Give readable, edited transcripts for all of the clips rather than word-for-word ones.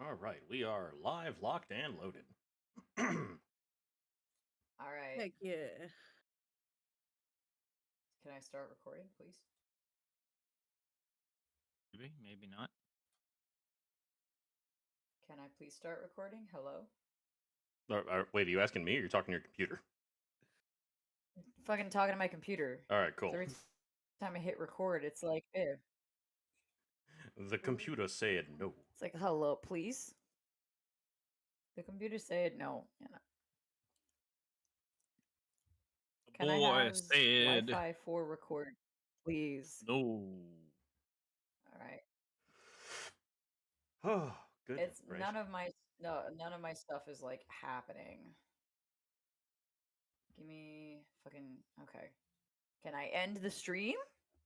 All right, we are live, locked, and loaded. All right. Heck yeah. Can I start recording, please? Maybe, maybe not. Can I please start recording? Hello? Wait, are you asking me or you're talking to your computer? I'm fucking talking to my computer. All right, cool. So every time I hit record, it's like, eh. The computer said no. It's like, hello, please. The computer said no. Can I Boy have said Wi-Fi for record, please? no. All right. Oh, good. It's none of my stuff is like happening. Give me fucking okay. Can I end the stream?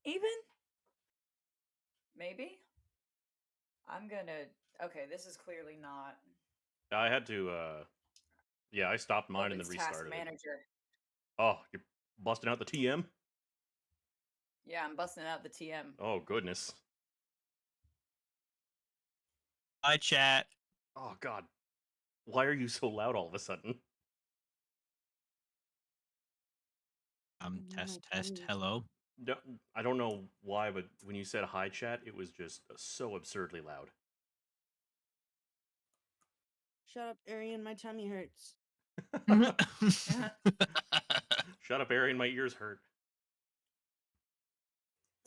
Even? Maybe? I'm gonna okay, this is clearly not I had to. Yeah, I stopped mine and then it's task restarted it. manager. Oh, you're busting out the TM? Yeah, I'm busting out the TM. Oh goodness. Hi, chat. Oh god. Why are you so loud all of a sudden? Test. Hello. No, I don't know why, but when you said hi, chat, it was just so absurdly loud. Shut up, Arian. My tummy hurts. Shut up, Arian. My ears hurt.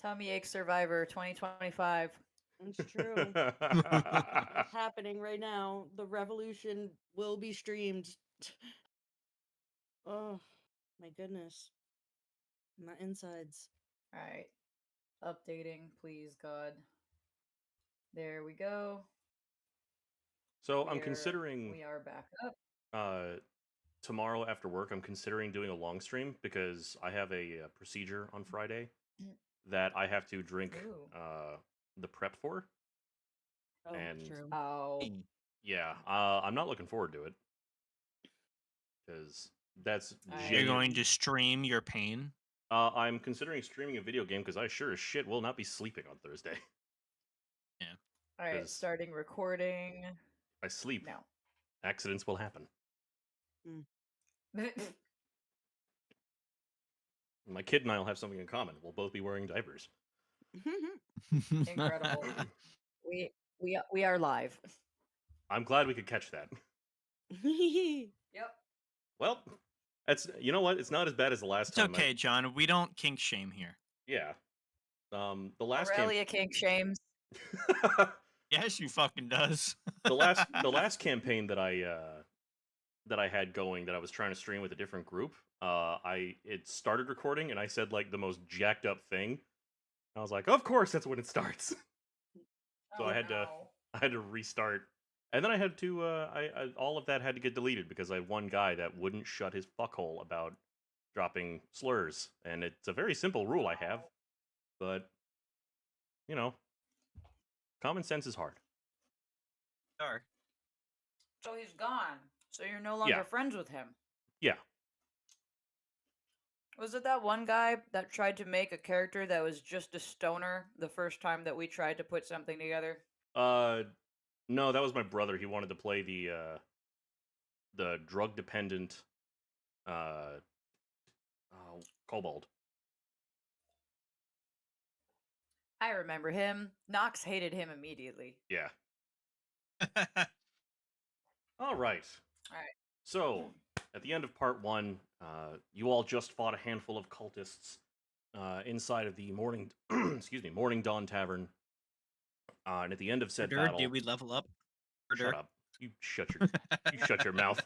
Tummy ache survivor 2025. It's true. It's happening right now. The revolution will be streamed. Oh, my goodness. My insides. All right. Updating, please, God. There we go. So I'm considering. We are back up. Tomorrow after work, I'm considering doing a long stream because I have a procedure on Friday that I have to drink the prep for. Oh, and true. Oh. Yeah, I'm not looking forward to it because that's. You're going to stream your pain? I'm considering streaming a video game because I sure as shit will not be sleeping on Thursday. Yeah. All right, starting recording. I sleep. No. Accidents will happen. My kid and I will have something in common. We'll both be wearing diapers. Incredible. We are live. I'm glad we could catch that. Yep. Well, you know what? It's not as bad as the last It's time. Okay, John. We don't kink shame here. Yeah. The last Aurelia kink shames. Yes, you fucking does. the last campaign that I had going that I was trying to stream with a different group. It started recording and I said like the most jacked up thing. I was like, of course that's when it starts. So I had to restart, and then I had to all of that had to get deleted because I had one guy that wouldn't shut his fuckhole about dropping slurs, and it's a very simple rule I have, but you know, common sense is hard. Sure. So he's gone. So you're no longer friends with him. Yeah. Was it that one guy that tried to make a character that was just a stoner the first time that we tried to put something together? No, that was my brother. He wanted to play the drug dependent kobold. I remember him. Nox hated him immediately. Yeah. All right. So, at the end of part 1, you all just fought a handful of cultists inside of the Morning Dawn Tavern. And at the end of said battle, did we level up? Shut up! You shut your mouth.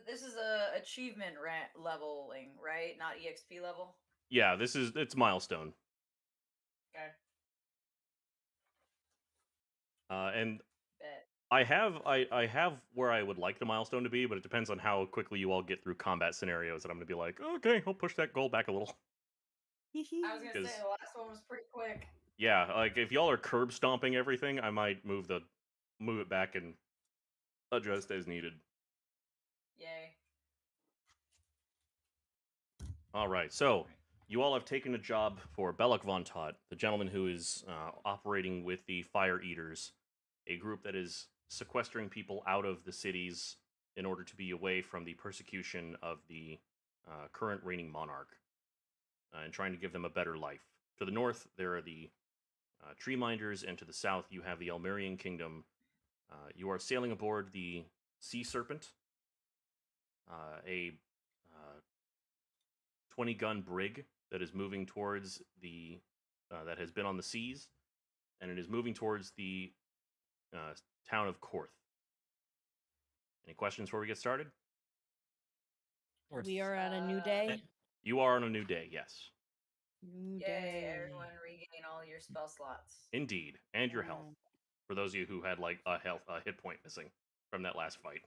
This is a achievement leveling, right? Not EXP level. Yeah, it's milestone. Okay. And I have where I would like the milestone to be, but it depends on how quickly you all get through combat scenarios. And I'm gonna be like, okay, I'll push that goal back a little. I was gonna say the last one was pretty quick. Yeah, like if y'all are curb stomping everything, I might move it back and adjust as needed. Yay. All right, so you all have taken a job for Belloc Von Tot, the gentleman who is operating with the Fire Eaters a group that is sequestering people out of the cities in order to be away from the persecution of the current reigning monarch and trying to give them a better life. To the north, there are the Tree Minders, and to the south, you have the Elmerian Kingdom. You are sailing aboard the Sea Serpent, a 20-gun brig that is moving towards the that has been on the seas, and it is moving towards the town of Korth. Any questions before we get started? We are on a new day. You are on a new day, yes. New Yay, day. everyone regain all your spell slots. Indeed, and your health. Um, For those of you who had like a hit point missing from that last fight.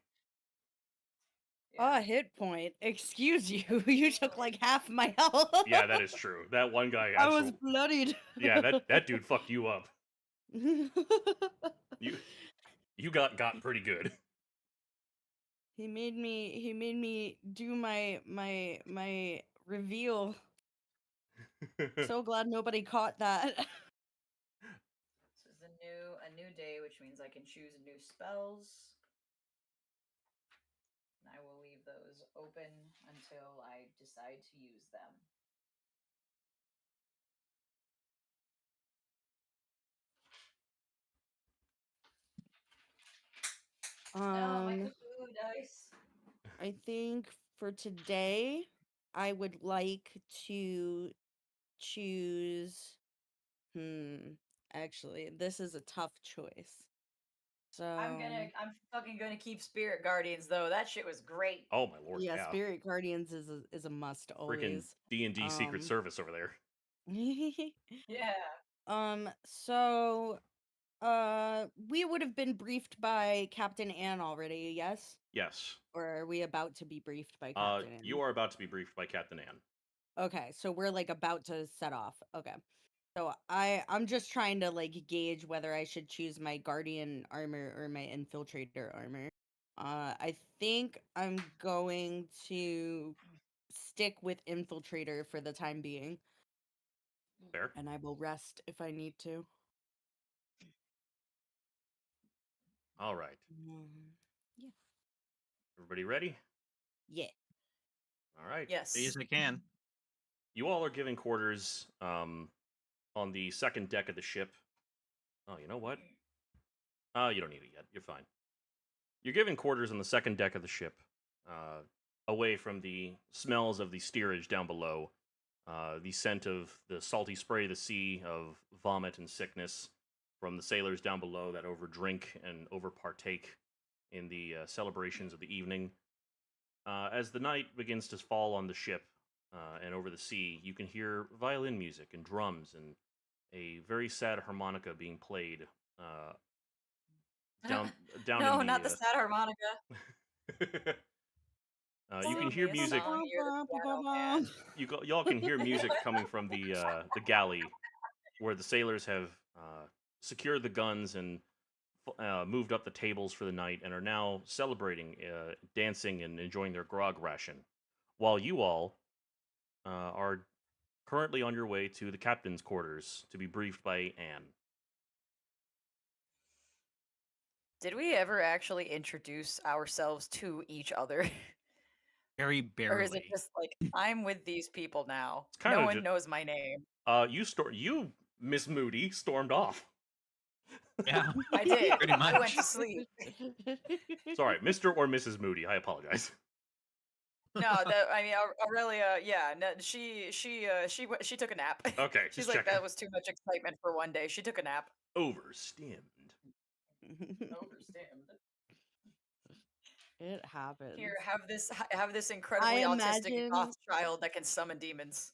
Oh, hit point. Excuse you. You took like half my health. Yeah, that is true. That one guy I was bloodied. Yeah, that dude fucked you up. You got pretty good. He made me do my reveal. So glad nobody caught that. This is a new day, which means I can choose new spells. And I will leave those open until I decide to use them. No, my Cthulhu dice. I think for today, I would like to choose. Actually, this is a tough choice. So I'm fucking gonna keep Spirit Guardians though. That shit was great. Oh my lord, yeah, yeah. Spirit Guardians is a must Freaking always. D&D Secret Service over there. Yeah. So we would have been briefed by Captain Ann already, yes? Yes. Or are we about to be briefed by Captain Ann? You are about to be briefed by Captain Ann. Okay, so we're like about to set off. Okay. So I'm just trying to like gauge whether I should choose my Guardian armor or my Infiltrator armor. I think I'm going to stick with Infiltrator for the time being. Fair. And I will rest if I need to. All right. Yeah. Everybody ready? Yeah. All right. Yes. As I can. You all are giving quarters on the second deck of the ship. Oh, you know what? You don't need it yet. You're fine. You're giving quarters on the second deck of the ship, away from the smells of the steerage down below, the scent of the salty spray of the sea, of vomit and sickness from the sailors down below that overdrink and overpartake in the celebrations of the evening. As the night begins to fall on the ship and over the sea, you can hear violin music and drums and a very sad harmonica being played down no, in the, not the sad harmonica. you can Sing hear me a music. song, you're the piano man. Y'all can hear music coming from the galley, where the sailors have secured the guns and moved up the tables for the night and are now celebrating, dancing, and enjoying their grog ration, while you all are currently on your way to the captain's quarters to be briefed by Anne. Did we ever actually introduce ourselves to each other? Very barely. Or is it just like, I'm with these people now? It's kinda No one knows my name. You, Miss Moody, stormed off. Yeah. I did. Pretty I went much. to sleep. Sorry, Mr. or Mrs. Moody. I apologize. No, Aurelia, yeah, no, she took a nap. Okay, She's just like, checking. that was too much excitement for one day. She took a nap. Overstimmed. Overstimmed. It happens. Here, have this incredibly autistic goth child that can summon demons.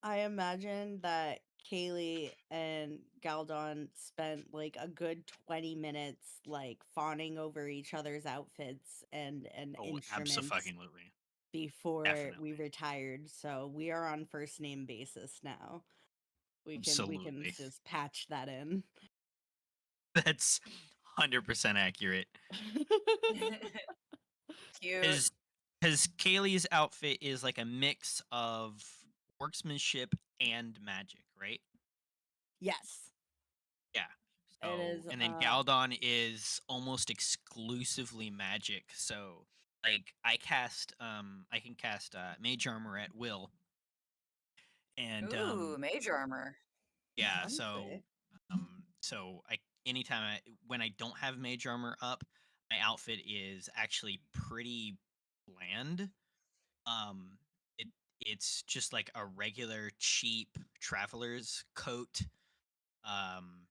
I imagine that Kaylee and Galdon spent like a good 20 minutes like fawning over each other's outfits and instruments Absolutely. before we Definitely. retired. So we are on first name basis now. We can Absolutely. just patch that in. That's 100% accurate. Cute. Because Kaylee's outfit is like a mix of workmanship and magic, right? Yes. Yeah. It is. And then Galdon is almost exclusively magic. So like I can cast Mage Armor at will. And Ooh, mage armor. yeah, Fancy. so I anytime when I don't have Mage Armor up, my outfit is actually pretty bland. Um it it's just like a regular cheap traveler's coat um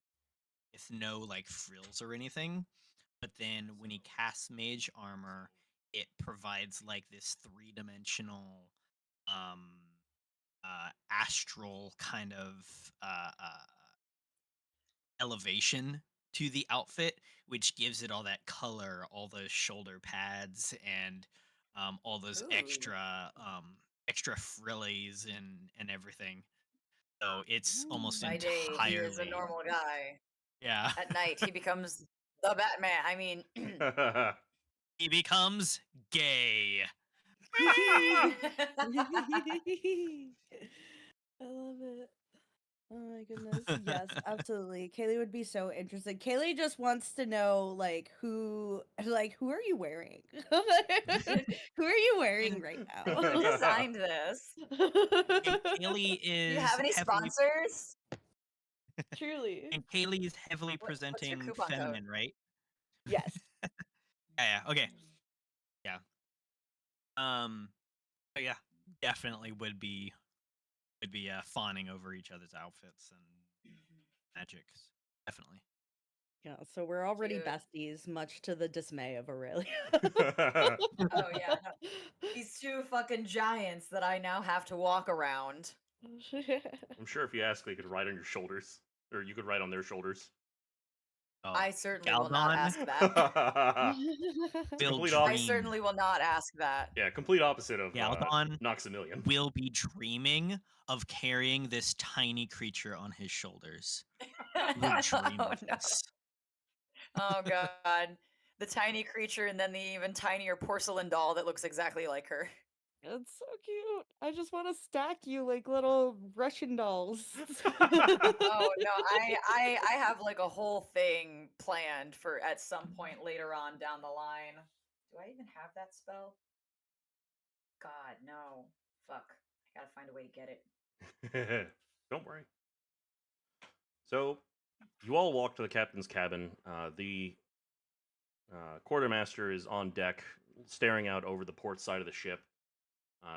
with no like frills or anything. But then when he casts Mage Armor, it provides like this three-dimensional um astral kind of elevation to the outfit, which gives it all that color, all those shoulder pads, and all those Ooh. extra frillies and everything. So it's almost By day, he is a entirely, normal guy. yeah. At night, he becomes the Batman. I mean, He becomes gay. I love it. Oh my goodness. Yes, absolutely. Kaylee would be so interested. Kaylee just wants to know who are you wearing? Who are you wearing And, right who now? designed this? and Kaylee Do you is have any heavily sponsors? Truly. and Kaylee is heavily What's your presenting coupon code? feminine, right? Yes. Yeah, okay. Yeah. But yeah, definitely would be fawning over each other's outfits and magics. Definitely. Yeah, so we're already Dude. besties, much to the dismay of Aurelia. Oh yeah, no. These two fucking giants that I now have to walk around. I'm sure if you ask, they could ride on your shoulders, or you could ride on their shoulders. Oh, I certainly will not Galdon ask that. will complete dream. I certainly will not ask that. Yeah, complete opposite of Galdon Noxamillion. will be dreaming of carrying this tiny creature on his shoulders. He will dream Oh of no. this. Oh god. The tiny creature and then the even tinier porcelain doll that looks exactly like her. It's so cute. I just want to stack you like little Russian dolls. Oh no, I have like a whole thing planned for at some point later on down the line. Do I even have that spell? God, no. Fuck. I gotta find a way to get it. Don't worry. So, you all walk to the captain's cabin. The quartermaster is on deck, staring out over the port side of the ship,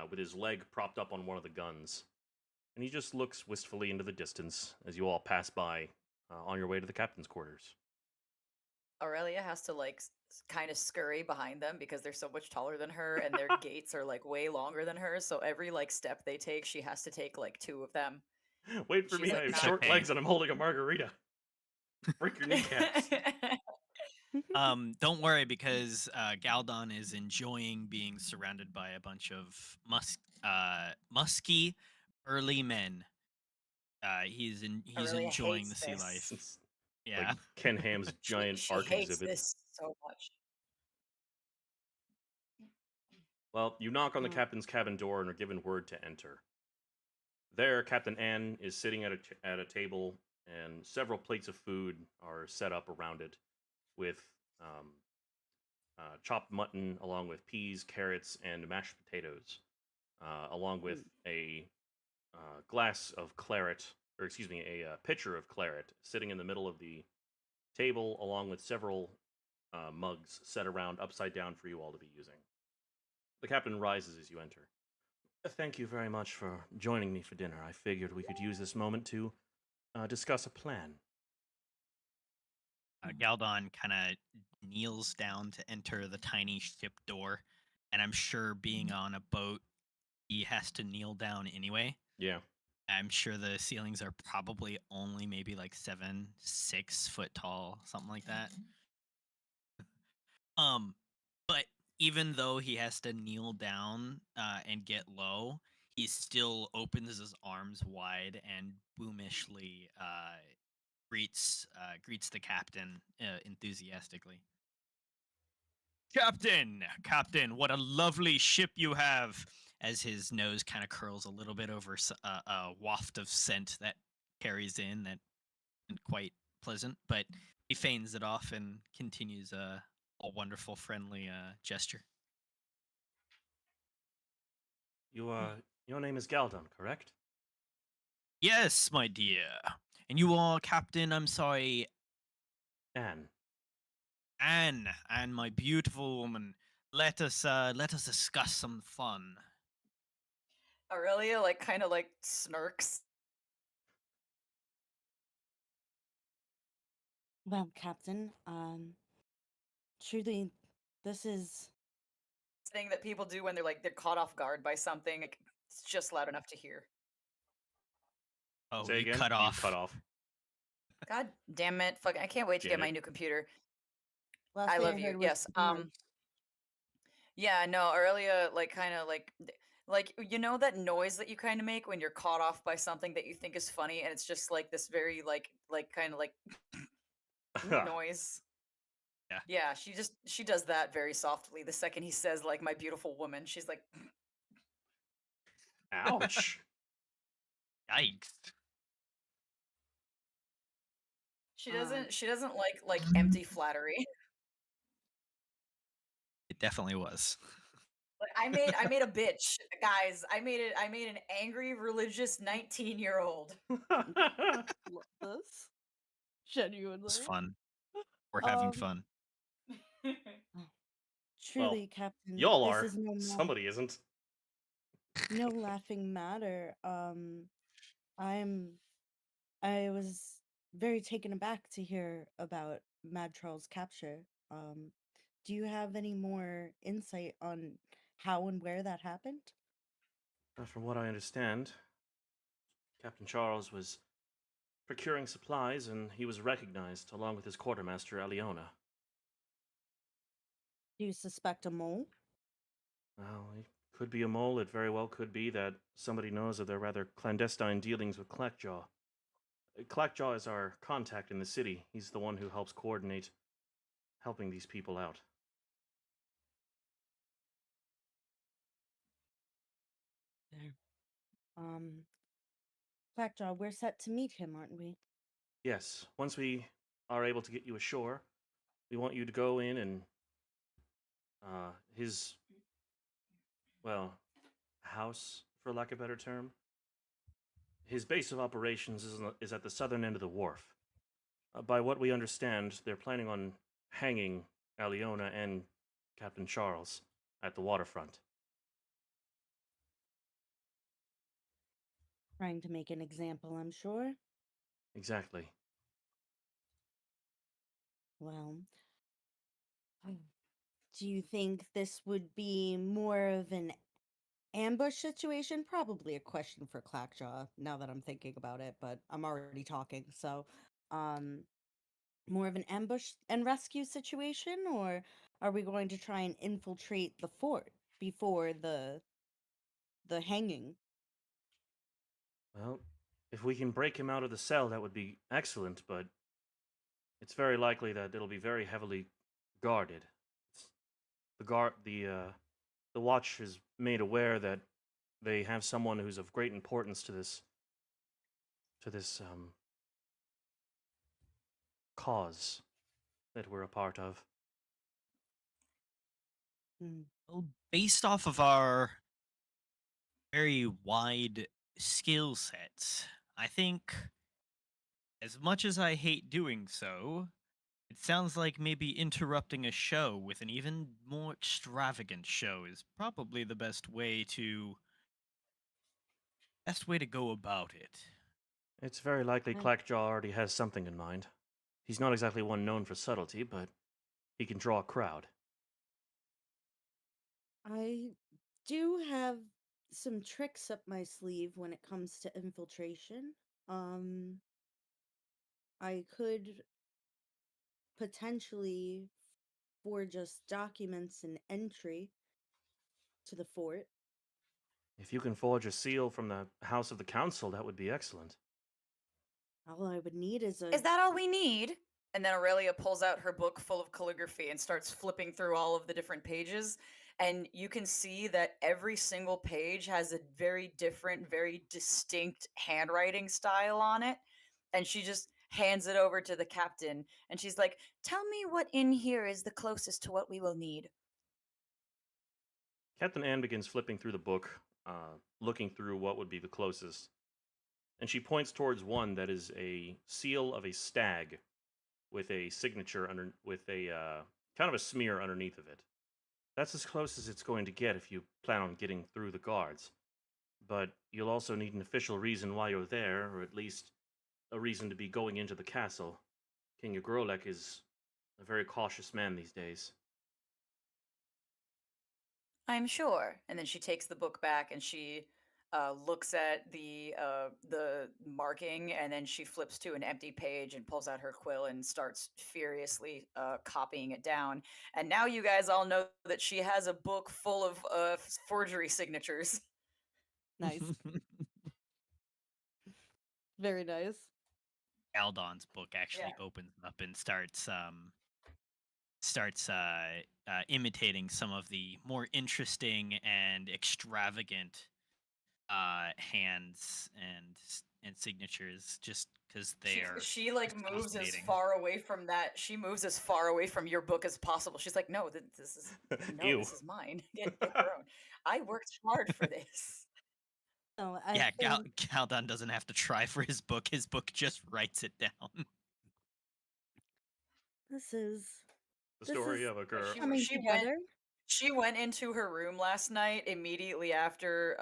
with his leg propped up on one of the guns. And he just looks wistfully into the distance as you all pass by on your way to the captain's quarters. Aurelia has to like kind of scurry behind them because they're so much taller than her and their gaits are like way longer than hers. So every like step they take, she has to take like two of them. Wait for She's me, like I have not- short Okay. legs and I'm holding a margarita. Break your kneecaps. Don't worry because Galdon is enjoying being surrounded by a bunch of musky early men. He's Aurelia enjoying hates the sea this. life. It's Yeah. like Ken Ham's giant She arc hates exhibit. this so much. Well, you knock on the Mm. captain's cabin door and are given word to enter. There, Captain Ann is sitting at a table, and several plates of food are set up around it, with chopped mutton, along with peas, carrots, and mashed potatoes, along with a glass of claret, or excuse me, a pitcher of claret, sitting in the middle of the table, along with several mugs set around upside down for you all to be using. The captain rises as you enter. Thank you very much for joining me for dinner. I figured we could use this moment to discuss a plan. Galdon kind of kneels down to enter the tiny ship door, and I'm sure being on a boat, he has to kneel down anyway. Yeah. I'm sure the ceilings are probably only maybe like 6 foot tall, something like that. But even though he has to kneel down and get low, he still opens his arms wide and boomishly greets the captain enthusiastically. Captain, what a lovely ship you have! As his nose kind of curls a little bit over a waft of scent that carries in that isn't quite pleasant, but he feigns it off and continues a wonderful, friendly gesture. Your name is Galdon, correct? Yes, my dear. And you are Captain, I'm sorry, Anne. Anne, and my beautiful woman. Let us discuss some fun. Aurelia like kind of like smirks. Well, Captain, truly, this is Thing that people do when they're caught off guard by something. It's just loud enough to hear. Oh, Say you again. cut You off. cut off. God damn it! Fuck! I can't wait to get my Janet. new computer. last I thing love I you. heard was Yes. "Nice." Yeah. No. Aurelia like kind of like you know that noise that you kind of make when you're caught off by something that you think is funny, and it's just like this very like kind of like noise. Yeah. Yeah. She does that very softly. The second he says like my beautiful woman, she's like. Ouch. Yikes. She doesn't like empty flattery. It definitely was. Like I made a bitch, guys. I made an angry religious 19-year-old. Love this. Genuinely. It's fun. We're having Um, fun. Truly, Captain, Y'all this are. is Somebody isn't. no laughing matter. I was very taken aback to hear about Mad Charles' capture. Do you have any more insight on how and where that happened? From what I understand, Captain Charles was procuring supplies and he was recognized along with his quartermaster, Aliona. Do you suspect a mole? Well, it could be a mole. It very well could be that somebody knows of their rather clandestine dealings with Clackjaw. Clackjaw is our contact in the city. He's the one who helps coordinate helping these people out. There. Clackjaw, we're set to meet him, aren't we? Yes, once we are able to get you ashore, we want you to go in and his, well, house, for lack of a better term. His base of operations is at the southern end of the wharf. By what we understand, they're planning on hanging Aliona and Captain Charles at the waterfront. Trying to make an example, I'm sure. Exactly. Well, do you think this would be more of an ambush situation? Probably a question for Clackjaw, now that I'm thinking about it, but I'm already talking. So, more of an ambush and rescue situation, or are we going to try and infiltrate the fort before the hanging? Well, if we can break him out of the cell, that would be excellent, but it's very likely that it'll be very heavily guarded. It's the watch is made aware that they have someone who's of great importance to this cause that we're a part of. Hmm. Well, based off of our very wide skill sets, I think, as much as I hate doing so, it sounds like maybe interrupting a show with an even more extravagant show is probably the best way to go about it. It's very likely I- Clackjaw already has something in mind. He's not exactly one known for subtlety, but he can draw a crowd. I do have some tricks up my sleeve when it comes to infiltration. Um, I could potentially forge us documents and entry to the fort. If you can forge a seal from the House of the Council, that would be excellent. All I would need is Is that all we need? And then Aurelia pulls out her book full of calligraphy and starts flipping through all of the different pages. And you can see that every single page has a very different, very distinct handwriting style on it. And she just hands it over to the captain, and she's like, "Tell me what in here is the closest to what we will need." Captain Anne begins flipping through the book, looking through what would be the closest, and she points towards one that is a seal of a stag with a signature under, with a kind of a smear underneath of it. That's as close as it's going to get if you plan on getting through the guards. But you'll also need an official reason why you're there, or at least a reason to be going into the castle. King Agrolek is a very cautious man these days. I'm sure. And then she takes the book back and she looks at the marking, and then she flips to an empty page and pulls out her quill and starts furiously copying it down. And now you guys all know that she has a book full of forgery signatures. Nice. Very nice. Aldon's book actually Yeah. opens up and starts imitating some of the more interesting and extravagant hands and signatures, just because they are She like just moves as fascinating. far away from that. She moves as far away from your book as possible. She's like, "No, this is no, Ew. this is mine. Get your own. I worked hard for this." So I Yeah, think Galdon doesn't have to try for his book. His book just writes it down. this is The this story is of a Yeah, girl. coming together. she went into her room last night immediately after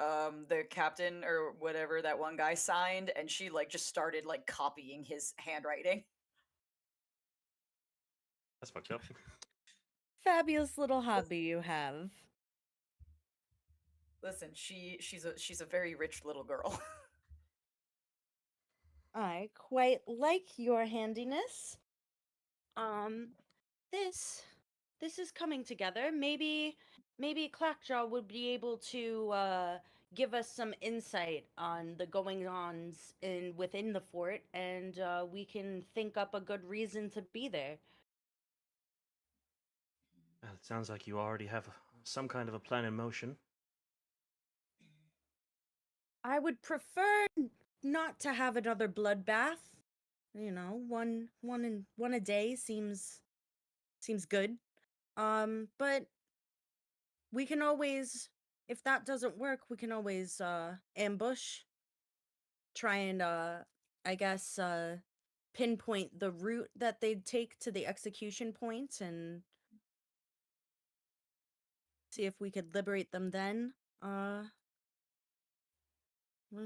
the captain or whatever that one guy signed, and she like just started like copying his handwriting. That's fucked up. Fabulous little hobby you have. Listen, she's a very rich little girl. I quite like your handiness. Um, this this is coming together. Maybe Clackjaw would be able to give us some insight on the goings ons in within the fort, and we can think up a good reason to be there. Well, it sounds like you already have some kind of a plan in motion. I would prefer not to have another bloodbath. You know, one a day seems good. But we can always, if that doesn't work, we can always ambush, try and I guess pinpoint the route that they'd take to the execution point and see if we could liberate them then. I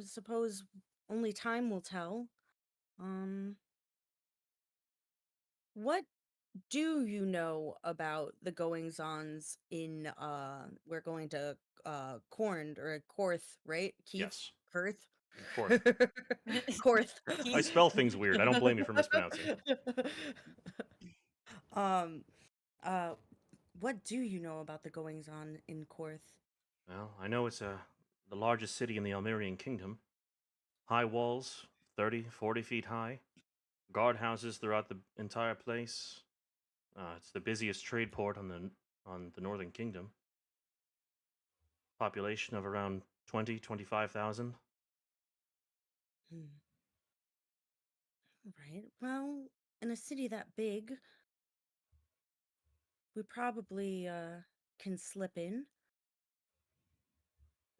suppose only time will tell. Um, what do you know about the goings ons in we're going to Corn or Korth, right? Keith? Yes. Kurth? Korth. Korth. I spell things weird. I don't blame you for mispronouncing. um uh what do you know about the goings on in Korth? Well, I know it's the largest city in the Almerian kingdom. High walls, 30, 40 feet high. Guard houses throughout the entire place. It's the busiest trade port on the northern kingdom. Population of around 25,000. Hmm. Right. Well, in a city that big, we probably can slip in.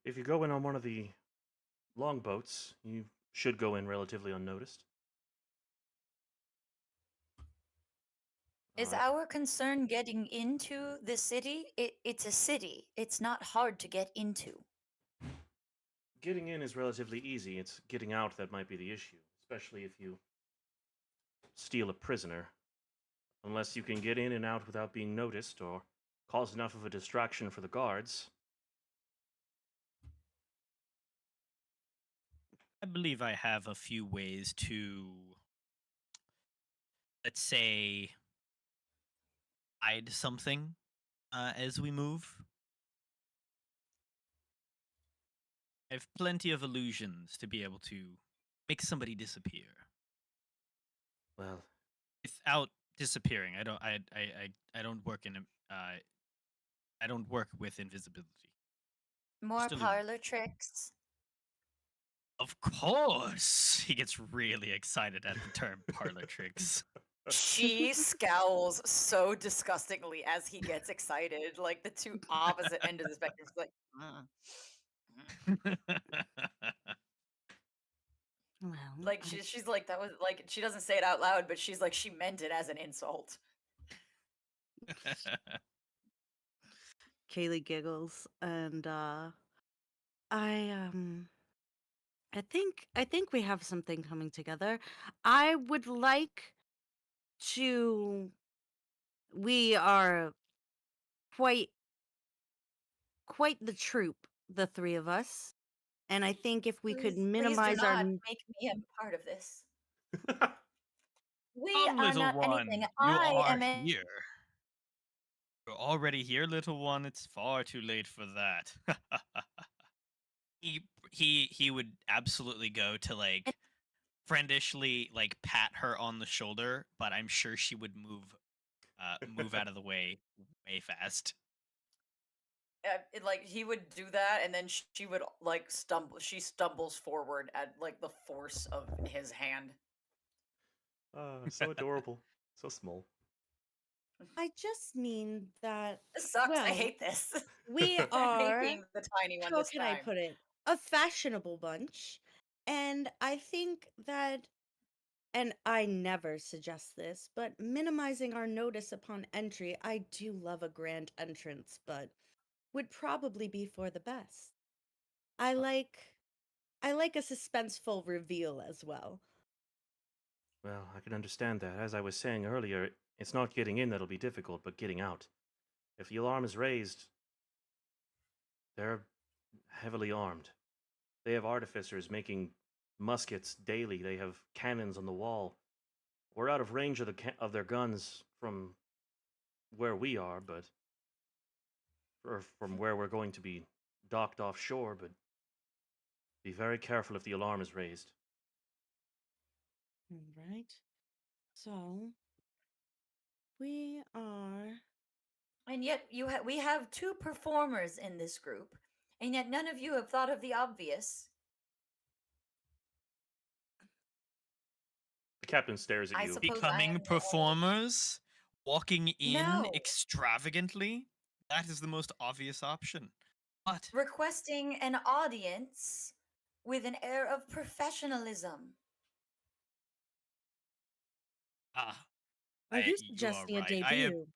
If you go in on one of the longboats, you should go in relatively unnoticed. Is Uh, our concern getting into the city? It's a city. It's not hard to get into. Getting in is relatively easy. It's getting out that might be the issue, especially if you steal a prisoner. Unless you can get in and out without being noticed or cause enough of a distraction for the guards. I believe I have a few ways to, let's say, hide something as we move. I have plenty of illusions to be able to make somebody disappear Well, without disappearing. I don't work in I don't work with invisibility. More Just illusion. parlor tricks. Of course. He gets really excited at the term parlor tricks. She scowls so disgustingly as he gets excited. Like the two opposite ends of the spectrum. She's like, Well, like she's like that was like she doesn't say it out loud, but she's like she meant it as an insult. Kaylee giggles, and I I think we have something coming together. I would like to. We are quite the troop, the three of us, and I think if we could Please do minimize our not make me a part of this. We Come, are little not anything. one. You I are am a here. You're already here, little one. It's far too late for that. He would absolutely go to like friendishly like pat her on the shoulder, but I'm sure she would move out of the way fast. like he would do that, and then she would like stumble. She stumbles forward at like the force of his hand. So adorable. So small. I just mean that, This sucks. I well, hate this. we I hate are, being the tiny one how this can I time. put it, a fashionable bunch. And I think that, and I never suggest this, but minimizing our notice upon entry, I do love a grand entrance, but would probably be for the best. I like a suspenseful reveal as well. Well, I can understand that. As I was saying earlier, it's not getting in that'll be difficult, but getting out. If the alarm is raised, they're heavily armed. They have artificers making muskets daily. They have cannons on the wall. We're out of range of of their guns from where we are, but or from where we're going to be docked offshore. But be very careful if the alarm is raised. Right. So we are. And yet we have two performers in this group, and yet none of you have thought of the obvious. The captain stares at I you. suppose I am Becoming the only- performers, walking in No. extravagantly, that is the most obvious option. But Requesting an audience with an air of professionalism. ah, Are you you are suggesting a right. debut?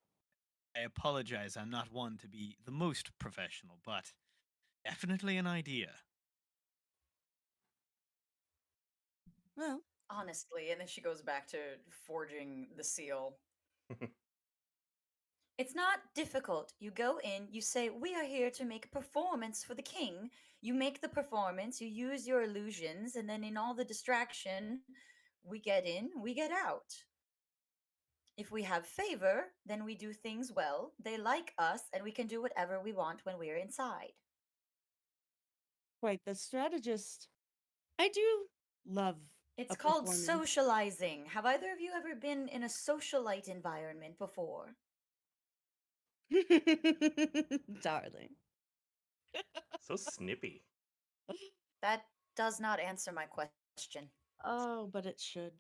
I apologize. I'm not one to be the most professional, but definitely an idea. Well, Honestly, and then she goes back to forging the seal. It's not difficult. You go in, you say, "We are here to make a performance for the king." You make the performance, you use your illusions, and then in all the distraction, we get in, we get out. If we have favor, then we do things well. They like us, and we can do whatever we want when we're inside. quite the strategist. I do love It's a called performance. socializing. Have either of you ever been in a socialite environment before? Darling. So snippy. That does not answer my question. Oh, but it should.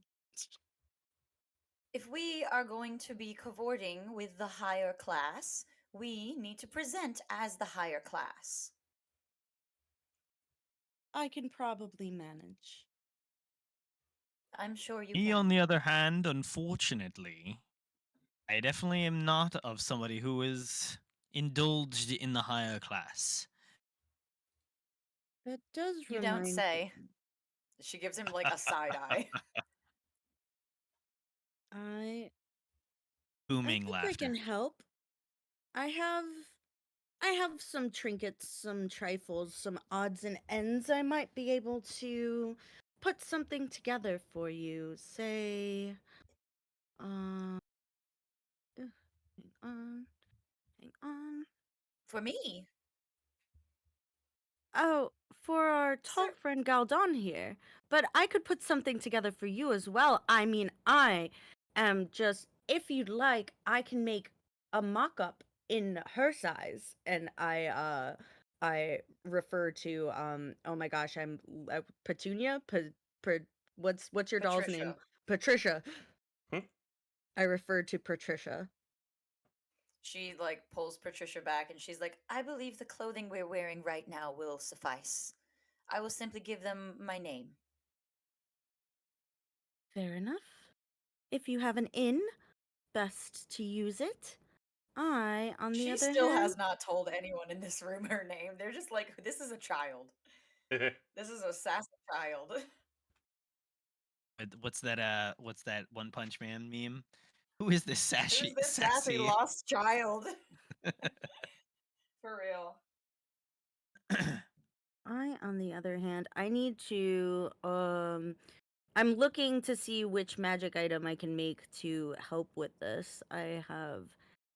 If we are going to be cavorting with the higher class, we need to present as the higher class. I can probably manage. I'm sure you Me, can. on the other hand, unfortunately, I definitely am not of somebody who is indulged in the higher class. That does You remind don't say. She gives him like a side eye. I Booming think laughter. I can help. I have some trinkets, some trifles, some odds and ends I might be able to put something together for you. Say hang on. Hang on. For me. Oh, for our tall Sir, friend Galdon here. But I could put something together for you as well. I mean, I am just, if you'd like, I can make a mock-up in her size. And I refer to oh my gosh, Petunia. What's your doll's name? Patricia. Patricia. I refer to Patricia. She like pulls Patricia back and she's like, I believe the clothing we're wearing right now will suffice. I will simply give them my name. Fair enough. If you have an inn, best to use it. I, on the She other still hand, has not told anyone in this room her name. They're just like, this is a child. This is a sassy child. What's that? What's that One Punch Man meme? Who is this Who's this sassy sassy? lost child? For real. I, on the other hand, I need to I'm looking to see which magic item I can make to help with this. I have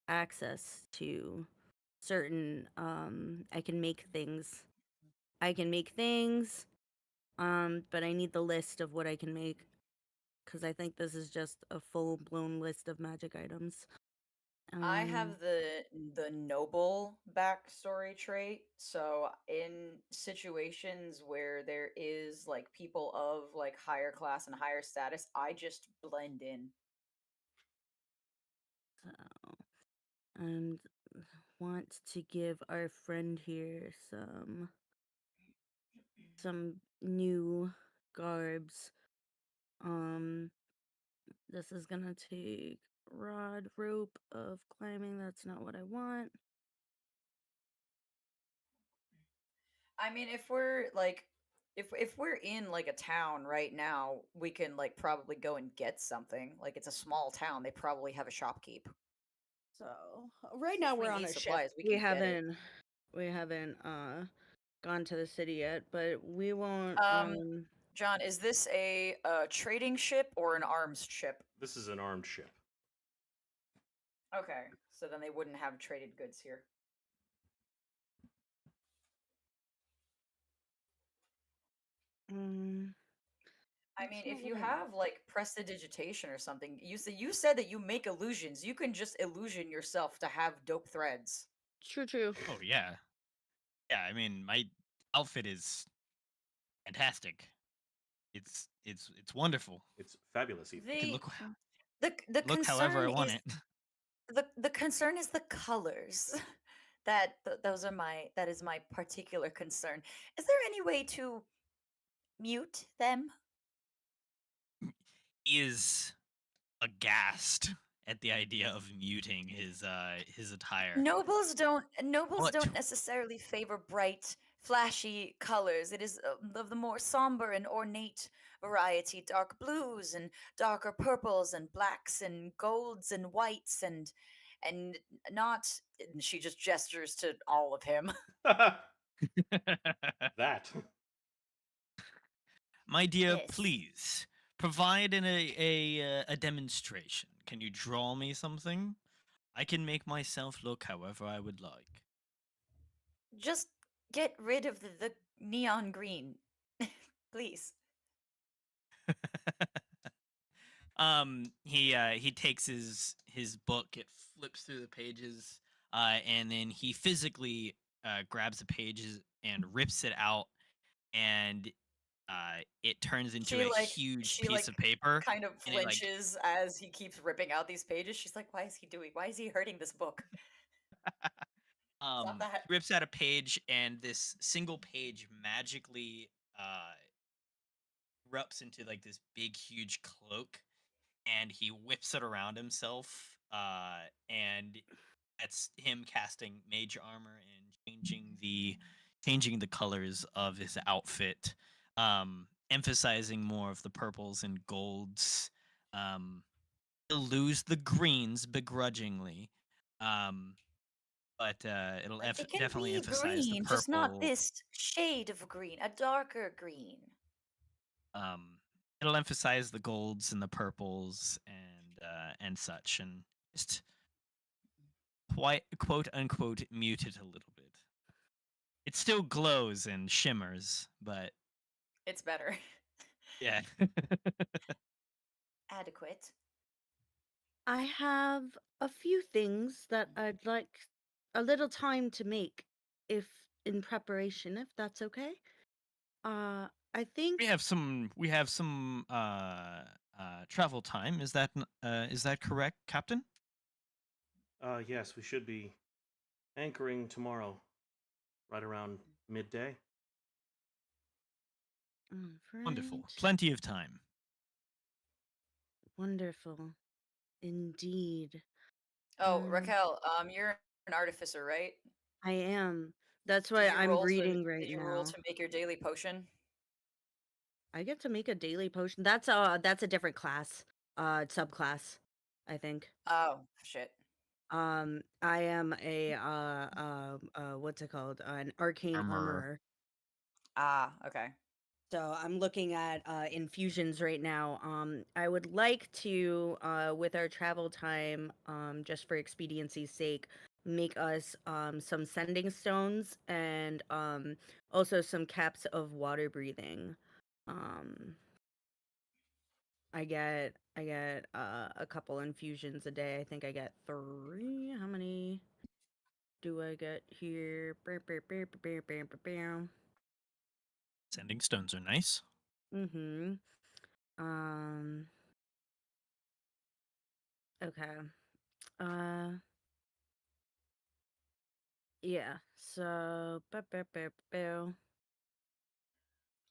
access to certain I can make things. But I need the list of what I can make cuz I think this is just a full-blown list of magic items. I have the noble backstory trait. So in situations where there is like people of like higher class and higher status, I just blend in. So, and want to give our friend here some new garbs. This is gonna take rod rope of climbing. That's not what I want. I mean, if we're like if we're in like a town right now, we can like probably go and get something. Like it's a small town, they probably have a shopkeep. So right So now if we we're on need a ship. supplies, we can get it. We haven't gone to the city yet, but we won't John, is this a trading ship or an arms ship? This is an armed ship. Okay, so then they wouldn't have traded goods here. I mean, if you have like prestidigitation or something, you said that you make illusions. You can just illusion yourself to have dope threads. True. Oh yeah, yeah. I mean, my outfit is fantastic. It's wonderful. It's fabulous. Even. I can The look concern however I want is it. the concern is the colors. That is my particular concern. Is there any way to mute them? He is aghast at the idea of muting his attire. Nobles What? don't necessarily favor bright, flashy colors. It is of the more somber and ornate variety, dark blues and darker purples and blacks and golds and whites and not. And she just gestures to all of him. That. My dear, Yes. please provide a demonstration. Can you draw me something? I can make myself look however I would like. Just get rid of the neon green, please. He takes his book, it flips through the pages, and then he physically grabs the pages and rips it out, and it turns into a huge piece of paper. Kind of and it, like, flinches as he keeps ripping out these pages. She's like, "Why is he hurting this book?" Stop that. He rips out a page, and this single page magically erupts into like this big, huge cloak, and he whips it around himself. And that's him casting mage armor and changing the colors of his outfit, emphasizing more of the purples and golds. He'll lose the greens begrudgingly. But it'll It can definitely be emphasize the green, purple. just not this shade of green, a darker green. It'll emphasize the golds and the purples and such, and just quote unquote mute it a little bit. It still glows and shimmers, but It's better. yeah. Adequate. I have a few things that I'd like a little time to make, if in preparation, if that's okay. I think We have some travel time. Is that correct, Captain? Yes, we should be anchoring tomorrow, right around midday. Wonderful. right. Plenty of time. Wonderful, indeed. Oh, Um, Raquel, you're an artificer, right? I am. That's Did why you I'm roll to reading right did you roll now. to make your daily potion? I get to make a daily potion. That's a different class, subclass, I think. Oh, shit. I am a what's it called? An arcane Armorer. armorer. Ah, okay. So I'm looking at infusions right now. I would like to, with our travel time, just for expediency's sake, make us some sending stones and also some caps of water breathing. Um, I get a couple infusions a day. I think I get 3. How many do I get here? Sending stones are nice. Mm-hmm. Um. Okay. Uh. Yeah. So.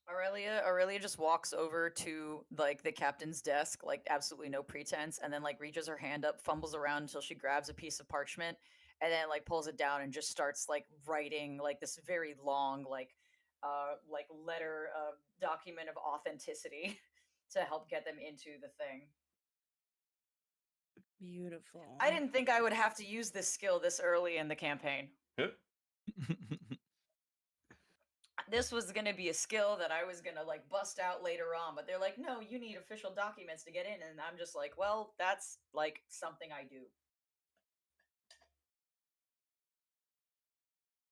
Aurelia just walks over to like the captain's desk, like absolutely no pretense, and then like reaches her hand up, fumbles around until she grabs a piece of parchment, and then like pulls it down and just starts like writing like this very long like letter document of authenticity to help get them into the thing. Beautiful. I didn't think I would have to use this skill this early in the campaign. Huh? This was going to be a skill that I was going to like bust out later on, but they're like, no, you need official documents to get in. And I'm just like, well, that's like something I do.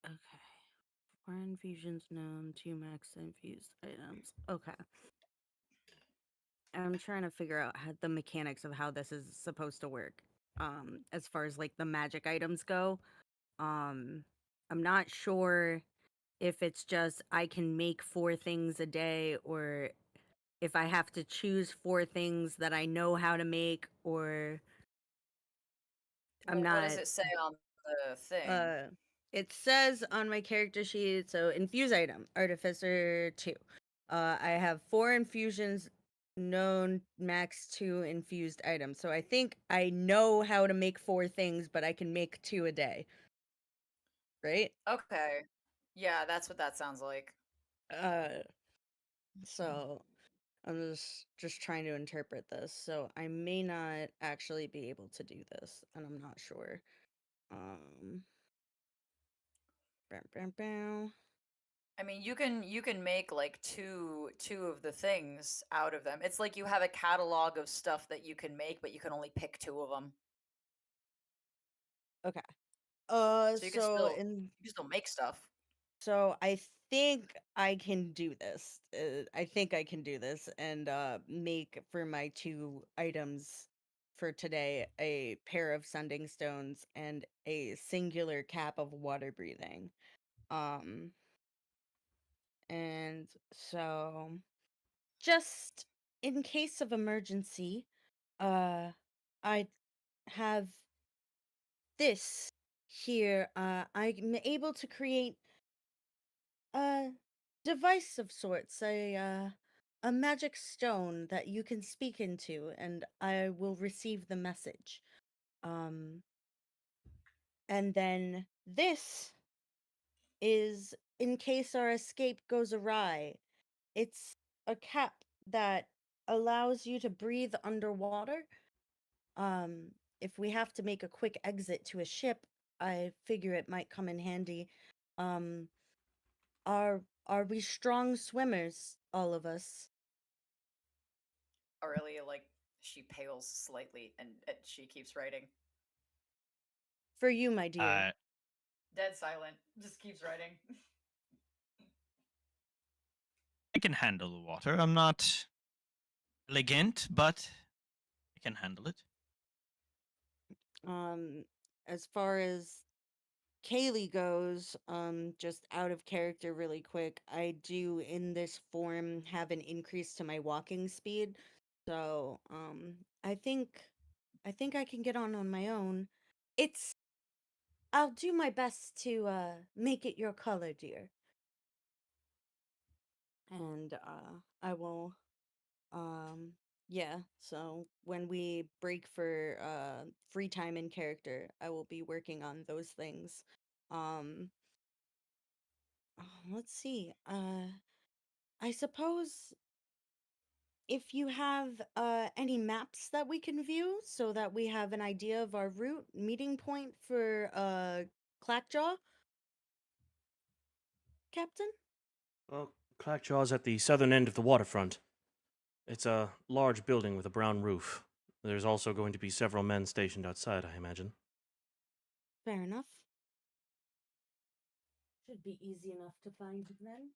Okay. 4 infusions known, 2 max infused items. Okay. I'm trying to figure out how the mechanics of how this is supposed to work. As far as like the magic items go. Um, I'm not sure if it's just I can make 4 things a day or if I have to choose 4 things that I know how to make or I'm Well, what does not it say on the thing? uh it says on my character sheet, so infuse item, artificer 2. I have 4 infusions known, max 2 infused items. So I think I know how to make 4 things, but I can make 2 a day. Right? Okay. Yeah, that's what that sounds like. So I'm just trying to interpret this. So I may not actually be able to do this, and I'm not sure. Bam, bam, bam. I mean, you can make like two of the things out of them. It's like you have a catalog of stuff that you can make, but you can only pick 2 of them. Okay. So So in you can still make stuff. so I think I can do this. I think I can do this and make for my 2 items for today a pair of sending stones and a singular cap of water breathing. Um and so just in case of emergency, uh I have this here. I'm able to create a device of sorts, a magic stone that you can speak into, and I will receive the message. Um, and then this is in case our escape goes awry. It's a cap that allows you to breathe underwater. Um, if we have to make a quick exit to a ship, I figure it might come in handy. Um, are we strong swimmers, all of us? Aurelia like she pales slightly and she keeps writing. For you, my dear. Dead silent. Just keeps writing. I can handle the water. I'm not elegant, but I can handle it. Um, as far as Kaylee goes, just out of character really quick, I do in this form have an increase to my walking speed. So, I think I can get on my own. It's I'll do my best to make it your color, dear. And I will yeah, so when we break for free time in character, I will be working on those things. Um let's see. I suppose if you have any maps that we can view so that we have an idea of our route meeting point for Clackjaw, Captain? Well, Clackjaw's at the southern end of the waterfront. It's a large building with a brown roof. There's also going to be several men stationed outside, I imagine. Fair enough. Should be easy enough to find then.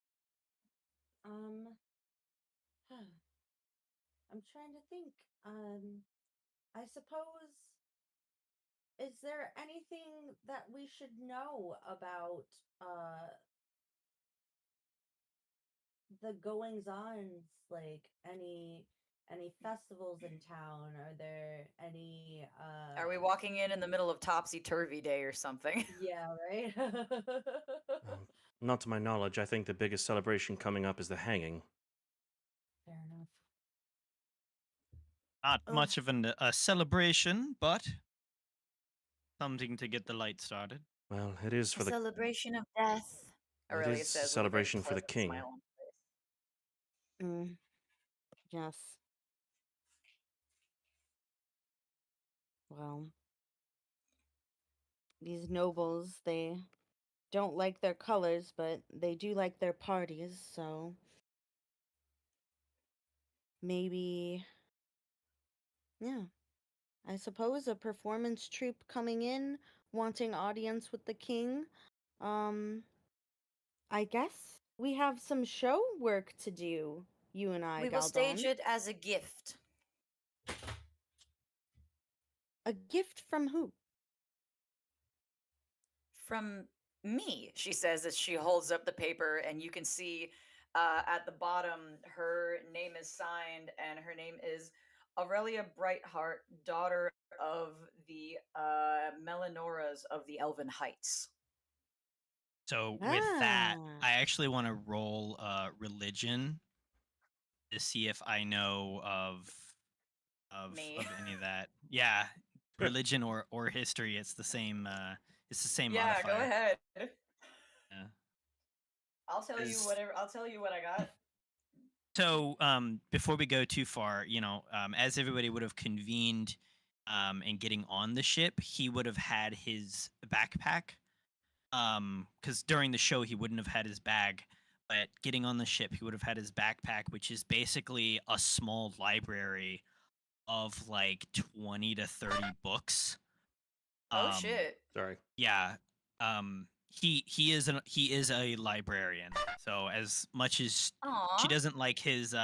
I'm trying to think. I suppose, is there anything that we should know about the goings ons, like any festivals in town? Are there any Are we walking in the middle of Topsy Turvy Day or something? yeah, right? Not to my knowledge, I think the biggest celebration coming up is the hanging. Fair enough. Not Ugh. much of a celebration, but something to get the light started. Well, it is A for the celebration of death, it Aurelia is a says with a very celebration for the pleasant king. smile on her face. Mm, yes. Well, these nobles, they don't like their colors, but they do like their parties, so maybe, yeah. I suppose a performance troupe coming in, wanting audience with the king. Um, I guess we have some show work to do, you and I, We will stage Galdon. it as a gift. A gift from who? From me, she says as she holds up the paper, and you can see at the bottom her name is signed, and her name is Aurelia Brightheart, daughter of the Melanoras of the Elven Heights. So with that, Ah. I actually want to roll religion to see if I know Me. of any of that. Yeah, religion or history. It's the same. It's the same Yeah, go modifier. ahead. Yeah. I'll tell you Is- whatever. I'll tell you what I got. So before we go too far, as everybody would have convened and getting on the ship, he would have had his backpack. Because during the show he wouldn't have had his bag, but getting on the ship he would have had his backpack, which is basically a small library of like 20 to 30 books. Oh shit. Sorry. Yeah. He is a librarian. So as much as she Aw. doesn't like his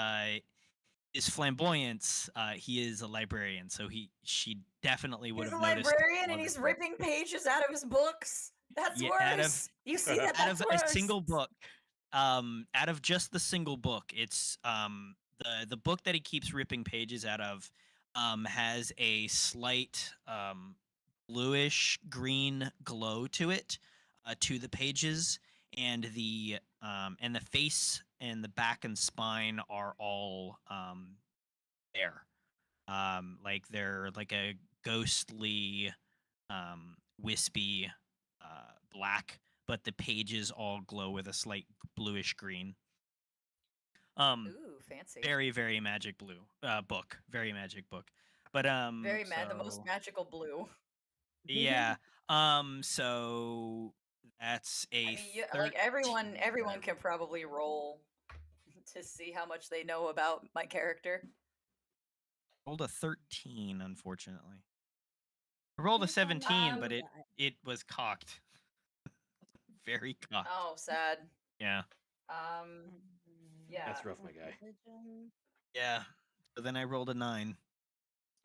flamboyance, he is a librarian. So she definitely would He's a have noticed librarian all and of he's his books. ripping pages out of his books. That's Yeah, worse. You see that? out That's of a worse. single book, out of just the single book, it's the book that he keeps ripping pages out of has a slight bluish green glow to it, to the pages, and the face and the back and spine are all there, like they're like a ghostly wispy black, but the pages all glow with a slight bluish green. Ooh, fancy. Very very magic blue book, very magic book. But Very mad. The most magical blue. yeah. So that's a I mean, like 13 everyone that I can probably roll to see how much they know about my character. rolled a 13, unfortunately. I rolled a 17, but it was cocked. Very cocked. Oh, sad. Yeah. Yeah. That's rough, my guy. Yeah. So then I rolled a 9.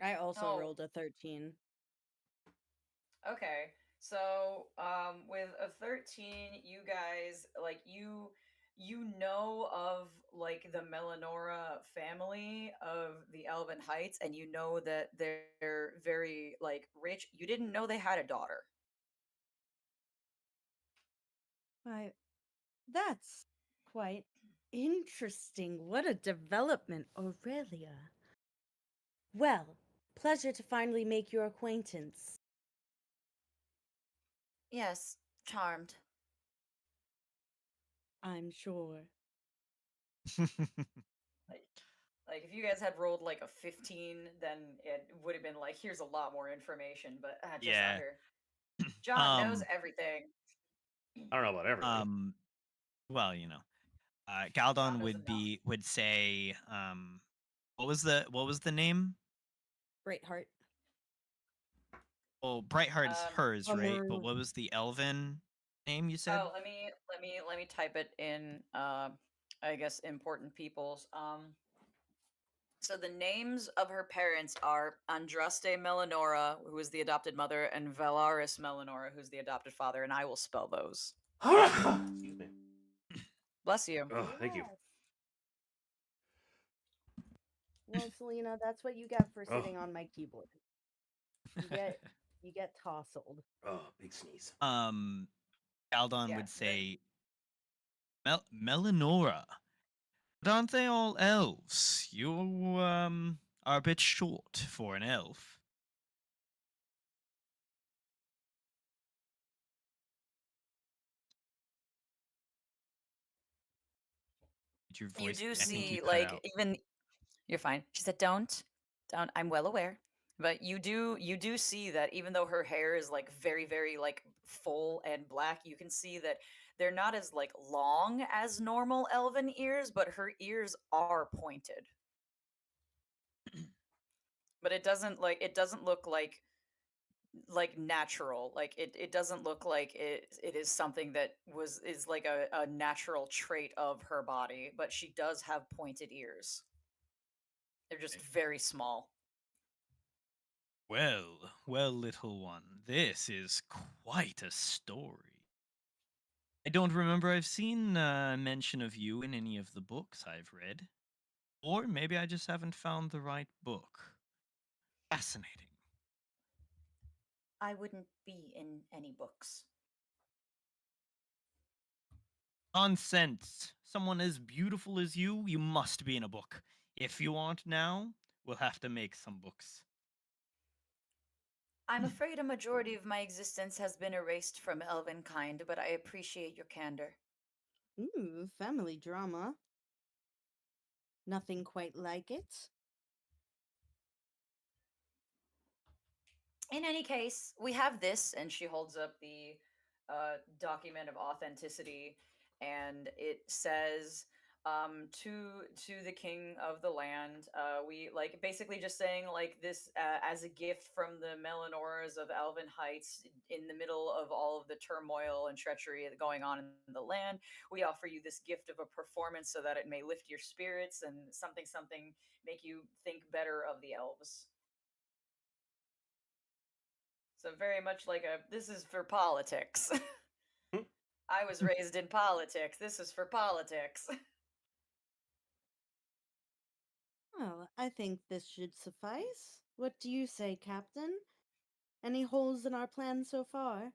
I also Oh. rolled a 13. Okay. So, with a 13, you guys like you know of like the Melanora family of the Elven Heights, and you know that they're very like rich. You didn't know they had a daughter. Why, that's quite interesting. What a development, Aurelia. Well, pleasure to finally make your acquaintance. Yes, charmed. I'm sure. Like, like if you guys had rolled like a 15, then it would have been like, here's a lot more information, but just Yeah. under. John knows Um. everything. I don't know about everything. Well, John Galdon knows enough. would say, what was the name? Great heart. Well, Brightheart is hers, right? But Amor. what was the elven name you said? Oh, let me type it in. I guess important people's. So the names of her parents are Andraste Melanora, who is the adopted mother, and Valaris Melanora, who's the adopted father, and I will spell those. Excuse me. Bless you. Oh, thank you. Yes. Well, Selena, that's what you get for Oh. sitting on my keyboard. You get tousled. Oh, big sneeze. Galdon Yeah, would say, Melanora. But aren't they all elves? You are a bit short for an elf. Did your you voice? do I think you see cut like out. even you're fine. She said, don't. I'm well aware, but you do see that even though her hair is like very very like full and black, you can see that they're not as like long as normal elven ears, but her ears are pointed. But it doesn't look like natural. Like it doesn't look like it is something that is like a natural trait of her body, but she does have pointed ears. They're just very small. Well, well, little one, this is quite a story. I don't remember I've seen mention of you in any of the books I've read. Or maybe I just haven't found the right book. Fascinating. I wouldn't be in any books. Nonsense. Someone as beautiful as you must be in a book. If you aren't now, we'll have to make some books. I'm afraid a majority of my existence has been erased from elvenkind, but I appreciate your candor. Ooh, family drama. Nothing quite like it. In any case, we have this, and she holds up the document of authenticity, and it says, to the king of the land, we like basically just saying like this as a gift from the Melanoras of Alvin Heights in the middle of all of the turmoil and treachery going on in the land. We offer you this gift of a performance so that it may lift your spirits and something something make you think better of the elves. So very much like a this is for politics. Hmm. I was raised in politics. This is for politics. Well, I think this should suffice. What do you say, Captain? Any holes in our plan so far?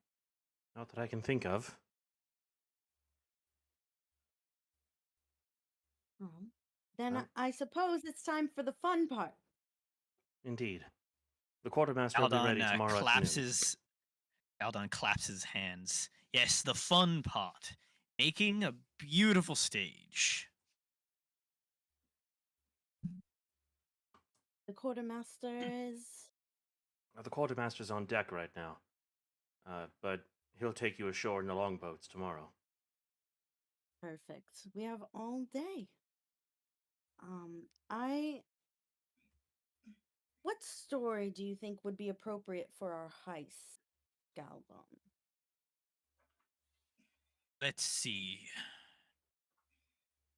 Not that I can think of. Oh. Then Well, I suppose it's time for the fun part. indeed. The quartermaster will be Aldon ready tomorrow at noon. Aldon claps his hands. Yes, the fun part. Making a beautiful stage. The quartermaster is. The quartermaster's on deck right now. But he'll take you ashore in the longboats tomorrow. Perfect. We have all day. I. What story do you think would be appropriate for our heist, Galvon? Let's see.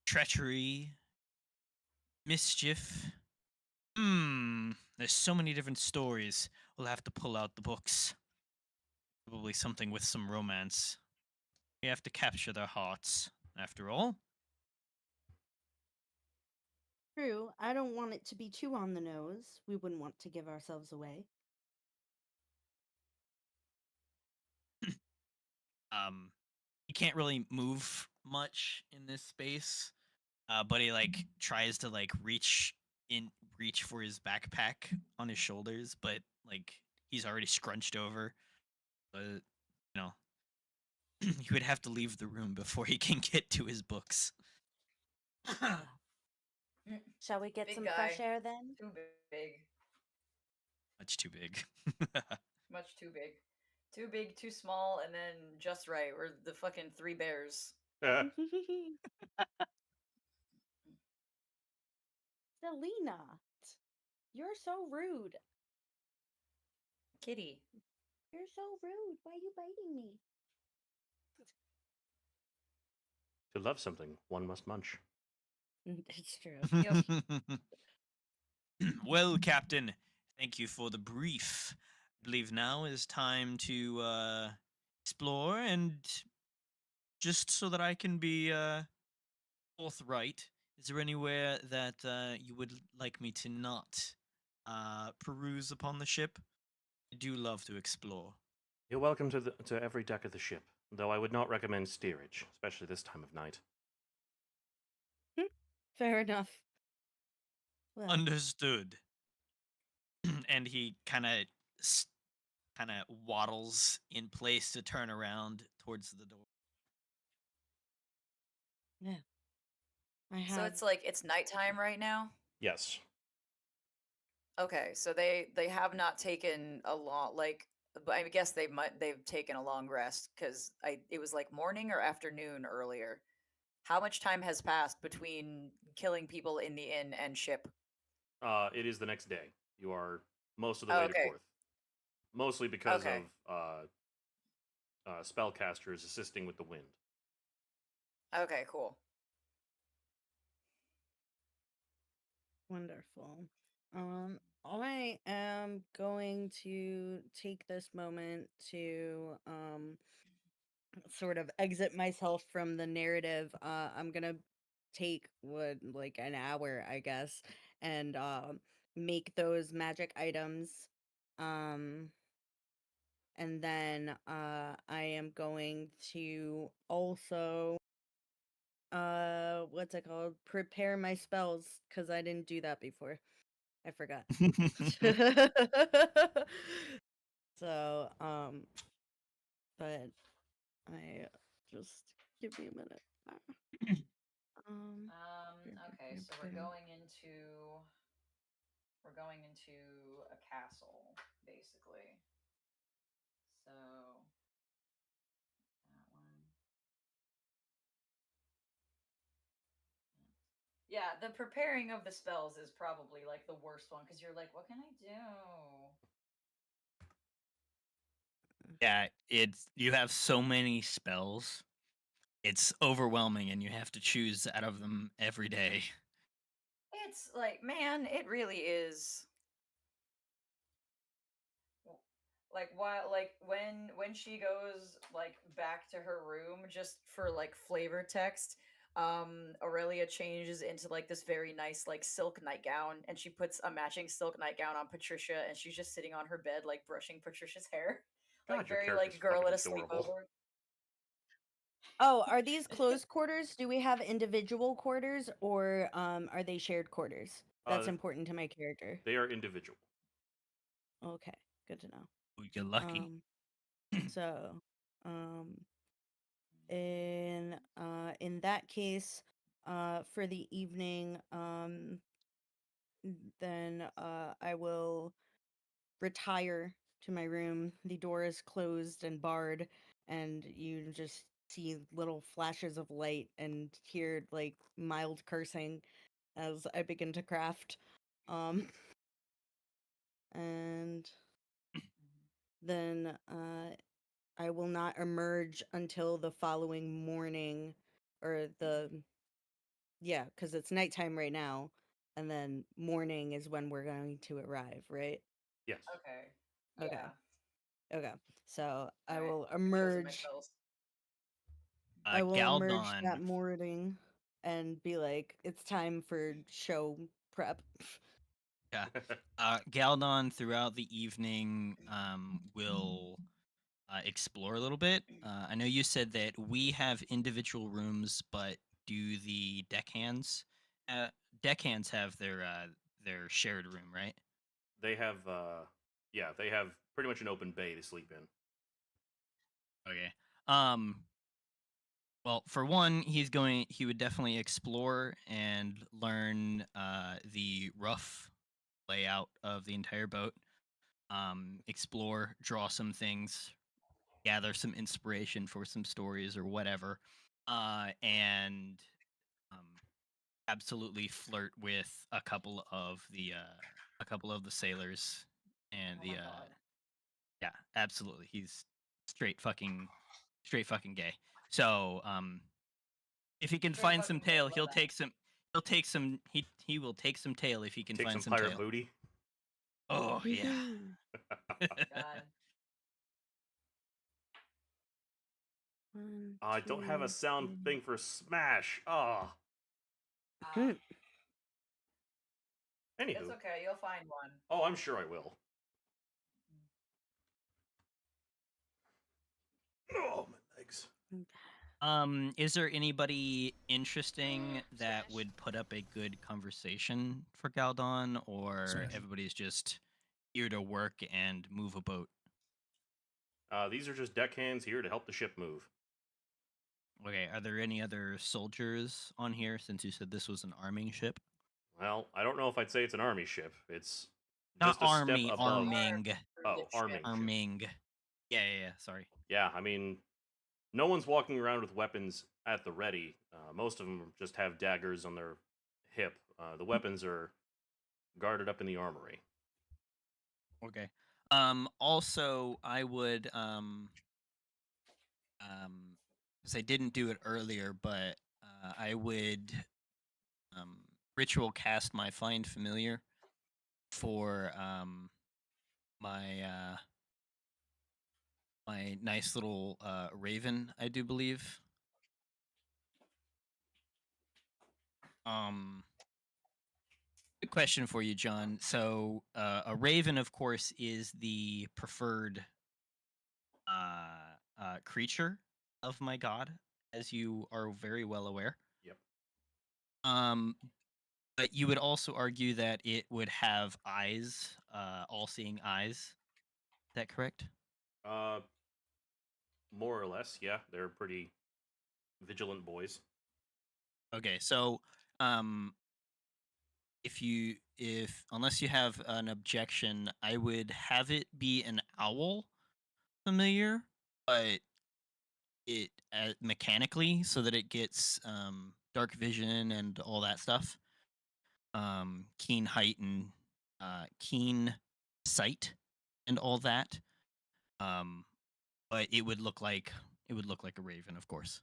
Treachery, mischief. There's so many different stories. We'll have to pull out the books. Probably something with some romance. We have to capture their hearts, after all. True. I don't want it to be too on the nose. We wouldn't want to give ourselves away. He can't really move much in this space, but he like tries to like reach for his backpack on his shoulders, but like he's already scrunched over. But you know, he would have to leave the room before he can get to his books. Shall we get Big some fresh guy. air then? Too big. Much too big. Much too big. Too big, too small, and then just right. We're the fucking three bears. Selena, you're so rude. Kitty. You're so rude. Why are you biting me? To love something, one must munch. It's true. Yep. Well, Captain, thank you for the brief. I believe now is time to explore, and just so that I can be forthright, is there anywhere that you would like me to not peruse upon the ship? I do love to explore. You're welcome to every deck of the ship, though I would not recommend steerage, especially this time of night. Fair enough. Well, Understood. And he kind of waddles in place to turn around towards the door. yeah. I So have. it's like it's nighttime right now. Yes. Okay, so they have not taken a long but I guess they've taken a long rest because it was like morning or afternoon earlier. How much time has passed between killing people in the inn and ship? It is the next day. You are most of the Oh, way to okay. Korth. Mostly because Okay. of spellcasters assisting with the wind. Okay, cool. Wonderful. I am going to take this moment to sort of exit myself from the narrative. I'm gonna take like an hour, I guess, and make those magic items. Um and then I am going to also what's it called? Prepare my spells, because I didn't do that before. I forgot. So, but I just give me a minute. Um, Okay, so we're going into a castle, basically. So that one. Yeah, the preparing of the spells is probably like the worst one because you're like, what can I do? Yeah, it's you have so many spells. It's overwhelming, and you have to choose out of them every day. It's like, man, it really is. Like why like when she goes like back to her room just for like flavor text, Aurelia changes into like this very nice like silk nightgown and she puts a matching silk nightgown on Patricia and she's just sitting on her bed like brushing Patricia's hair. God, Like your very character's like girl fucking at a adorable. sleepover. Oh, are these closed quarters? Do we have individual quarters, or are they shared quarters? That's Uh, important to my character. they are individual. Okay, good to know. Ooh, you're lucky. So, in that case, for the evening, then I will retire to my room. The door is closed and barred, and you just see little flashes of light and hear like mild cursing as I begin to craft. And then I will not emerge until the following morning, or because it's nighttime right now, and then morning is when we're going to arrive, right? Yes. Okay. Okay. Yeah. Okay. So I Alright, will I'm using my emerge. spells. I will emerge that Galdon. morning and be like, it's time for show prep. Yeah. Galdon throughout the evening will explore a little bit. I know you said that we have individual rooms, but do the deckhands? Uh, deckhands have their shared room, right? They have, yeah, they have pretty much an open bay to sleep in. Okay. Well, for one, he would definitely explore and learn the rough layout of the entire boat. Explore, draw some things, gather some inspiration for some stories or whatever, and um, absolutely flirt with a couple of the sailors and Oh my god. yeah, absolutely. He's straight fucking gay. So if he can Straight find some fucking gay, tail, love that. he will take some tail if he can Take find some some pirate tail. booty. Oh yeah. God. One, I don't have a two, sound three. thing for smash. Oh. Ah, Anywho. it's okay, you'll find one. Oh, I'm sure I will. Oh, my legs. Is there anybody interesting that Smash. would put up a good conversation for Galdon, or Smash. everybody's just here to work and move a boat? These are just deckhands here to help the ship move. Okay, are there any other soldiers on here since you said this was an arming ship? Well, I don't know if I'd say it's an army ship. It's Not just a step army, above. arming. Through the Oh, arming ship. ship. Arming. Yeah, sorry. Yeah, I mean, no one's walking around with weapons at the ready. Most of them just have daggers on their hip. The weapons are guarded up in the armory. Okay. Also, I would because I didn't do it earlier, but I would ritual cast my find familiar for my my nice little raven, I do believe. Good question for you, John. So a raven, of course, is the preferred creature of my god, as you are very well aware. Yep. But you would also argue that it would have eyes, all-seeing eyes. Is that correct? More or less, yeah. They're pretty vigilant boys. Okay, so if unless you have an objection, I would have it be an owl familiar, but it mechanically so that it gets dark vision and all that stuff, keen height and keen sight and all that. But it would look like a raven, of course.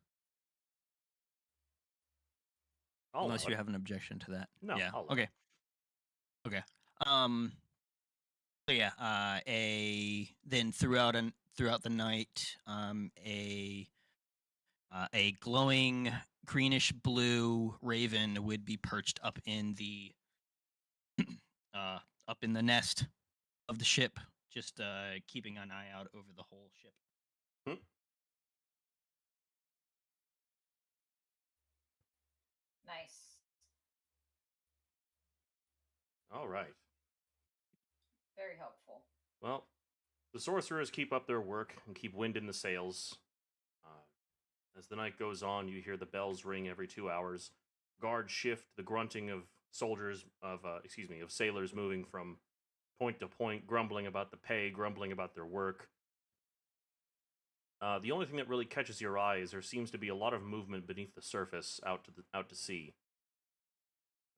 I'll Unless allow you it. have an objection to that. No, Yeah. I'll allow Okay. it. Okay. So yeah. Then throughout the night, a glowing greenish blue raven would be perched up in the nest of the ship, just keeping an eye out over the whole ship. Nice. All right. Very helpful. Well, the sorcerers keep up their work and keep wind in the sails. As the night goes on, you hear the bells ring every 2 hours. Guards shift, the grunting of sailors moving from point to point, grumbling about the pay, grumbling about their work. The only thing that really catches your eye is there seems to be a lot of movement beneath the surface out to sea.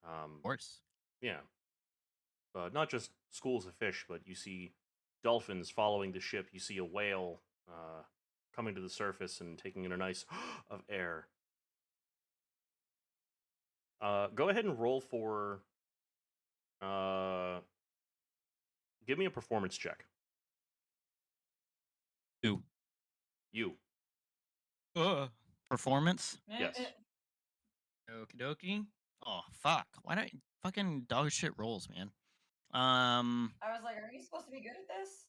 Of course. Yeah. Not just schools of fish, but you see dolphins following the ship. You see a whale coming to the surface and taking in a nice of air. Go ahead and roll for. Give me a performance check. You. Performance. Yes. Okie dokie. Oh fuck! Why don't fucking dog shit rolls, man? I was like, are you supposed to be good at this?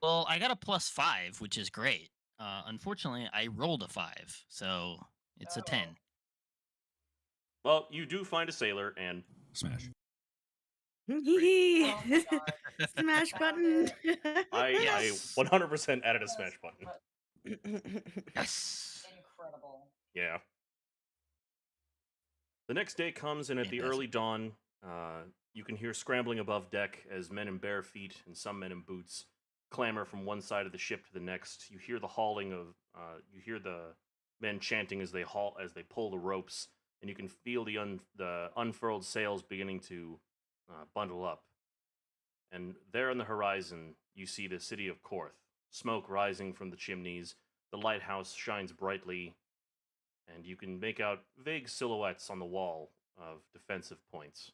Well, I got a +5, which is great. Unfortunately, I rolled a 5, so it's a Oh. 10. Well, you do find a sailor and Smash. Oh my god. Smash Found button. I Yes. 100% added a smash button. Yes. Incredible. Yeah. The next day comes, and at the Fantastic. early dawn, you can hear scrambling above deck as men in bare feet and some men in boots clamber from one side of the ship to the next. You hear the hauling of, you hear the men chanting as they pull the ropes, and you can feel the unfurled sails beginning to bundle up. And there on the horizon, you see the city of Korth, smoke rising from the chimneys. The lighthouse shines brightly, and you can make out vague silhouettes on the wall of defensive points.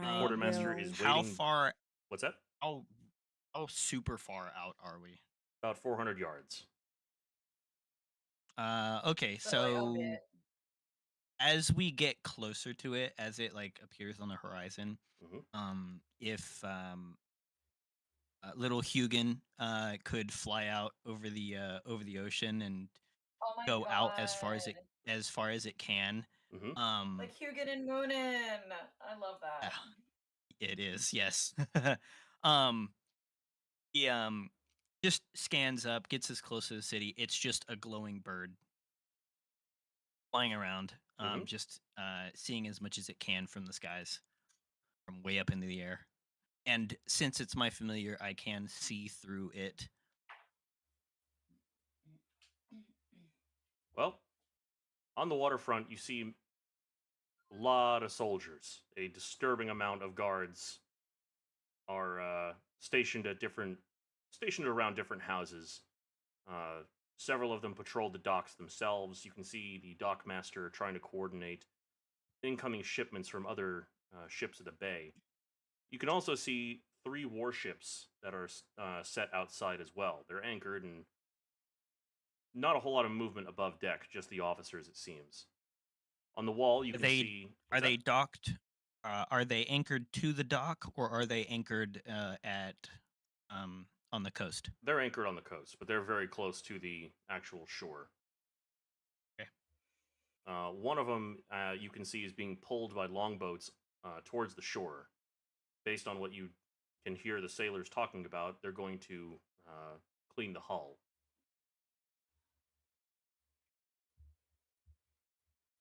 Quartermaster is How waiting. far? What's that? How super far out are we? About 400 yards. Okay, So, like, a so bit. as we get closer to it, as it like appears on the horizon, Mhm. if little Hugin could fly out over the ocean and Oh my go god. out as far as it can. Mhm. Like Hugin and Moonin. I love that. Yeah, it is, yes. He just scans up, gets as close to the city. It's just a glowing bird flying around, Mhm. just seeing as much as it can from the skies, from way up into the air. And since it's my familiar, I can see through it. Well, on the waterfront, you see a lot of soldiers. A disturbing amount of guards are stationed around different houses. Several of them patrol the docks themselves. You can see the dockmaster trying to coordinate incoming shipments from other ships of the bay. You can also see 3 warships that are set outside as well. They're anchored, and not a whole lot of movement above deck, just the officers, it seems. On the wall, you can see. Are they docked? Are they anchored to the dock, or are they anchored at on the coast? They're anchored on the coast, but they're very close to the actual shore. Okay. One of them you can see is being pulled by longboats towards the shore. Based on what you can hear the sailors talking about, they're going to clean the hull.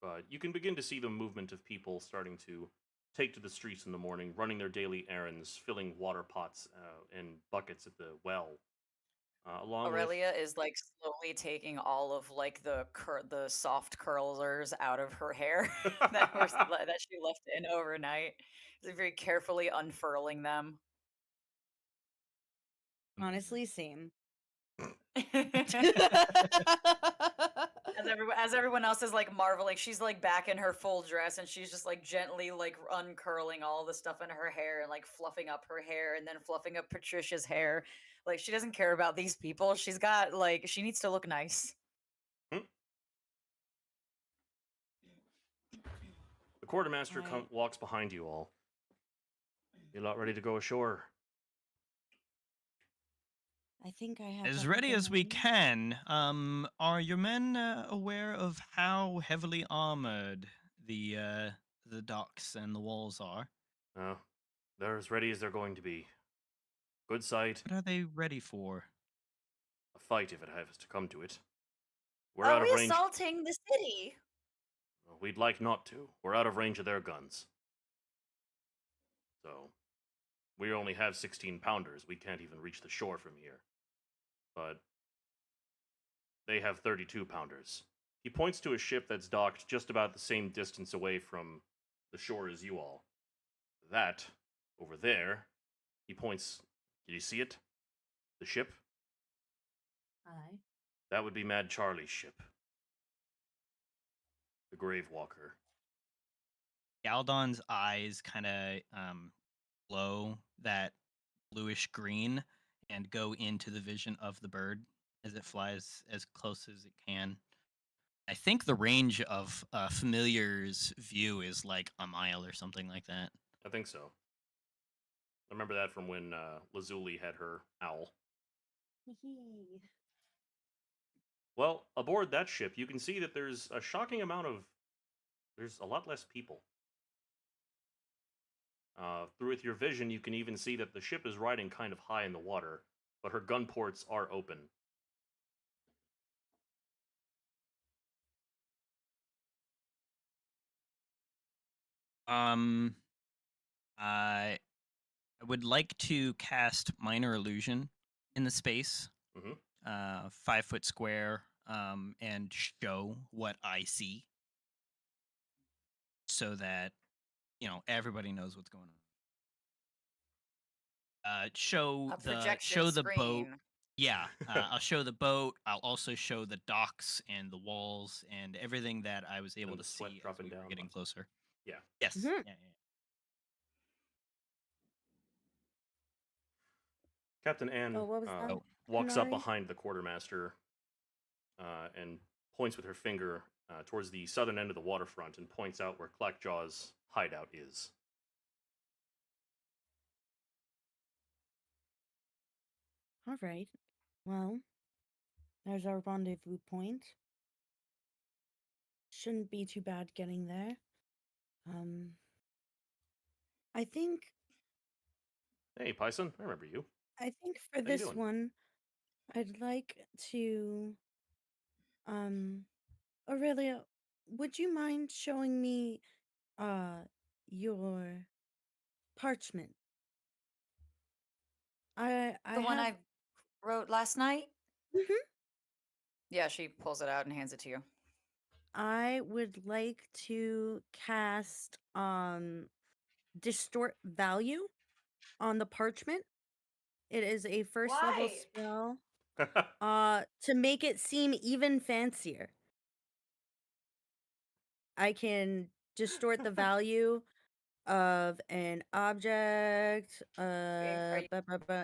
But you can begin to see the movement of people starting to take to the streets in the morning, running their daily errands, filling water pots and buckets at the well. Along Aurelia is like slowly taking all of like the soft curlers out of her hair that she left in overnight. She's very carefully unfurling them. Honestly, same. As everyone else is like marveling, she's like back in her full dress and she's just like gently like uncurling all the stuff in her hair and like fluffing up her hair and then fluffing up Patricia's hair. Like she doesn't care about these people. She's got like she needs to look nice. the quartermaster walks behind you all. You lot ready to go ashore? I think I have As ready as we can. Are your men aware of how heavily armored the docks and the walls are? They're as ready as they're going to be. Good sight. What are they ready for? A fight if it has to come to it. We're Are out we of range. assaulting the city? We'd like not to. We're out of range of their guns. So, we only have 16 pounders. We can't even reach the shore from here. But they have 32 pounders. He points to a ship that's docked just about the same distance away from the shore as you all. That, over there, he points. Can you see it? The ship? Aye. That would be Mad Charlie's ship. The Grave Walker. Galdon's eyes kind of glow that bluish green and go into the vision of the bird as it flies as close as it can. I think the range of Familiar's view is like a mile or something like that. I think so. I remember that from when Lazuli had her owl. Well, aboard that ship, you can see that there's a shocking amount of. There's a lot less people. Through with your vision, you can even see that the ship is riding kind of high in the water, but her gun ports are open. I would like to cast Minor Illusion in the space, Mhm. 5 foot square, and show what I see, so that everybody knows what's going on. Show A the projection boat. screen. Yeah, I'll show the boat. I'll also show the docks and the walls and everything that I was able And to the sweat see as dropping we were down. getting closer. Yeah. Yes. Mhm. Yeah, yeah. Captain Ann Oh, what was that? walks up Hanari? behind the quartermaster and points with her finger towards the southern end of the waterfront and points out where Clackjaw's hideout is. All right. Well, there's our rendezvous point. Shouldn't be too bad getting there. I think Hey, Python, I remember you. for How you this doing? one, I'd like to Aurelia, would you mind showing me your parchment? I The one have I wrote last night? Mhm. Yeah, she pulls it out and hands it to you. I would like to cast distort value on the parchment. It is a first level Why? spell to make it seem even fancier. I can distort the value of an object Are you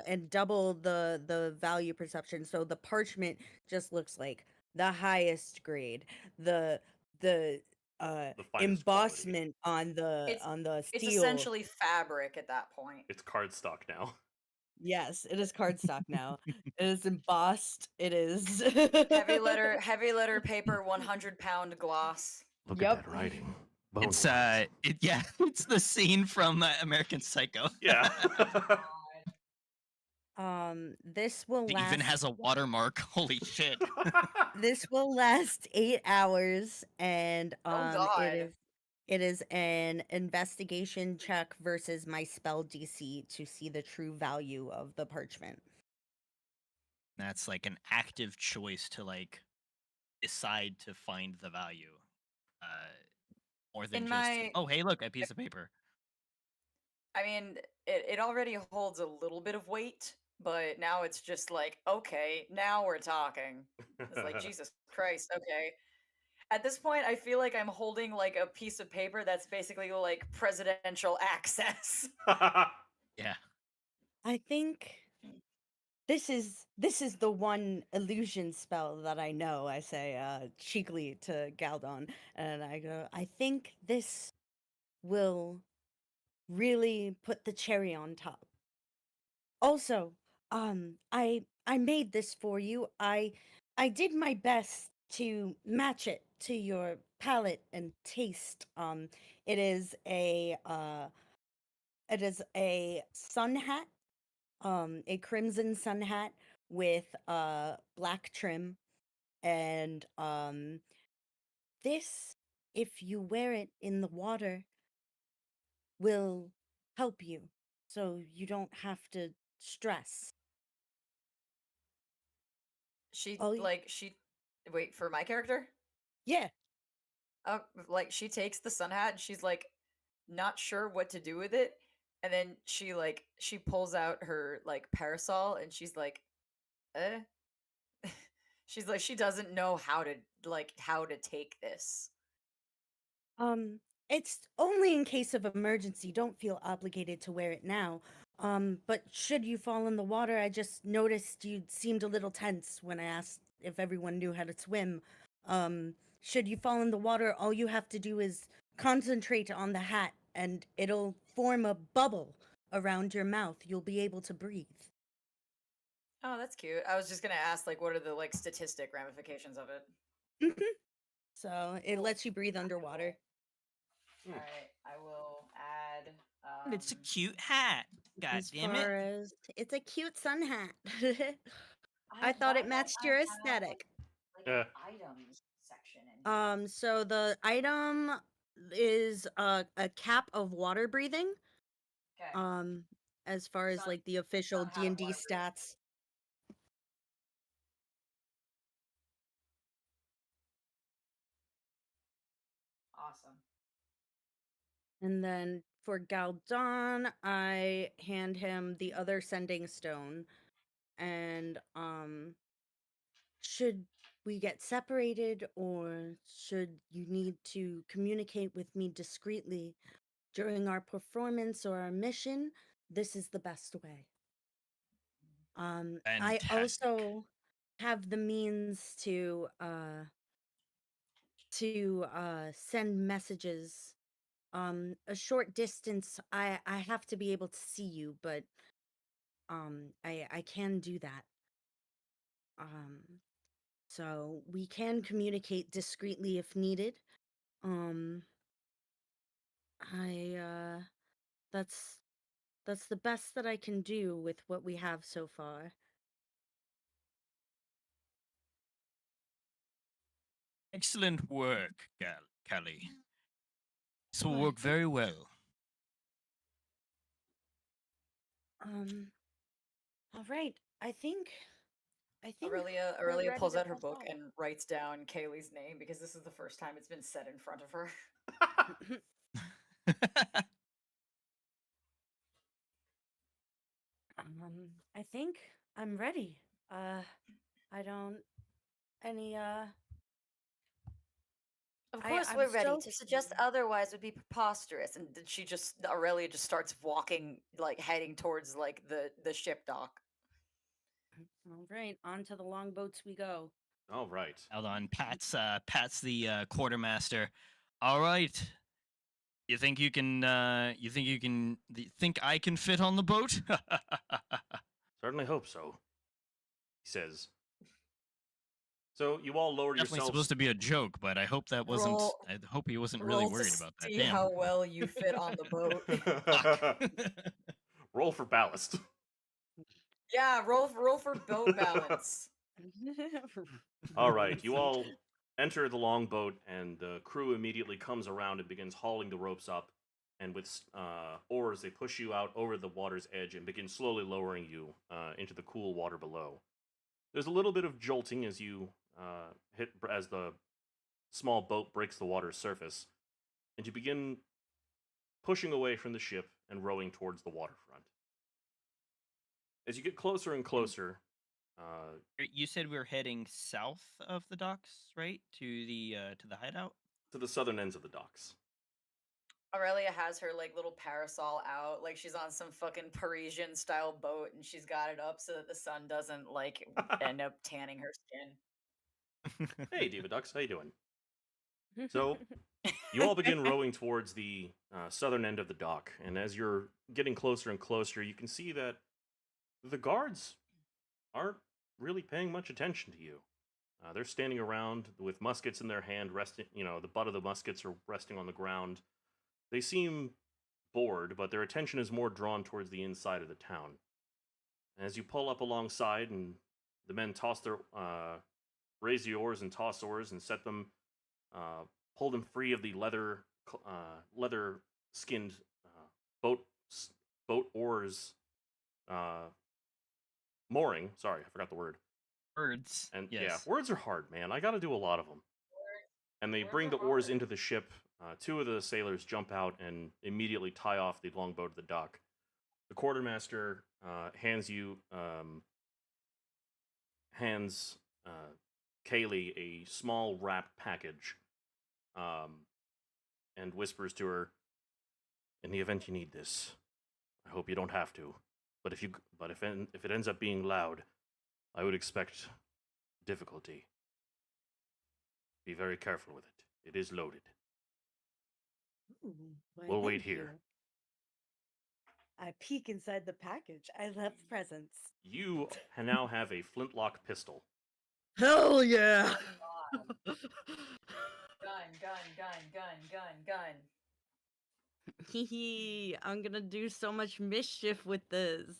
and double the value perception, so the parchment just looks like the highest grade, the The finest quality. embossment on it's the it's steel. essentially fabric at that point. It's cardstock now. Yes, it is cardstock now. It is embossed. It is Heavy letter paper, 100-pound gloss. Look Yep. at that writing. Bone It's wise. it's the scene from American Psycho. Yeah. This will It even last has a watermark. Holy shit. this will last 8 hours, and Oh God. it is an investigation check versus my spell DC to see the true value of the parchment. That's like an active choice to like decide to find the value. More than In just, my oh hey, look, a piece of paper. I mean, it already holds a little bit of weight, but now it's just like, okay, now we're talking. It's like, Jesus Christ, okay. At this point, I feel like I'm holding like a piece of paper that's basically like presidential access. Yeah. I think this is the one illusion spell that I know. I say cheekily to Galdon, and I go, I think this will really put the cherry on top. Also, I made this for you. I did my best to match it to your palate and taste. It is a sun hat, a crimson sun hat with black trim, and this, if you wear it in the water, will help you, so you don't have to stress. She Oh, like she wait for my character. yeah. Like she takes the sun hat and she's like not sure what to do with it, and then she pulls out her like parasol and she's like, eh. She's like she doesn't know how to take this. Um, It's only in case of emergency. Don't feel obligated to wear it now. But should you fall in the water, I just noticed you seemed a little tense when I asked if everyone knew how to swim. Should you fall in the water, all you have to do is concentrate on the hat and it'll form a bubble around your mouth. You'll be able to breathe. Oh, that's cute. I was just gonna ask, like, what are the like statistic ramifications of it? So it Cool. lets you breathe underwater. Hmm. All right, I will add. And it's a cute hat. God As damn it. far as it's a cute sun hat. I I thought why it don't matched I your have aesthetic. like an items section in here? So the item is a cap of water breathing. Okay. As far as Sun like the official sun hat of D&D water breathing. stats. Awesome. And then for Galdon, I hand him the other sending stone. And should we get separated or should you need to communicate with me discreetly during our performance or our mission, this is the best way. I Fantastic. also have the means to send messages a short distance. I have to be able to see you, but I can do that. So we can communicate discreetly if needed. um I that's the best that I can do with what we have so far. Excellent work, Callie. This will Well, work very well. All right. I think Aurelia we're ready pulls to out her press book on. and writes down Kaylee's name because this is the first time it's been said in front of her. I think I'm ready. I don't any Of course, I'm we're ready. so To suggest otherwise would be preposterous. And then Aurelia just starts walking, like heading towards like the ship dock. all right, on to the longboats we go. All right. Hold on, Pat's the quartermaster. All right. You think you can? Think I can fit on the boat? Certainly hope so, he says. So you all lowered Definitely yourselves. supposed to be a joke, but I hope that wasn't. Roll, I hope he wasn't really roll to worried about that. see Damn. how well you fit on the boat. Fuck. Roll for ballast. Yeah, roll for boat balance. All right, you all enter the longboat, and the crew immediately comes around and begins hauling the ropes up. And with oars, they push you out over the water's edge and begin slowly lowering you into the cool water below. There's a little bit of jolting as you as the small boat breaks the water's surface, and you begin pushing away from the ship and rowing towards the waterfront. As you get closer and closer, You said we were heading south of the docks, right? To the hideout. to the southern ends of the docks. Aurelia has her like little parasol out, like she's on some fucking Parisian style boat, and she's got it up so that the sun doesn't like end up tanning her skin. Hey, Diva Ducks, how you doing? So, you all begin rowing towards the southern end of the dock, and as you're getting closer and closer, you can see that the guards aren't really paying much attention to you. They're standing around with muskets in their hand, resting. The butt of the muskets are resting on the ground. They seem bored, but their attention is more drawn towards the inside of the town. As you pull up alongside, and the men raise the oars and toss oars and set them, pull them free of the leather skinned boat oars mooring. Sorry, I forgot the word. Birds. And yes. yeah, words are hard, man. I got to do a lot of them. And they Words bring are the oars hard. into the ship. Two of the sailors jump out and immediately tie off the longboat at the dock. The quartermaster hands Kaylee a small wrapped package. and whispers to her, "In the event you need this, I hope you don't have to. But if it ends up being loud, I would expect difficulty. Be very careful with it. It is loaded. Ooh, why, We'll wait thank here." you. I peek inside the package. I love presents. You now have a flintlock pistol. Hell yeah! God. Gun. Hee I'm gonna do so much mischief with this.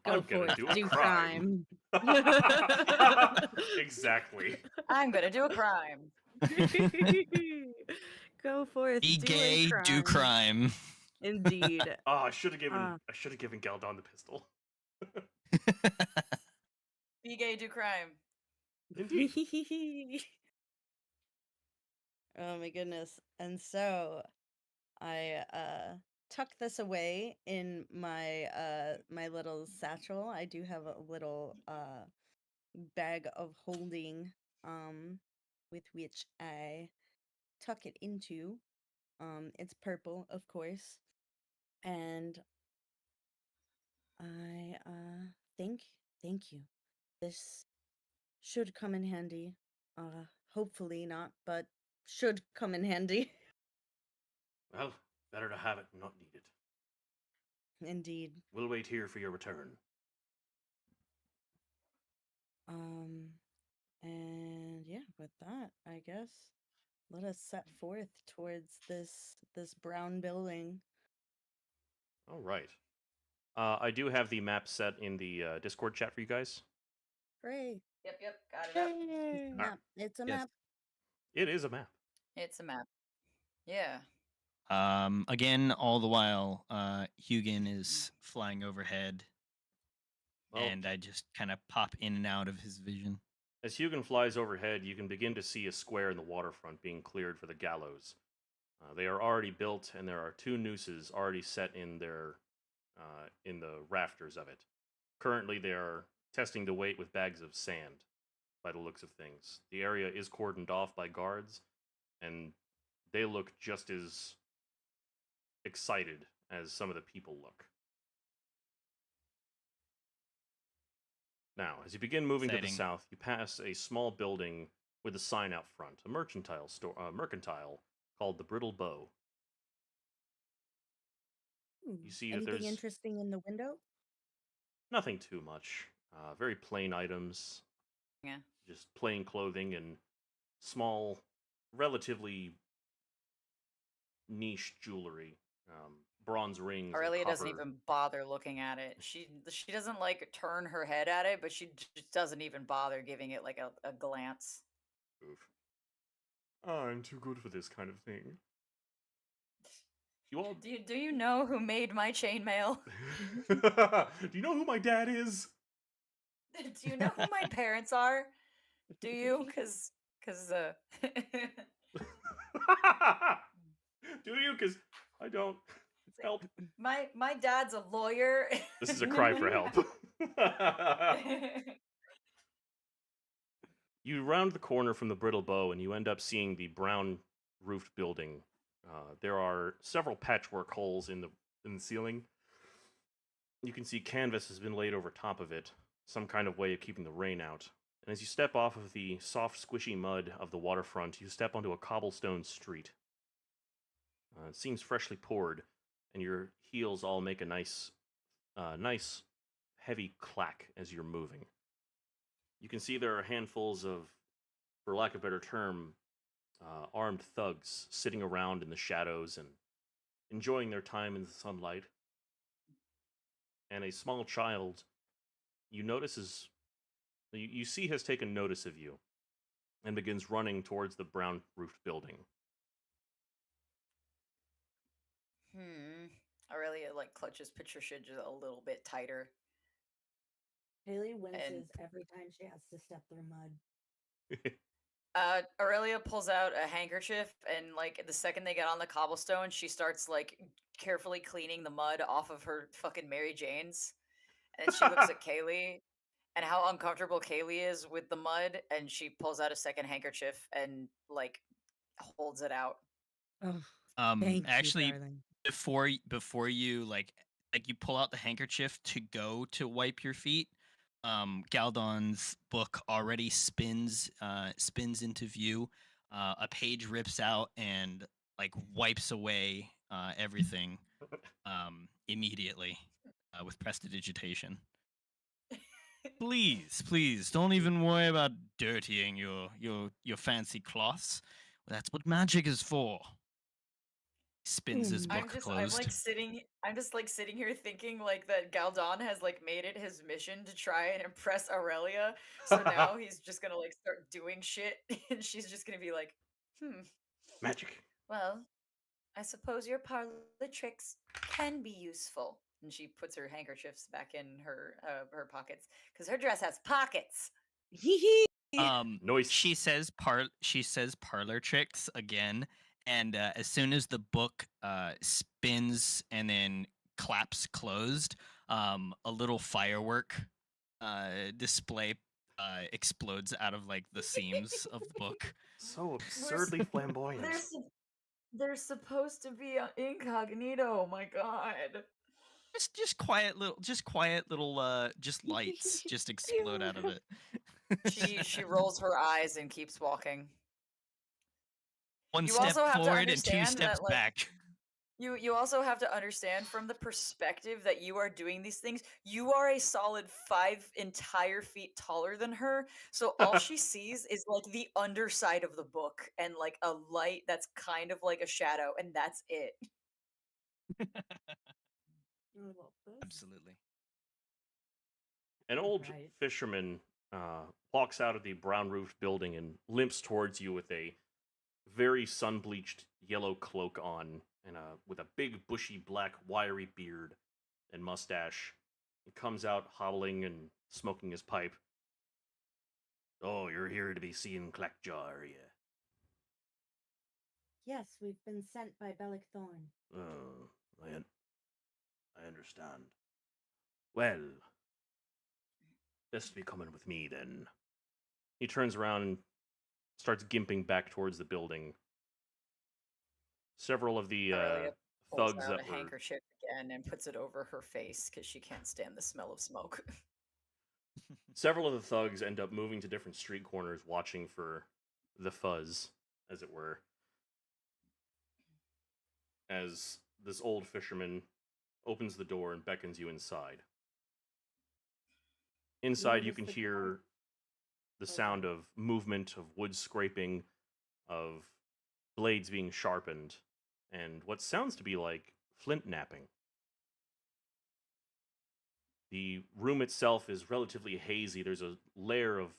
Go I'm gonna forth, do a do crime. crime. Exactly. I'm gonna do a crime. Go forth, Be do gay, a crime. do crime. Indeed. Oh, I should have given Ah. Galdon the pistol. Be gay, do crime. Indeed. Oh my goodness. And so I tuck this away in my my little satchel. I do have a little bag of holding with which I tuck it into. It's purple, of course. And I thank you. This should come in handy. Hopefully not, but should come in handy. Well, better to have it than not need it. Indeed. We'll wait here for your return. And yeah, with that, I guess let us set forth towards this brown building. All right. I do have the map set in the Discord chat for you guys. Hooray! Yep, got it up. It's a map. It's a Yes. map. It is a map. It's a map. Yeah. Again, all the while, Hugin is flying overhead, Well, and I just kind of pop in and out of his vision. as Hugin flies overhead, you can begin to see a square in the waterfront being cleared for the gallows. They are already built, and there are 2 nooses already set in in the rafters of it. Currently, they are testing the weight with bags of sand, by the looks of things. The area is cordoned off by guards, and they look just as excited as some of the people look. Now, as you begin moving to the Exciting. south, you pass a small building with a sign out front, a mercantile called the Brittle Bow. You see that Anything there's interesting in the window? nothing too much. Very plain items, Yeah. just plain clothing and small, relatively niche jewelry. Bronze rings. Aurelia and doesn't copper. even bother looking at it. She doesn't like turn her head at it, but she just doesn't even bother giving it like a glance. Oof. I'm too good for this kind of thing. You all. Do you know who made my chainmail? Do you know who my dad is? Do you know who my parents are? Do you? Cause Do you? Because I don't. Help. my dad's a lawyer. This is a cry for help. You round the corner from the Brittle Bow and you end up seeing the brown roofed building. There are several patchwork holes in the ceiling. You can see canvas has been laid over top of it, some kind of way of keeping the rain out. And as you step off of the soft, squishy mud of the waterfront, you step onto a cobblestone street. It seems freshly poured, and your heels all make a nice, heavy clack as you're moving. You can see there are handfuls of, for lack of a better term, armed thugs sitting around in the shadows and enjoying their time in the sunlight. And a small child, you see has taken notice of you and begins running towards the brown roofed building. Aurelia like clutches Patricia just a little bit tighter. Haley winces every time she has to step through mud. Aurelia pulls out a handkerchief, and like the second they get on the cobblestone, she starts like carefully cleaning the mud off of her fucking Mary Jane's. And she looks at Kaylee and how uncomfortable Kaylee is with the mud, and she pulls out a second handkerchief and like holds it out. Oh, thank you, Actually, darling. before you like you pull out the handkerchief to go to wipe your feet, Galdon's book already spins into view. A page rips out and like wipes away everything immediately with prestidigitation. Please, don't even worry about dirtying your fancy cloths. That's what magic is for. Spins his Mm. book closed. I'm just like sitting here thinking like that Galdon has like made it his mission to try and impress Aurelia. So now he's just gonna like start doing shit and she's just gonna be like, Magic. well, I suppose your parlor tricks can be useful. And she puts her handkerchiefs back in her pockets because her dress has pockets. Noise. She says parlor tricks again, and as soon as the book spins and then claps closed, a little firework display explodes out of like the seams of the book. So absurdly flamboyant. They're supposed to be incognito. Oh my god. Just quiet little just lights just explode out of it. She rolls her eyes and keeps walking. One You step also have to forward and two understand steps that, like, back. You also have to understand from the perspective that you are doing these things, you are a solid 5 entire feet taller than her. So all she sees is like the underside of the book and like a light that's kind of like a shadow, and that's it. Absolutely. An old Right. fisherman walks out of the brown roofed building and limps towards you with a very sun bleached yellow cloak on and with a big bushy black wiry beard and mustache. He comes out hobbling and smoking his pipe. Oh, you're here to be seen, Clackjaw, are you? Yes, we've been sent by Bellic Thorn. Oh, I understand. Well, best be coming with me then. He turns around and starts gimping back towards the building. Several of the Aurelia pulls thugs out that a were handkerchief again and puts it over her face because she can't stand the smell of smoke. several of the thugs end up moving to different street corners, watching for the fuzz, as it were. As this old fisherman opens the door and beckons you inside. Inside, you notice can the hear the sound of movement, of wood scraping, of blades being sharpened, and what sounds to be like flint napping. The room itself is relatively hazy. There's a layer of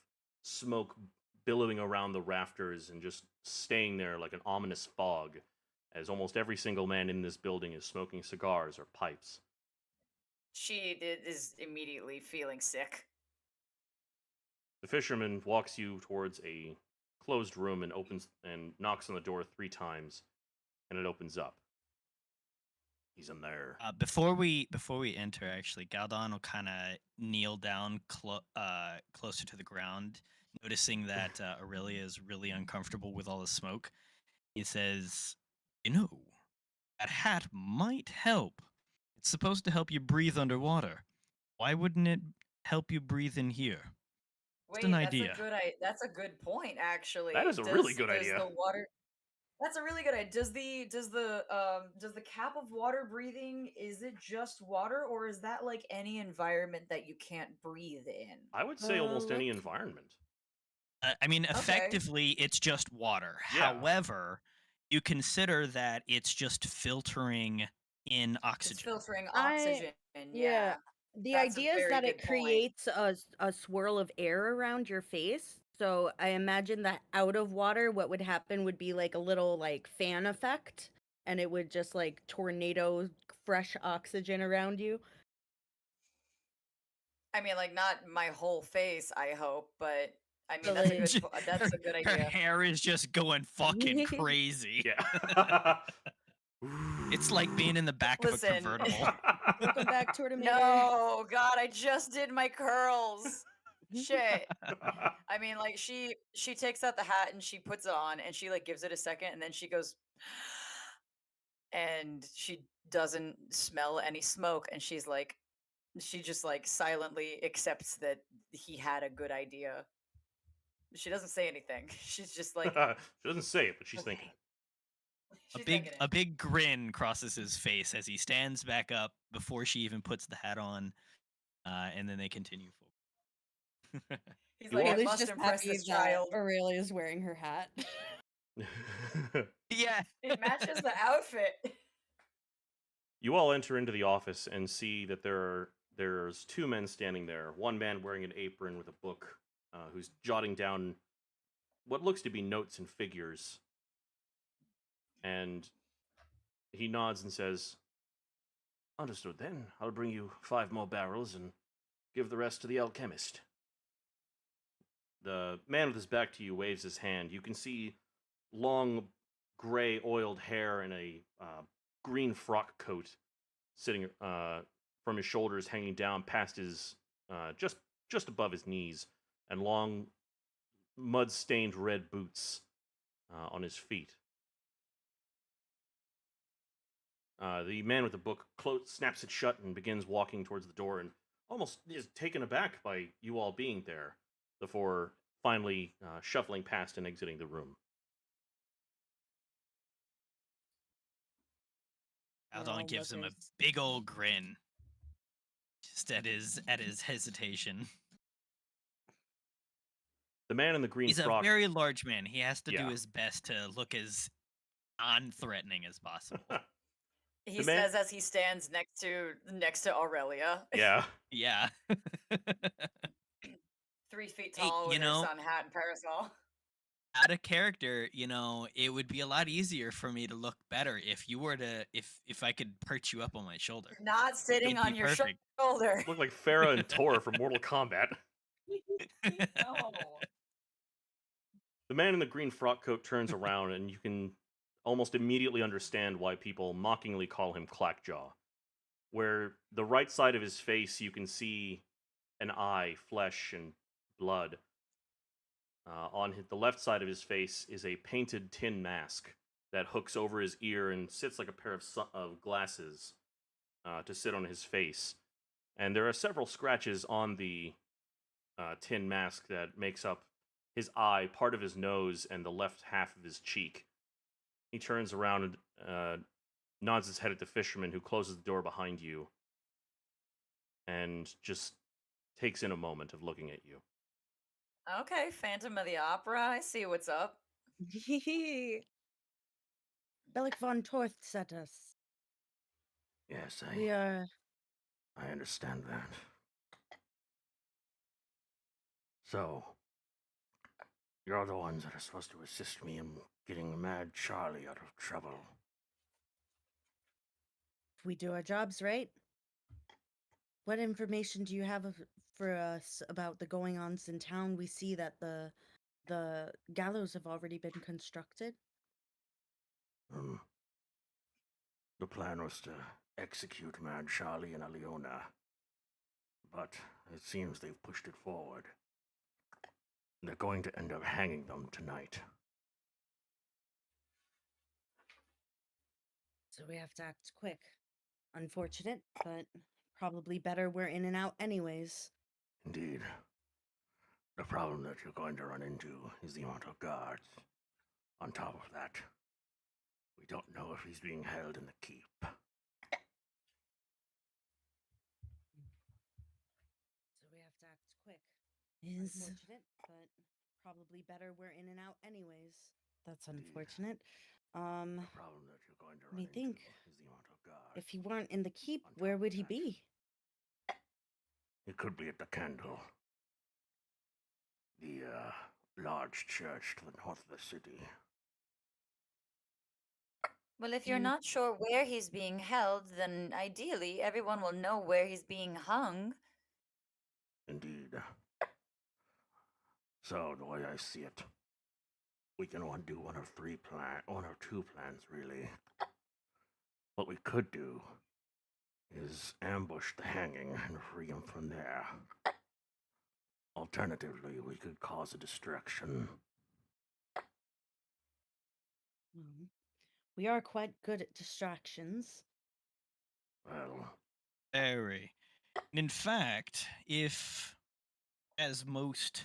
smoke billowing around the rafters and just staying there like an ominous fog, as almost every single man in this building is smoking cigars or pipes. Is immediately feeling sick. The fisherman walks you towards a closed room and opens and knocks on the door 3 times, and it opens up. He's in there. Before we enter, actually, Galdon will kind of kneel down closer to the ground, noticing that Aurelia is really uncomfortable with all the smoke. He says, that hat might help. It's supposed to help you breathe underwater. Why wouldn't it help you breathe in here? Just Wait, an idea. that's a good point, actually. That is a really good idea. The water That's a really good idea. Does the cap of water breathing, is it just water, or is that like any environment that you can't breathe in? I would say almost any let's- environment. I mean, Okay. effectively, it's just water. Yeah. However, you consider that it's just filtering in It's oxygen. filtering I- oxygen. yeah. The That's a idea is very that it good point. creates a swirl of air around your face. So I imagine that out of water, what would happen would be like a little like fan effect, and it would just like tornado fresh oxygen around you. I mean, like not my whole face, I hope, but I mean So, that's a like- good that's a good Her idea. hair is just going fucking crazy. Yeah. It's like being in the back Listen. of a convertible. Welcome back, Tortometer. No, God, I just did my curls. Shit. I mean, like she takes out the hat and she puts it on and she like gives it a second and then she goes, and she doesn't smell any smoke, and she just like silently accepts that he had a good idea. She doesn't say anything. She's just like, She doesn't say it, but she's thinking okay. it. She's thinking A it. big grin crosses his face as he stands back up before she even puts the hat on, and then they continue forward. He's You like, I all- Haley's must just impress happy this that child. Aurelia is wearing her hat. Yeah. It matches the outfit. You all enter into the office and see that there's two men standing there. One man wearing an apron with a book, who's jotting down what looks to be notes and figures. And he nods and says, "Understood then. I'll bring you 5 more barrels and give the rest to the alchemist." The man with his back to you waves his hand. You can see long, gray, oiled hair and a green frock coat sitting from his shoulders, hanging down past his just above his knees, and long, mud-stained red boots on his feet. The man with the book snaps it shut and begins walking towards the door, and almost is taken aback by you all being there, before finally shuffling past and exiting the room. Aldon gives him a big old grin, just at his hesitation. The man in the green He's frock. a very large man. He has to Yeah. do his best to look as non-threatening as possible. He The man- says as he stands next to Aurelia. Yeah. Yeah. 3 feet Hey, tall you with her know- sun hat and parasol. Out of character, it would be a lot easier for me to look better if you were to if I could perch you up on my shoulder. Not sitting It'd be on your perfect. shoulder. Look like Farah and Tor from Mortal Kombat. No. The man in the green frock coat turns around, and you can almost immediately understand why people mockingly call him Clackjaw. Where the right side of his face, you can see an eye, flesh, and blood. The left side of his face is a painted tin mask that hooks over his ear and sits like a pair of glasses to sit on his face. And there are several scratches on the tin mask that makes up his eye, part of his nose, and the left half of his cheek. He turns around and nods his head at the fisherman, who closes the door behind you and just takes in a moment of looking at you. Okay, Phantom of the Opera. I see what's up. Bellic von Torth sent us. Yes, We are. I understand that. So, you're the ones that are supposed to assist me in getting Mad Charlie out of trouble. If we do our jobs right. What information do you have for us about the going-ons in town? We see that the gallows have already been constructed. The plan was to execute Mad Charlie and Aliona, but it seems they've pushed it forward. They're going to end up hanging them tonight. So we have to act quick. Unfortunate, but probably better we're in and out anyways. Indeed. The problem that you're going to run into is the amount of guards. On top of that, we don't know if he's being held in the keep. So we have to act quick. Unfortunate, but probably better we're in and out anyways. That's unfortunate. The problem that you're going to Let me run think. into is the amount of guards. If he weren't in the keep, On where top would of he that, be? He could be at the Candle. The large church to the north of the city. Well, if you're Mm. not sure where he's being held, then ideally everyone will know where he's being hung. Indeed. So, the way I see it, we can do one of two plans, really. What we could do is ambush the hanging and free him from there. Alternatively, we could cause a distraction. We are quite good at distractions. Well, Very. And in fact, if, as most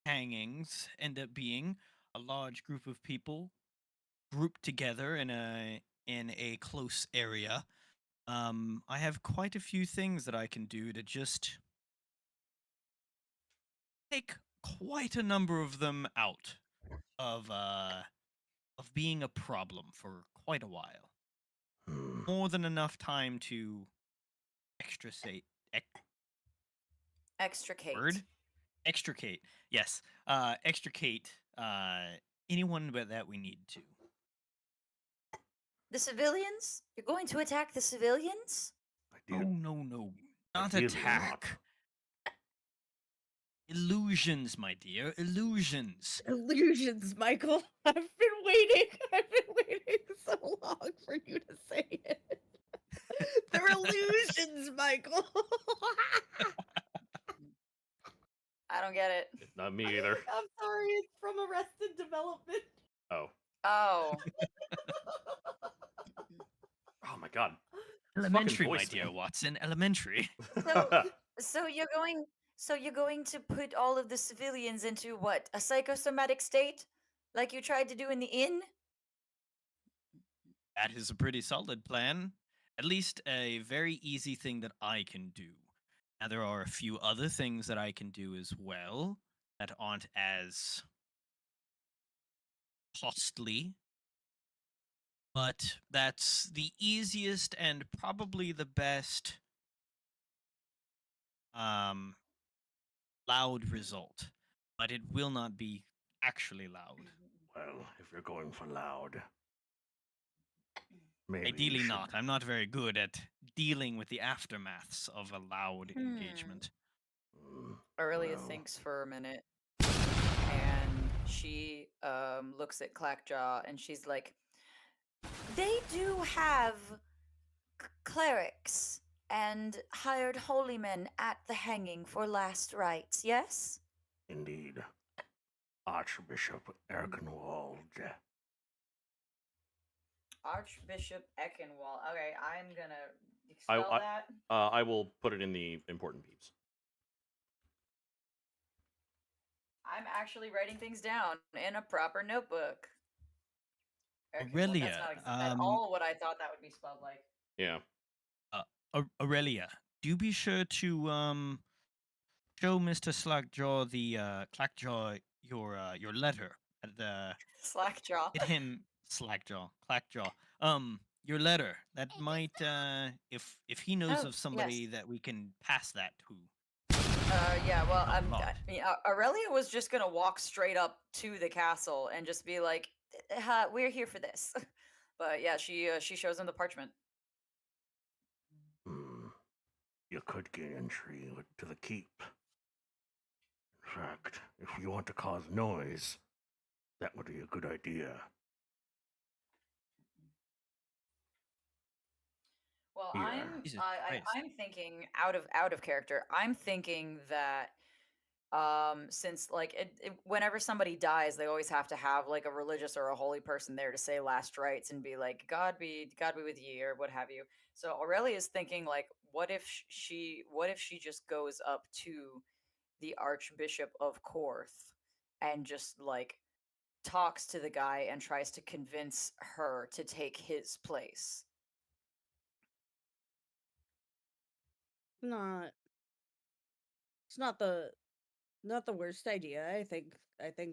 hangings end up being, a large group of people grouped together in a close area, I have quite a few things that I can do to just take quite a number of them out of being a problem for quite a while. hmm, More than enough time to extricate. Extricate. Word? Extricate. Yes. Extricate anyone but that we need to. The civilians? You're going to attack the civilians? Oh ideal, no. Not ideally attack. not. Illusions, my dear. Illusions. Illusions, Michael. I've been waiting. I've been waiting so long for you to say it. They're illusions, Michael. I don't get it. Not me either. I'm sorry, it's from Arrested Development. Oh. Oh. Oh my god. Elementary, my voice dear thing. Watson. Elementary. So you're going to put all of the civilians into what? A psychosomatic state? Like you tried to do in the inn? That is a pretty solid plan. At least a very easy thing that I can do. Now, there are a few other things that I can do as well that aren't as costly, but that's the easiest and probably the best loud result. But it will not be actually loud. Well, if you're going for loud, maybe you Ideally should- not. I'm not very good at dealing with the aftermaths of a loud Hmm. engagement. Aurelia well, thinks for a minute, and she looks at Clackjaw, and she's like, "They do have clerics and hired holy men at the hanging for last rites, yes?" Indeed. Archbishop Erkenwald. Archbishop Eckenwald. Okay, I'm gonna I- spell I- that. I will put it in the important peeps. I'm actually writing things down in a proper notebook. Eckenwald. Aurelia, That's not at all what I thought that would be spelled like. Yeah. Aurelia, do be sure to show Mr. Slackjaw the Clackjaw your letter at the Slackjaw. get him Clackjaw. Your letter. That might if he knows Oh, of somebody that we can pass that to. Yeah, well, A lot. Aurelia was just gonna walk straight up to the castle and just be like, "We're here for this." But yeah, she shows him the parchment. You could gain entry to the keep. In fact, if you want to cause noise, that would be a good idea. Well, Yeah. Jesus I'm Christ. thinking out of character. I'm thinking that since like whenever somebody dies, they always have to have like a religious or a holy person there to say last rites and be like, God be with ye," or what have you. So Aurelia is thinking like, what if she just goes up to the Archbishop of Korth and just like talks to the guy and tries to convince her to take his place. Not. It's not the worst idea. I think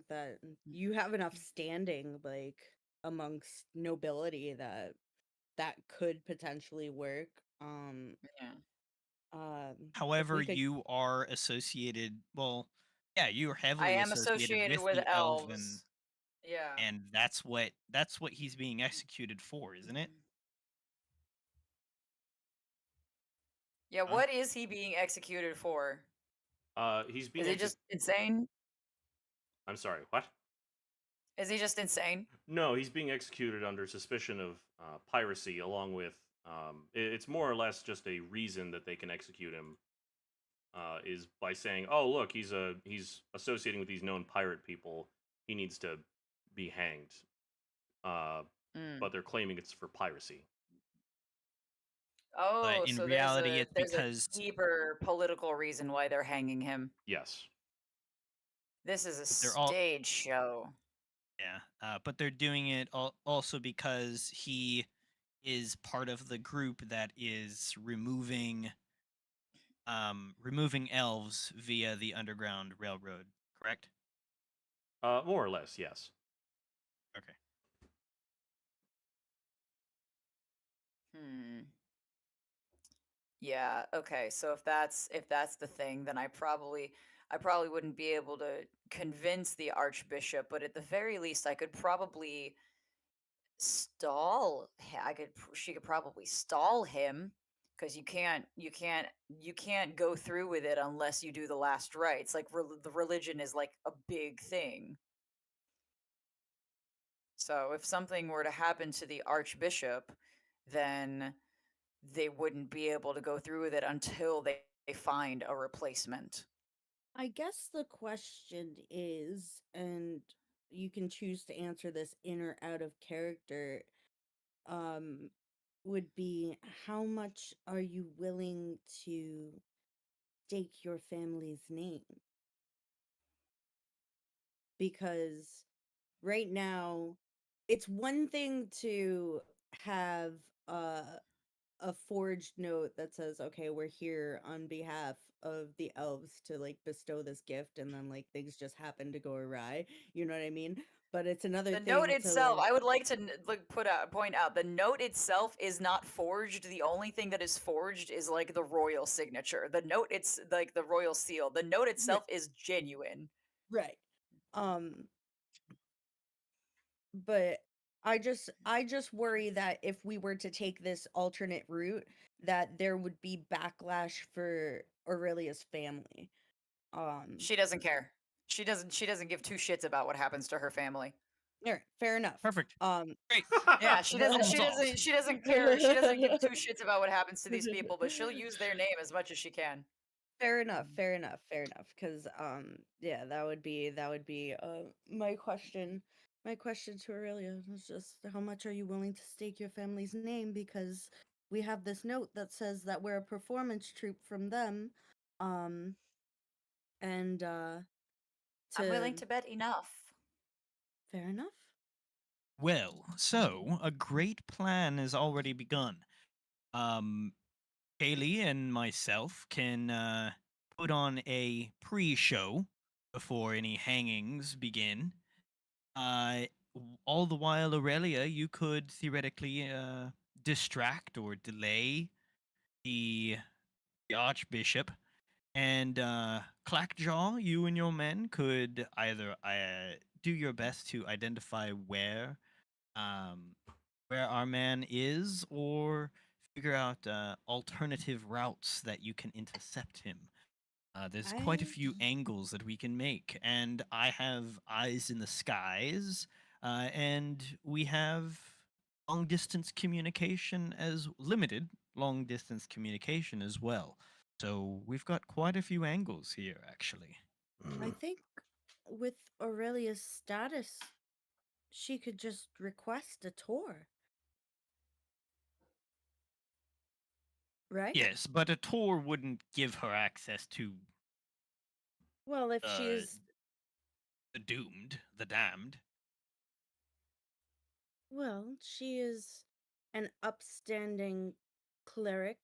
that you have enough standing like amongst nobility that could potentially work. Yeah. If However, we could, you are associated. Well, yeah, you are I heavily am associated associated with with the elven, elves. Yeah. and that's what he's being executed for, isn't it? Yeah, Huh? what is he being executed for? He's being. Is he just insane? I'm sorry. What? Is he just insane? No, he's being executed under suspicion of piracy, along with. It's more or less just a reason that they can execute him. Is by saying, "Oh, look, he's associating with these known pirate people. He needs to be hanged." Mm. but they're claiming it's for piracy. Oh, in so reality, it's there's a because deeper political reason why they're hanging him. Yes. This is a they're all stage show. but they're doing it also because he is part of the group that is removing elves via the Underground Railroad, correct? More or less, yes. Okay. Hmm. Yeah, okay. So if that's the thing, then I probably wouldn't be able to convince the archbishop, but at the very least I could probably she could probably stall him because you can't go through with it unless you do the last rites. Like the religion is like a big thing. So if something were to happen to the archbishop, then they wouldn't be able to go through with it until they find a replacement. I guess the question is, and you can choose to answer this in or out of character, um, would be how much are you willing to stake your family's name? Because right now, it's one thing to have uh a forged note that says, okay, we're here on behalf of the elves to like bestow this gift, and then like things just happen to go awry. You know what I mean? But it's another The note thing to itself, like, I would like to point out, the note itself is not forged. The only thing that is forged is like the royal signature. The note, it's like the royal seal. The note right, itself is genuine. right. Um, but I just worry that if we were to take this alternate route, that there would be backlash for Aurelia's family. Um, She doesn't care. She doesn't give two shits about what happens to her family. all right, fair enough. Perfect. Great. Yeah, Problem solved. she doesn't care. She doesn't give two shits about what happens to these people, but she'll use their name as much as she can. Fair enough, fair enough, fair enough. Because yeah, that would be my question to Aurelia was just how much are you willing to stake your family's name, because we have this note that says that we're a performance troupe from them, um, and I'm willing to to bet enough. fair enough. Well, so a great plan has already begun. Um, Kaylee and myself can put on a pre-show before any hangings begin. All the while, Aurelia, you could theoretically distract or delay the, the Archbishop, and Clackjaw, you and your men could either do your best to identify um, where our man is, or figure out alternative routes that you can intercept him. There's quite a I few angles that we can make, and I have eyes in the skies, and we have long distance communication as limited long distance communication as well. So we've got quite a few angles here, actually. I think with Aurelia's status, she could just request a tour, right? Yes, but a tour wouldn't give her access to Well, if uh, she's the doomed, the damned. Well, she is an upstanding cleric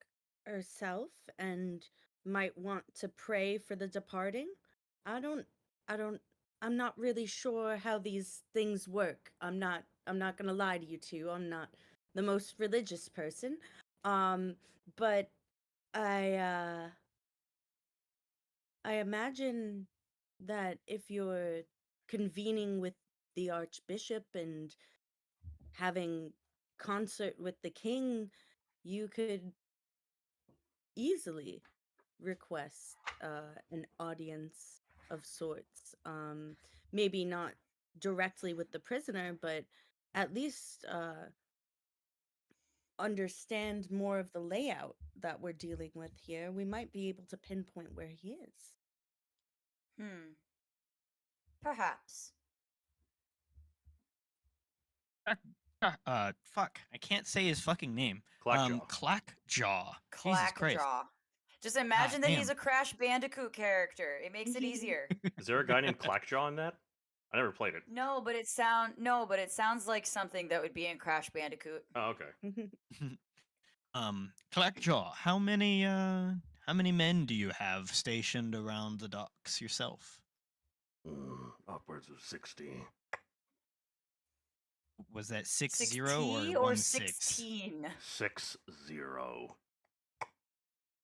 herself and might want to pray for the departing. I don't I don't I'm not really sure how these things work. I'm not going to lie to you two. I'm not the most religious person. But I I imagine that if you're convening with the archbishop and having concert with the king, you could easily request an audience of sorts. Maybe not directly with the prisoner, but at least understand more of the layout that we're dealing with here. We might be able to pinpoint where he is. Hmm. Perhaps. Fuck. I can't say his fucking name. Clackjaw. Clackjaw. Jesus Christ. Clackjaw. Just God imagine that he's damn. a Crash Bandicoot character. It makes it easier. Is there a guy named Clackjaw in that? I never played it. No, but it sounds like something that would be in Crash Bandicoot. Oh, okay. Clackjaw, how many men do you have stationed around the docks yourself? Upwards of 60. Was that 60 60 or or 16? 16? 60.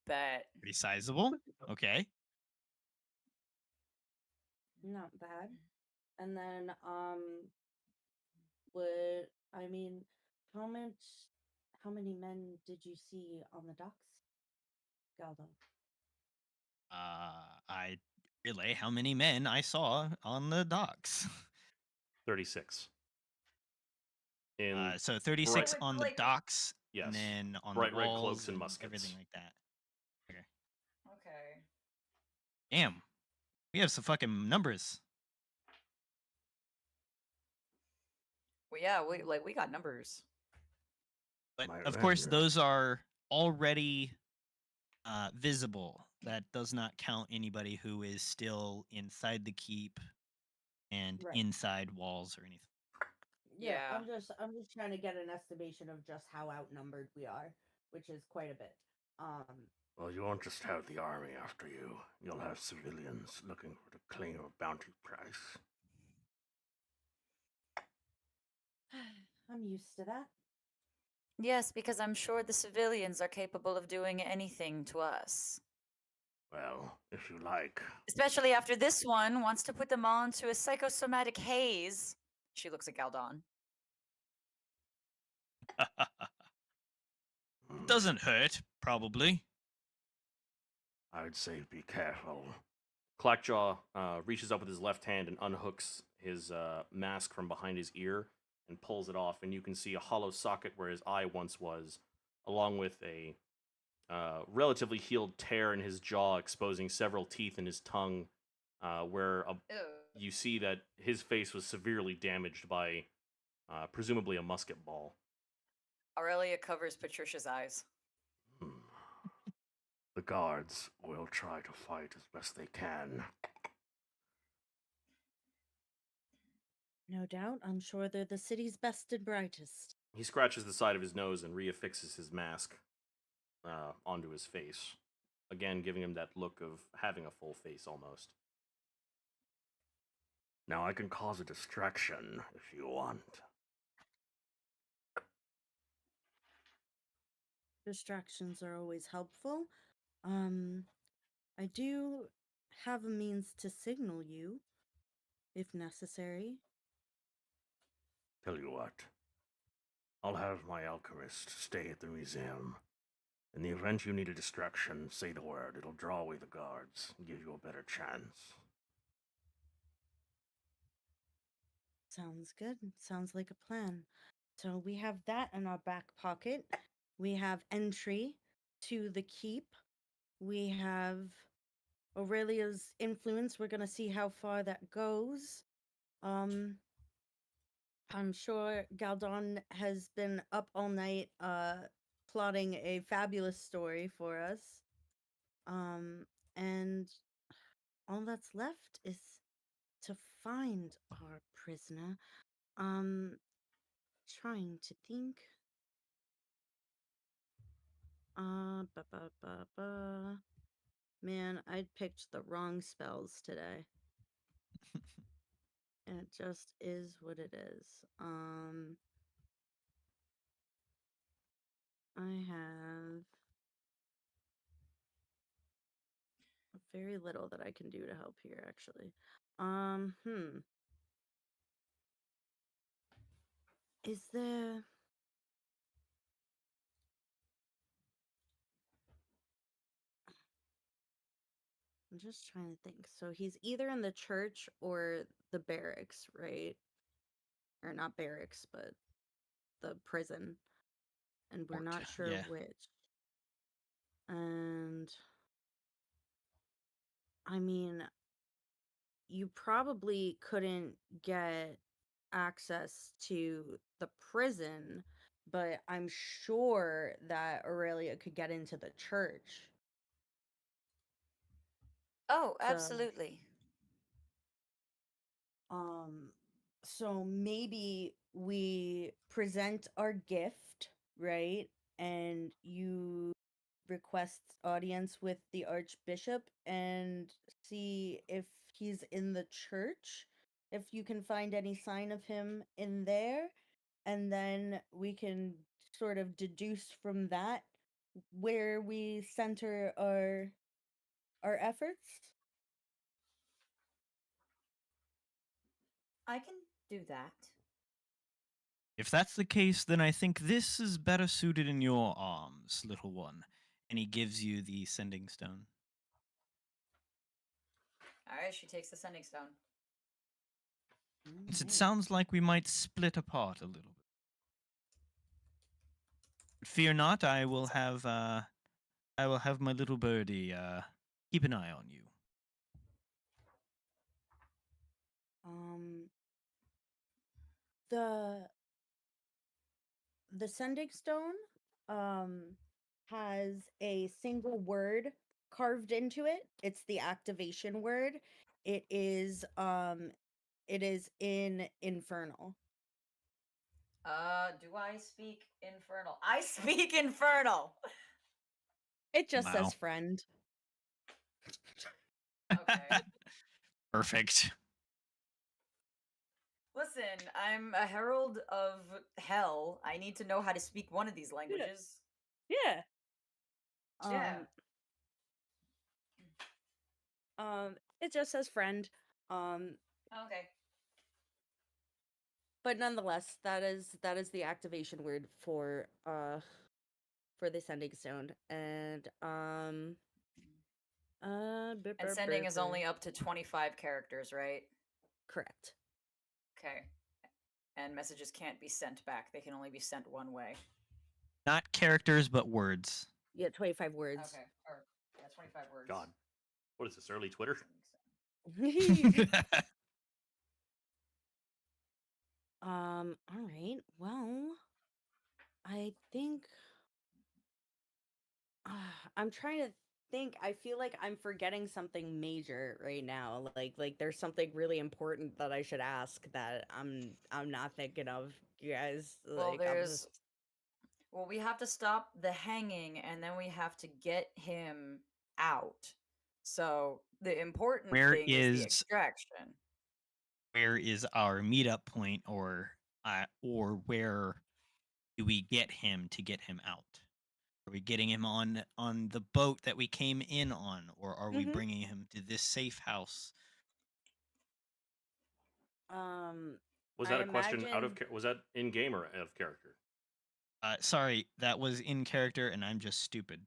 Bet. Pretty sizable. Okay. Not bad. And then how many men did you see on the docks, Galdo? I relay how many men I saw on the docks. 36. In So 36 Bright- on the like- docks, yes, and then on bright the red walls cloaks and and muskets. everything like that. Okay. Damn, we have some fucking numbers. Well, yeah, we got numbers. But My of course, reindeer. those are already visible. That does not count anybody who is still inside the keep and Right. inside walls or anything. Yeah, Yeah. I'm just trying to get an estimation of just how outnumbered we are, which is quite a bit. Well, you won't just have the army after you. You'll have civilians looking to claim a bounty price. I'm used to that. Yes, because I'm sure the civilians are capable of doing anything to us. Well, if you like. Especially after this one wants to put them all into a psychosomatic haze. She looks at Galdon. Hmm, Doesn't hurt, probably. I'd say be careful. Clackjaw reaches up with his left hand and unhooks his mask from behind his ear and pulls it off, and you can see a hollow socket where his eye once was, along with a relatively healed tear in his jaw, exposing several teeth in his tongue, where Ew. you see that his face was severely damaged by presumably a musket ball. Aurelia covers Patricia's eyes. Hmm. The guards will try to fight as best they can. No doubt. I'm sure they're the city's best and brightest. He scratches the side of his nose and reaffixes his mask onto his face, again giving him that look of having a full face almost. Now I can cause a distraction if you want. Distractions are always helpful. I do have a means to signal you, if necessary. Tell you what, I'll have my alchemist stay at the museum. In the event you need a distraction, say the word. It'll draw away the guards and give you a better chance. Sounds good. Sounds like a plan. So we have that in our back pocket. We have entry to the keep. We have Aurelia's influence. We're gonna see how far that goes. I'm sure Galdon has been up all night plotting a fabulous story for us. And all that's left is to find our prisoner. Trying to think. Ba ba ba ba. Man, I picked the wrong spells today. And it just is what it is. I have very little that I can do to help here, actually. Is there... I'm just trying to think. So he's either in the church or the barracks, right? Or not barracks, but the prison. And we're not Fort, sure yeah. which. And I mean, you probably couldn't get access to the prison, but I'm sure that Aurelia could get into the church. Oh, So, absolutely. um, so maybe we present our gift, right? And you request audience with the Archbishop and see if he's in the church, if you can find any sign of him in there, and then we can sort of deduce from that where we center our efforts. I can do that. If that's the case, then I think this is better suited in your arms, little one. And he gives you the sending stone. All right, she takes the sending stone. It sounds like we might split apart a little bit. But fear not, I will have my little birdie keep an eye on you. The sending stone has a single word carved into it. It's the activation word. It is in Infernal. Do I speak Infernal? I speak Infernal. It just Wow. says friend. Okay. Perfect. Listen, I'm a herald of hell. I need to know how to speak one of these languages. Yeah. Yeah. It just says friend. Okay. But nonetheless, that is the activation word for the sending stone. And And sending is only up to 25 characters, right? correct. Okay. And messages can't be sent back. They can only be sent one way. Not characters, but words. Yeah, 25 words. Okay. Or yeah, 25 words. God, what is this? Early Twitter? All right. Well, I think I'm trying to think. I feel like I'm forgetting something major right now. Like there's something really important that I should ask that I'm not thinking of. You guys, Well, like I'm just Well, we have to stop the hanging, and then we have to get him out. So the important Where thing is the is extraction. where is our meetup point, or where do we get him to get him out? Are we getting him on the boat that we came in on, or are we Mhm. bringing him to this safe house? Was I that a question out of imagine was that in game or out of character? Sorry, that was in character, and I'm just stupid.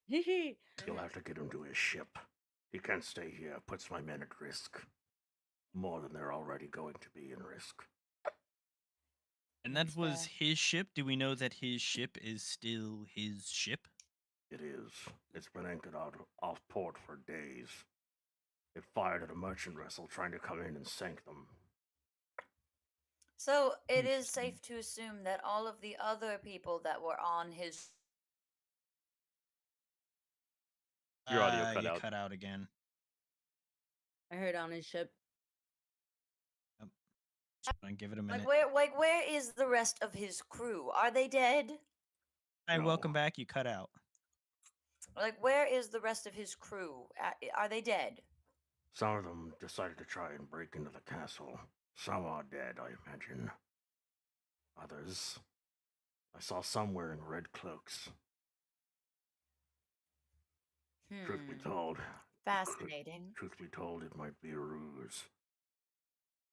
You'll have to get him to his ship. He can't stay here. Puts my men at risk. More than they're already going to be in risk. And that That's was fair. his ship. Do we know that his ship is still his ship? It is. It's been anchored out off port for days. It fired at a merchant vessel trying to come in and sank them. So it is Interesting. safe to assume that all of the other people that were on his Your audio cut You out. cut out again. I heard on his ship. Just gonna give it a minute. where is the rest of his crew? Are they dead? Hi, No. welcome back. You cut out. Like, where is the rest of his crew? Are they dead? Some of them decided to try and break into the castle. Some are dead, I imagine. Others, I saw some wearing red cloaks. Truth be told, Fascinating. Truth be told, it might be a ruse.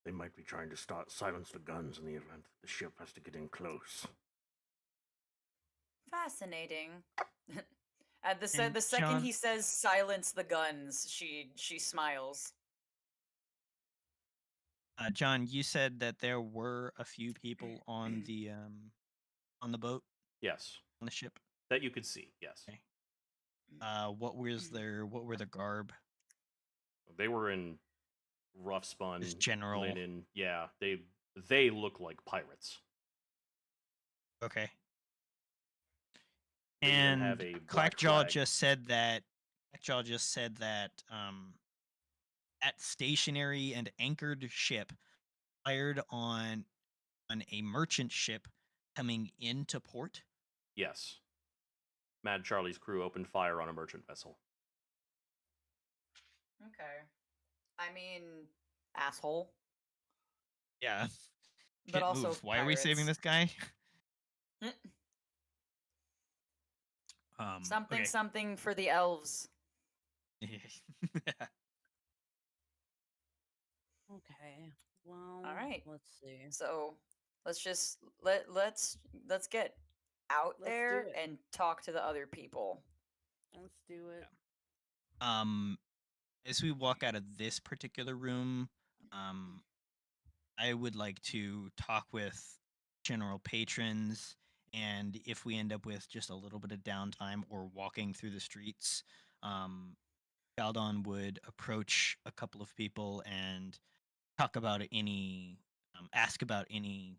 They might be trying to silence the guns in the event that the ship has to get in close. Fascinating. At the And second John- he says silence the guns, she smiles. John, you said that there were a few people on the boat, Yes, on the ship. that you could see. Yes, Okay. What were the garb? they were in rough spun Just general. linen. Yeah, they they look like pirates. Okay. They even And have a black Clackjaw flag. just said that. Clackjaw just said that. At stationary and anchored ship, fired on a merchant ship coming into port. Yes. Mad Charlie's crew opened fire on a merchant vessel. Okay. I mean, asshole. Yeah. But Shit also move. Why are we saving pirates. this guy? Something, Okay. something for the elves. Okay. Well, All right. let's see. So let's get out Let's do there it. and talk to the other people. Let's do it. As we walk out of this particular room, I would like to talk with general patrons, and if we end up with just a little bit of downtime or walking through the streets, Galdon would approach a couple of people and talk about ask about any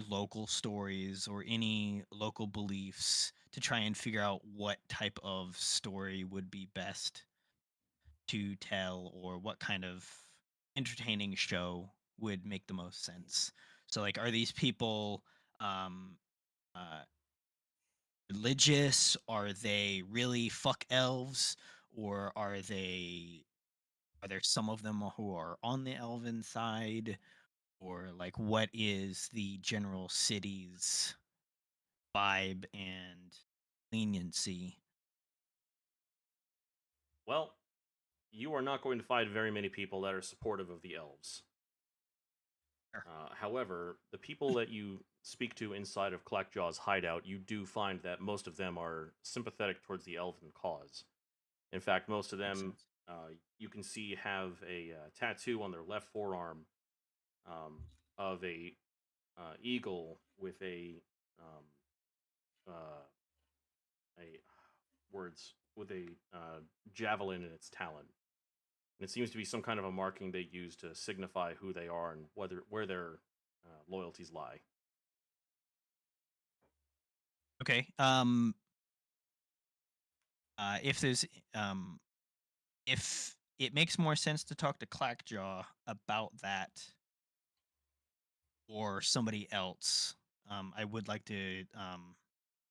local stories or any local beliefs to try and figure out what type of story would be best to tell or what kind of entertaining show would make the most sense. So like are these people um uh religious? Are they really fuck elves? Or are there some of them who are on the elven side? Or like what is the general city's vibe and leniency? Well, you are not going to find very many people that are supportive of the elves. Sure. However, the people that you speak to inside of Clackjaw's hideout, you do find that most of them are sympathetic towards the elven cause. In fact, most of Makes them sense. you can see have a tattoo on their left forearm of a eagle with um, a words with a javelin in its talon. And it seems to be some kind of a marking they use to signify who they are and where their loyalties lie. Okay. If there's if it makes more sense to talk to Clackjaw about that or somebody else, I would like to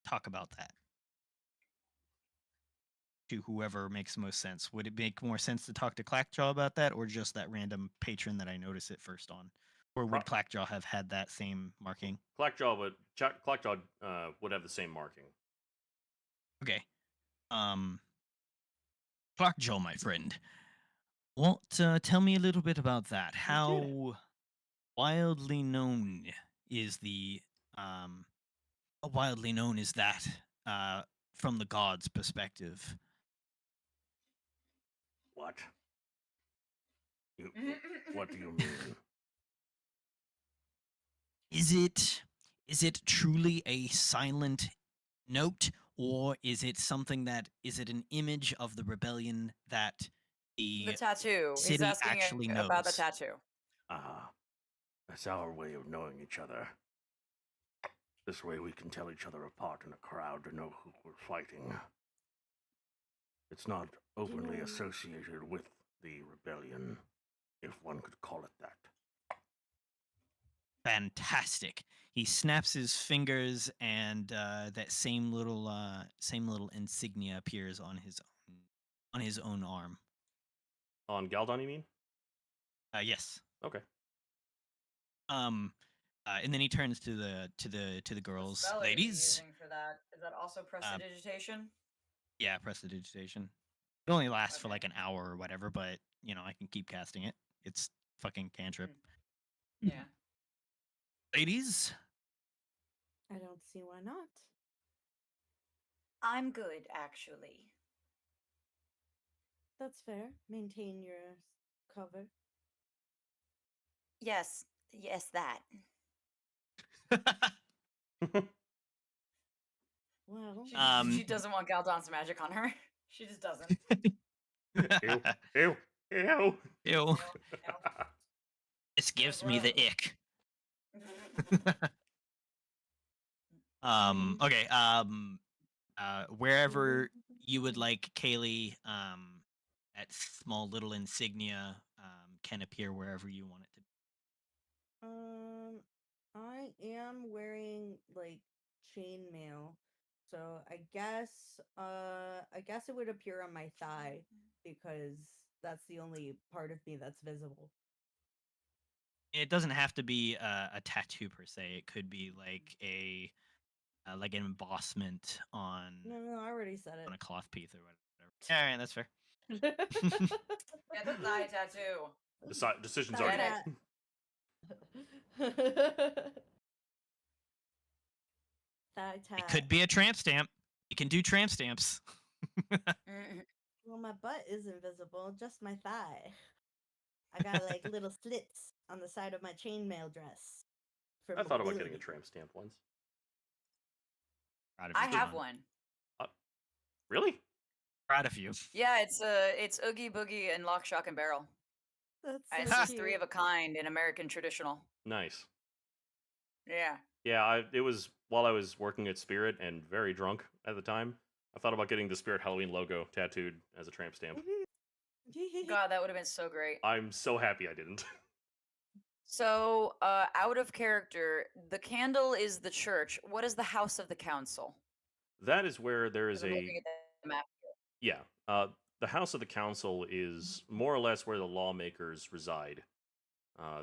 talk about that to whoever makes the most sense. Would it make more sense to talk to Clackjaw about that, or just that random patron that I notice it first on? Or would Clackjaw have had that same marking? Clackjaw would have the same marking. Okay. Clackjaw, my friend. What? Tell me a little bit about that. How wildly known is the how wildly known is that from the gods' perspective? What? What do you mean? Is it truly a silent note, or is it something that is it an image of the rebellion that The the tattoo. He's city asking actually about the knows? tattoo. That's our way of knowing each other. This way we can tell each other apart in a crowd to know who we're fighting. It's not openly associated with the rebellion, if one could call it that. Fantastic. He snaps his fingers, and that same little insignia appears on his own arm. On Galdon, you mean? Yes. Okay. And then he turns to the girls, What spell are you ladies. using for that? Is that also prestidigitation? Yeah, prestidigitation. It only lasts for Okay. like an hour or whatever, but I can keep casting it. It's fucking cantrip. Yeah. Ladies, I don't see why not. I'm good, actually. That's fair. Maintain your cover. Yes, that. Well, She doesn't want Galdon's magic on her. She just doesn't. Ew. Ew. Ew. Ew. This gives me the gross. ick. Okay. Wherever you would like Kaylee, that small little insignia can appear wherever you want it to be. I am wearing like chainmail, so I guess it would appear on my thigh because that's the only part of me that's visible. It doesn't have to be a tattoo per se. It could be like an embossment on No, I already said a it. cloth piece or whatever. All right, that's fair. Get the thigh tattoo. Decision's Thigh already Get made. tat. Thigh It tat. could be a tramp stamp. You can do tramp stamps. Well, my butt is invisible, just my thigh. I got like little slits on the side of my chainmail dress for I thought about getting a mobility. tramp stamp once. Proud of I you, have John. one. Really? Proud of you. Yeah, it's Oogie Boogie and Lock, Shock, and Barrel. That's It's so just three cute. of a kind in American traditional. Nice. Yeah. Yeah, it was while I was working at Spirit and very drunk at the time. I thought about getting the Spirit Halloween logo tattooed as a tramp stamp. God, that would have been so great. I'm so happy I didn't. So, out of character, the candle is the church. What is the house of the council? That is where there is 'Cause I'm a looking at the map. yeah. The House of the Council is more or less where the lawmakers reside.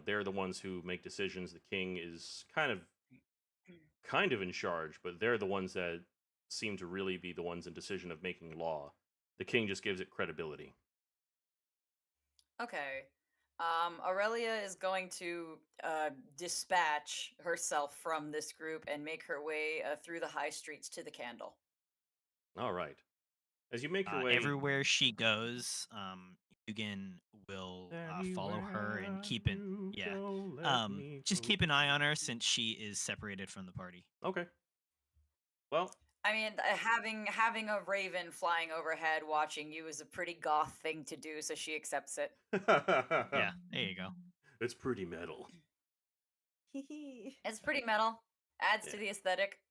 They're the ones who make decisions. The king is kind of in charge, but they're the ones that seem to really be the ones in decision of making law. The king just gives it credibility. Okay. Aurelia is going to dispatch herself from this group and make her way through the high streets to the candle. All right. As you make your way Everywhere she goes, Yugen will follow her and keep an just keep an eye on her since she is separated from the party. Okay. Well, I mean, having a raven flying overhead watching you is a pretty goth thing to do, so she accepts it. Yeah, there you go. It's pretty metal. It's pretty metal. Adds to Yeah. the aesthetic.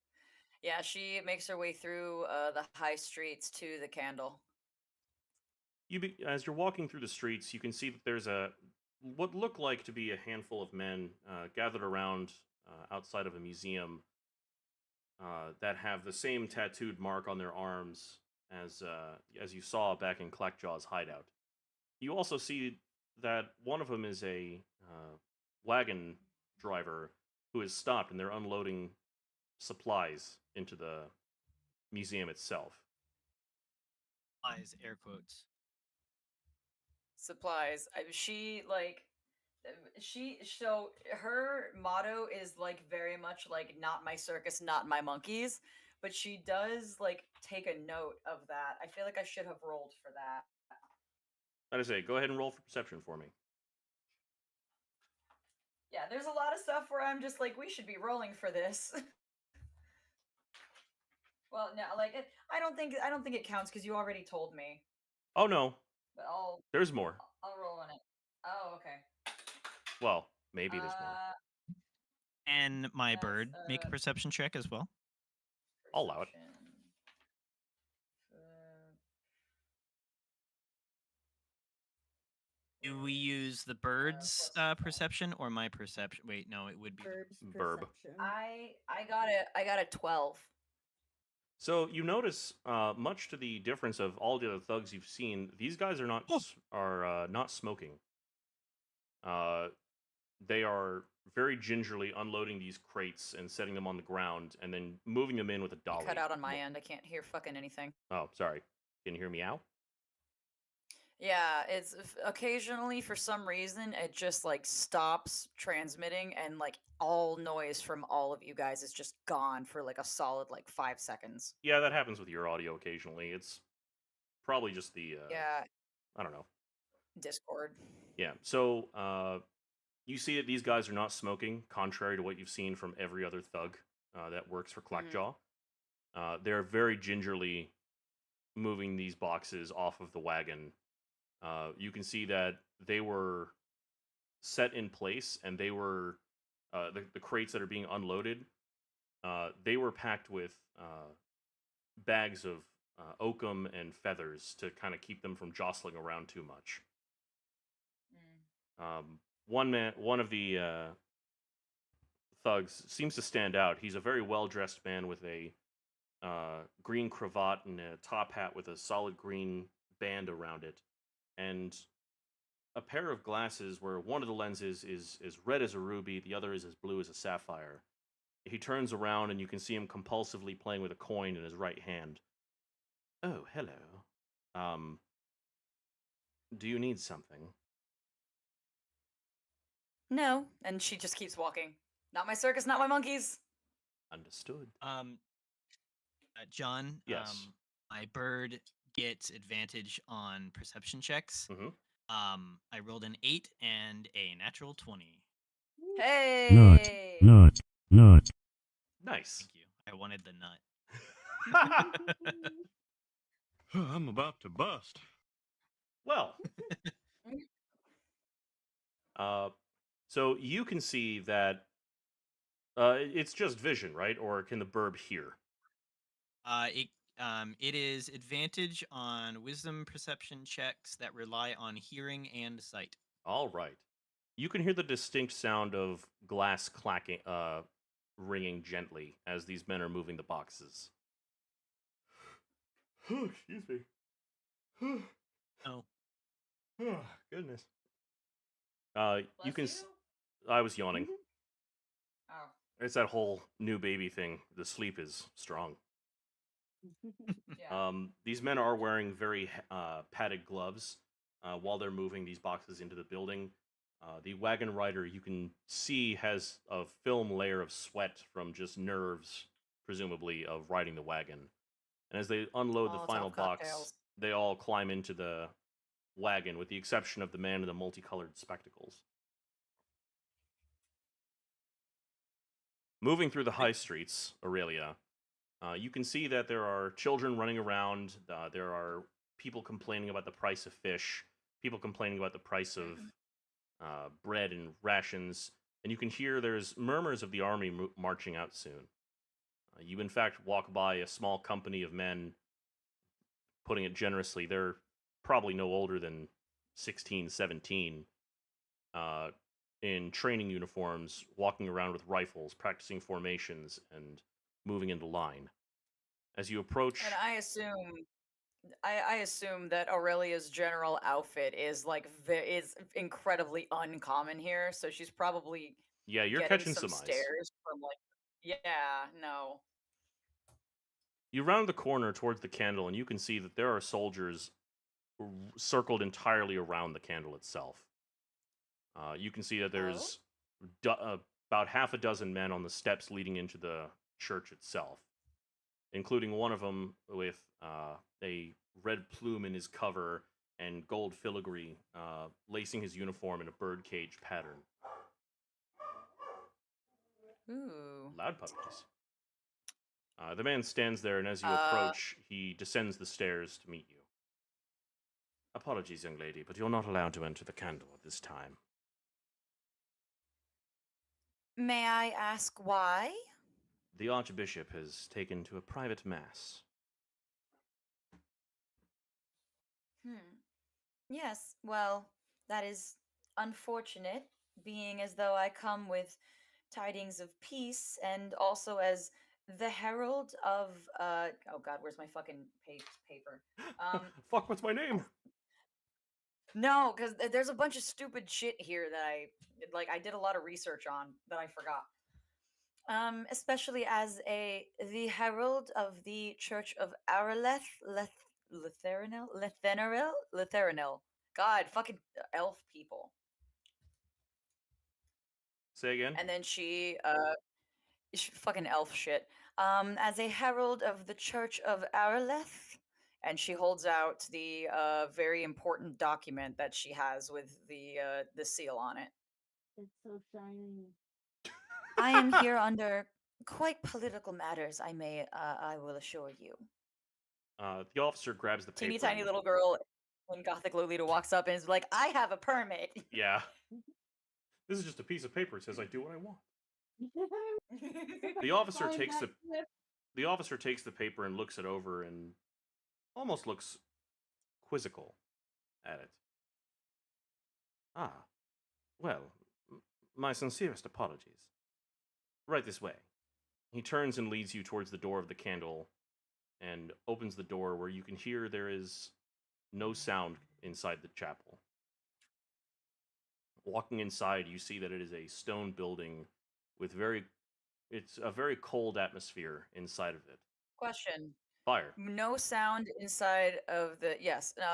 Yeah, she makes her way through the high streets to the candle. As you're walking through the streets, you can see that there's what look like to be a handful of men gathered around outside of a museum that have the same tattooed mark on their arms as you saw back in Clackjaw's hideout. You also see that one of them is a wagon driver who is stopped, and they're unloading supplies into the museum itself. Eyes, air quotes. Supplies. So her motto is like very much like not my circus, not my monkeys, but she does like take a note of that. I feel like I should have rolled for that. Like I say, go ahead and roll for perception for me. Yeah, there's a lot of stuff where I'm just like, we should be rolling for this. Well, no, like I don't think it counts because you already told me. Oh no, But there's more. I'll roll on it. Oh, okay. Well, maybe there's more. And my That's, bird make a perception check as well. I'll allow it. Perception. Do we use the bird's perception or my perception? Wait, no, it would be Burb's Burb. perception. I got a 12. So you notice, much to the difference of all the other thugs you've seen, these guys are not smoking. They are very gingerly unloading these crates and setting them on the ground, and then moving them in with a dolly. Cut out on my end. I can't hear fucking anything. Oh, sorry. Can you hear me out? Yeah, it's occasionally for some reason it just like stops transmitting and like all noise from all of you guys is just gone for like a solid like 5 seconds. Yeah, that happens with your audio occasionally. It's probably just the Yeah, I don't know. Discord. Yeah. So you see that these guys are not smoking, contrary to what you've seen from every other thug that works for Clackjaw. They're very gingerly moving these boxes off of the wagon. You can see that they were set in place, and they were the crates that are being unloaded. They were packed with bags of oakum and feathers to kind of keep them from jostling around too much. One of the thugs seems to stand out. He's a very well-dressed man with a green cravat and a top hat with a solid green band around it, and a pair of glasses where one of the lenses is red as a ruby, the other is as blue as a sapphire. He turns around and you can see him compulsively playing with a coin in his right hand. Oh, hello. Do you need something? No. And she just keeps walking. Not my circus, not my monkeys. Understood. John. Yes. My bird gets advantage on perception checks. Mhm. I rolled an 8 and a natural 20. Hey! Nut. Nice. Thank you. I wanted the nut. I'm about to bust. Well, so you can see that it's just vision, right? Or can the burb hear? It is advantage on wisdom perception checks that rely on hearing and sight. All right. You can hear the distinct sound of glass clacking, ringing gently as these men are moving the boxes. Excuse me. Oh. Goodness. Bless You can. you? I was yawning. Oh. It's that whole new baby thing. The sleep is strong. Yeah. These men are wearing very padded gloves while they're moving these boxes into the building. The wagon rider, you can see, has a film layer of sweat from just nerves, presumably, of riding the wagon. And as they unload the Molotov final box, cocktails. they all climb into the wagon, with the exception of the man in the multicolored spectacles. Moving through the high streets, Aurelia, you can see that there are children running around. There are people complaining about the price of fish, people complaining about the price of bread and rations, and you can hear there's murmurs of the army marching out soon. You, in fact, walk by a small company of men, putting it generously. They're probably no older than 16, 17, in training uniforms, walking around with rifles, practicing formations, and moving into line. As you approach, And I assume that Aurelia's general outfit is is incredibly uncommon here, so she's probably yeah, you're getting catching some some eyes. stares from yeah, no. You round the corner towards the candle, and you can see that there are soldiers circled entirely around the candle itself. You can see that there's about half a dozen men on the steps leading into the church itself, including one of them with a red plume in his cover and gold filigree, lacing his uniform in a birdcage pattern. Ooh. Loud puppies. The man stands there, and as you approach, he descends the stairs to meet you. Apologies, young lady, but you're not allowed to enter the candle at this time. May I ask why? The Archbishop has taken to a private mass. Yes, well, that is unfortunate, being as though I come with tidings of peace and also as the herald of oh god, where's my fucking paper? Fuck, what's my name? No, because there's a bunch of stupid shit here that I did a lot of research on that I forgot. Especially as the herald of the Church of Araleth, Letheranil. God, fucking elf people. Say again? And then she fucking elf shit. As a herald of the Church of Araleth, and she holds out the very important document that she has with the seal on it. It's so shiny. I am here under quite political matters. I will assure you. The officer grabs the paper. Teeny tiny little girl in Gothic Lolita walks up and is like, "I have a permit." Yeah. This is just a piece of paper. It says I do what I want. The officer Sign takes that slip. the officer takes the paper and looks it over and almost looks quizzical at it. Ah, well, my sincerest apologies. Right this way. He turns and leads you towards the door of the candle and opens the door where you can hear there is no sound inside the chapel. Walking inside, you see that it is a stone building with it's a very cold atmosphere inside of it. Question. Fire. No sound inside of the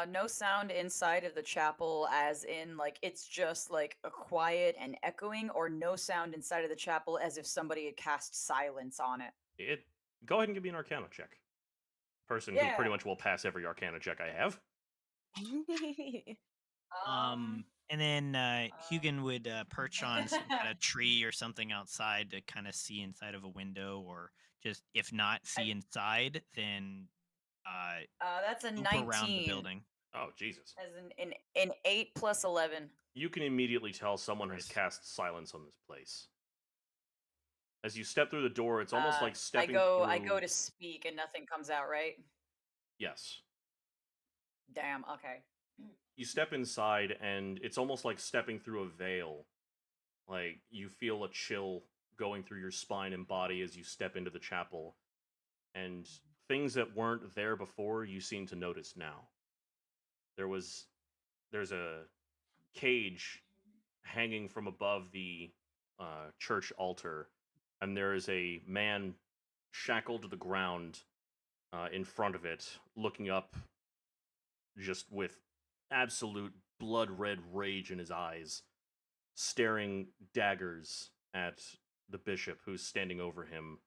no sound inside of the chapel, as in like it's just like a quiet and echoing, or no sound inside of the chapel as if somebody had cast silence on it. Go ahead and give me an Arcana check. Person who pretty Yeah. much will pass every Arcana check I have. And then Hugin would perch on some kind of tree or something outside to kind of see inside of a window, or just if not see inside, then That's a loop around the 19. building. Oh, Jesus. As an 8 plus 11. You can immediately tell someone has Nice. cast silence on this place. As you step through the door, it's almost like stepping I through... go to speak and nothing comes out, right? Yes. Damn, okay. You step inside, and it's almost like stepping through a veil. Like, you feel a chill going through your spine and body as you step into the chapel. And things that weren't there before, you seem to notice now. There's a cage hanging from above the church altar, and there is a man shackled to the ground in front of it, looking up just with absolute blood-red rage in his eyes, staring daggers at the bishop who's standing over him,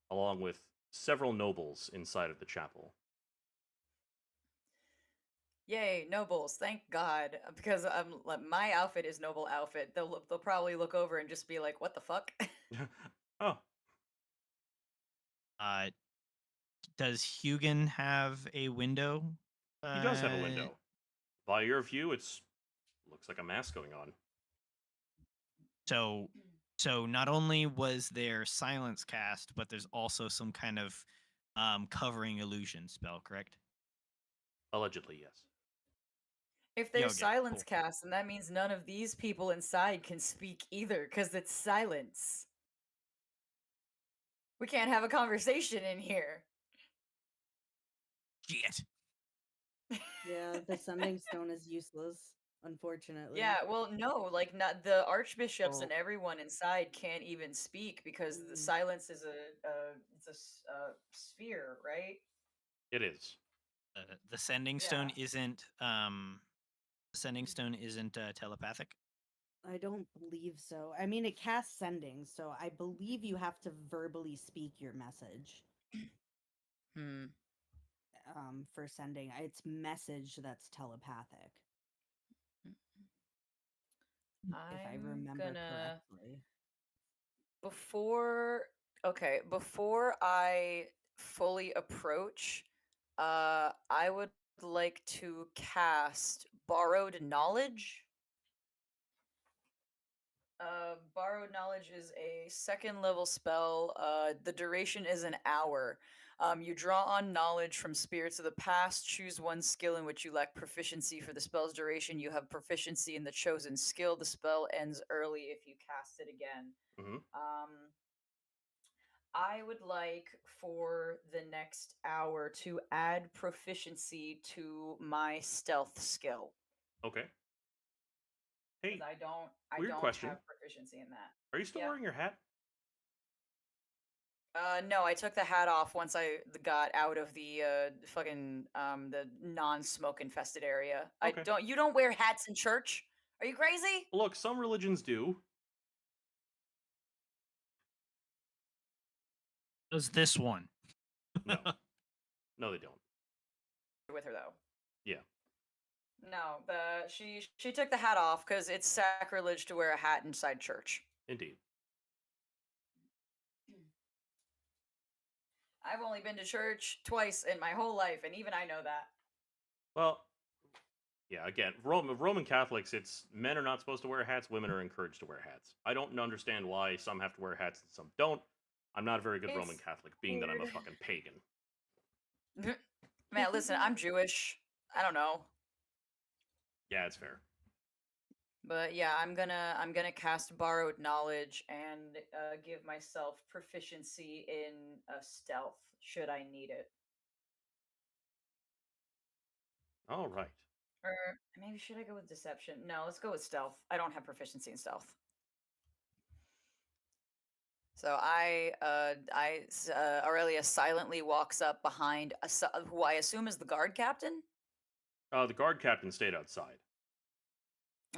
along with several nobles inside of the chapel. Yay, nobles! Thank God, because like, my outfit is noble outfit. They'll probably look over and just be like, "What the fuck?" Oh, Does Hugin have a window? he does have a window. By your view, looks like a mask going on. So not only was there silence cast, but there's also some kind of covering illusion spell, correct? Allegedly, yes. If there's okay, silence cool. cast, then that means none of these people inside can speak either, because it's silence. We can't have a conversation in here. Shit. Yeah, the sending stone is useless, unfortunately. Yeah, well, no, like not the archbishops and Oh. everyone inside can't even speak because the Mm. silence is a sphere, right? It is. The sending stone isn't telepathic. I don't believe so. I mean, it casts sending, so I believe you have to verbally speak your message. For sending. It's message that's telepathic. If I remember correctly. Before I fully approach, I would like to cast Borrowed Knowledge. Borrowed Knowledge is a 2nd level spell. The duration is an hour. You draw on knowledge from spirits of the past. Choose one skill in which you lack proficiency for the spell's duration. You have proficiency in the chosen skill. The spell ends early if you cast it again. Mm-hmm. I would like for the next hour to add proficiency to my stealth skill. Okay. Hey, 'Cause I weird don't question. have proficiency in that. Are you still Yeah. wearing your hat? No, I took the hat off once I got out of the the non-smoke infested area. Okay. You don't wear hats in church? Are you crazy? Look, some religions do. Does this one? No. No, they don't. With her though. Yeah. No, she took the hat off because it's sacrilege to wear a hat inside church. Indeed. I've only been to church twice in my whole life, and even I know that. Well, Yeah, again, Roman Catholics, it's men are not supposed to wear hats, women are encouraged to wear hats. I don't understand why some have to wear hats and some don't. I'm not a very good Roman It's Catholic, being that I'm a weird. fucking pagan. Man, listen, I'm Jewish. I don't know. Yeah, it's fair. But yeah, I'm gonna cast borrowed knowledge and give myself proficiency in stealth should I need it. All right. Or maybe should I go with deception? No, let's go with stealth. I don't have proficiency in stealth. So Aurelia silently walks up behind who I assume is the guard captain. The guard captain stayed outside.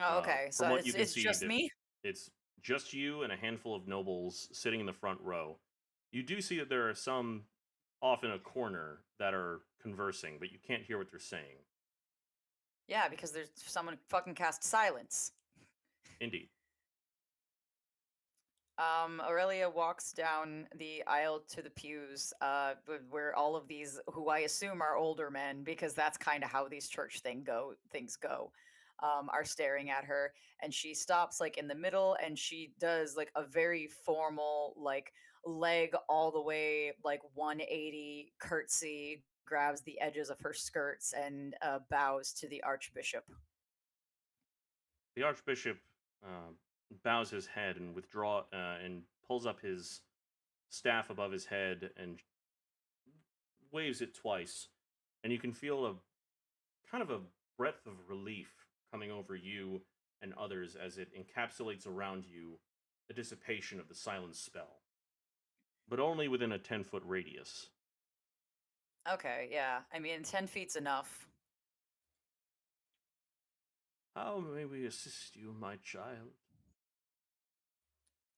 Oh, okay. From So what you can it's see, just me. it's just you and a handful of nobles sitting in the front row. You do see that there are some off in a corner that are conversing, but you can't hear what they're saying. Yeah, because there's someone fucking cast silence. Indeed. Aurelia walks down the aisle to the pews, where all of these, who I assume are older men, because that's kind of how these church things go, are staring at her, and she stops like in the middle, and she does like a very formal like leg all the way like 180 curtsy, grabs the edges of her skirts, and bows to the archbishop. The archbishop uh, bows his head and and pulls up his staff above his head and waves it twice, and you can feel a kind of a breath of relief coming over you and others as it encapsulates around you the dissipation of the silence spell, but only within a 10-foot radius. Okay, yeah. I mean, 10 feet's enough. How may we assist you, my child?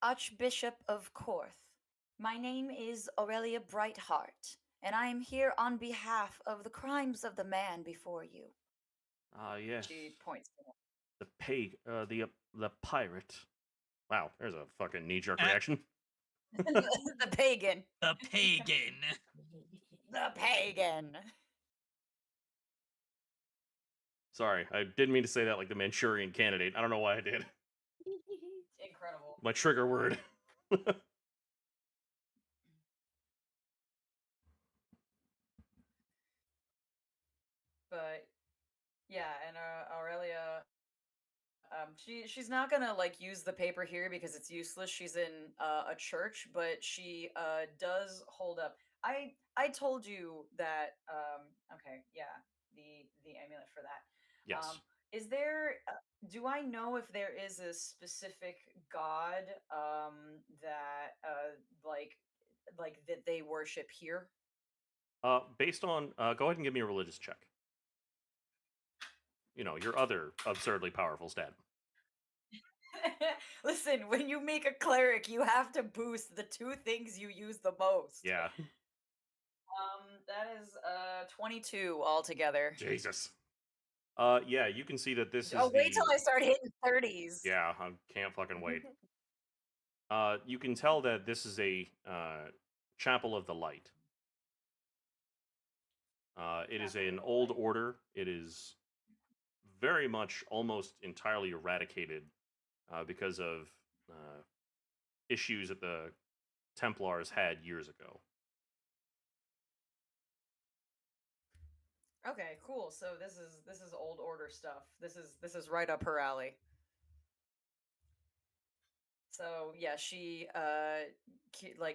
Archbishop of Korth, my name is Aurelia Brightheart, and I am here on behalf of the crimes of the man before you. Ah, yes. She points to him. The pirate. Wow, there's a fucking knee-jerk Ah. reaction. The pagan. The pagan. The pagan. Sorry, I didn't mean to say that like the Manchurian Candidate. I don't know why I did. Incredible. My trigger word. But yeah, and Aurelia, she's not gonna like use the paper here because it's useless. She's in a church, but she does hold up. I told you that. Okay, yeah, the amulet for that. Yes. Is there? Do I know if there is a specific god that like that they worship here? Based on, go ahead and give me a religious check. You know, your other absurdly powerful stat. Listen, when you make a cleric, you have to boost the two things you use the most. Yeah. That is 22 altogether. Jesus. Yeah, you can see that this is Oh, wait till I start hitting 30s. Yeah, I can't fucking wait. You can tell that this is a Chapel of the Light. It is an old order. It is very much almost entirely eradicated because of issues that the Templars had years ago. Okay, cool. So this is old order stuff. This is right up her alley. So yeah, she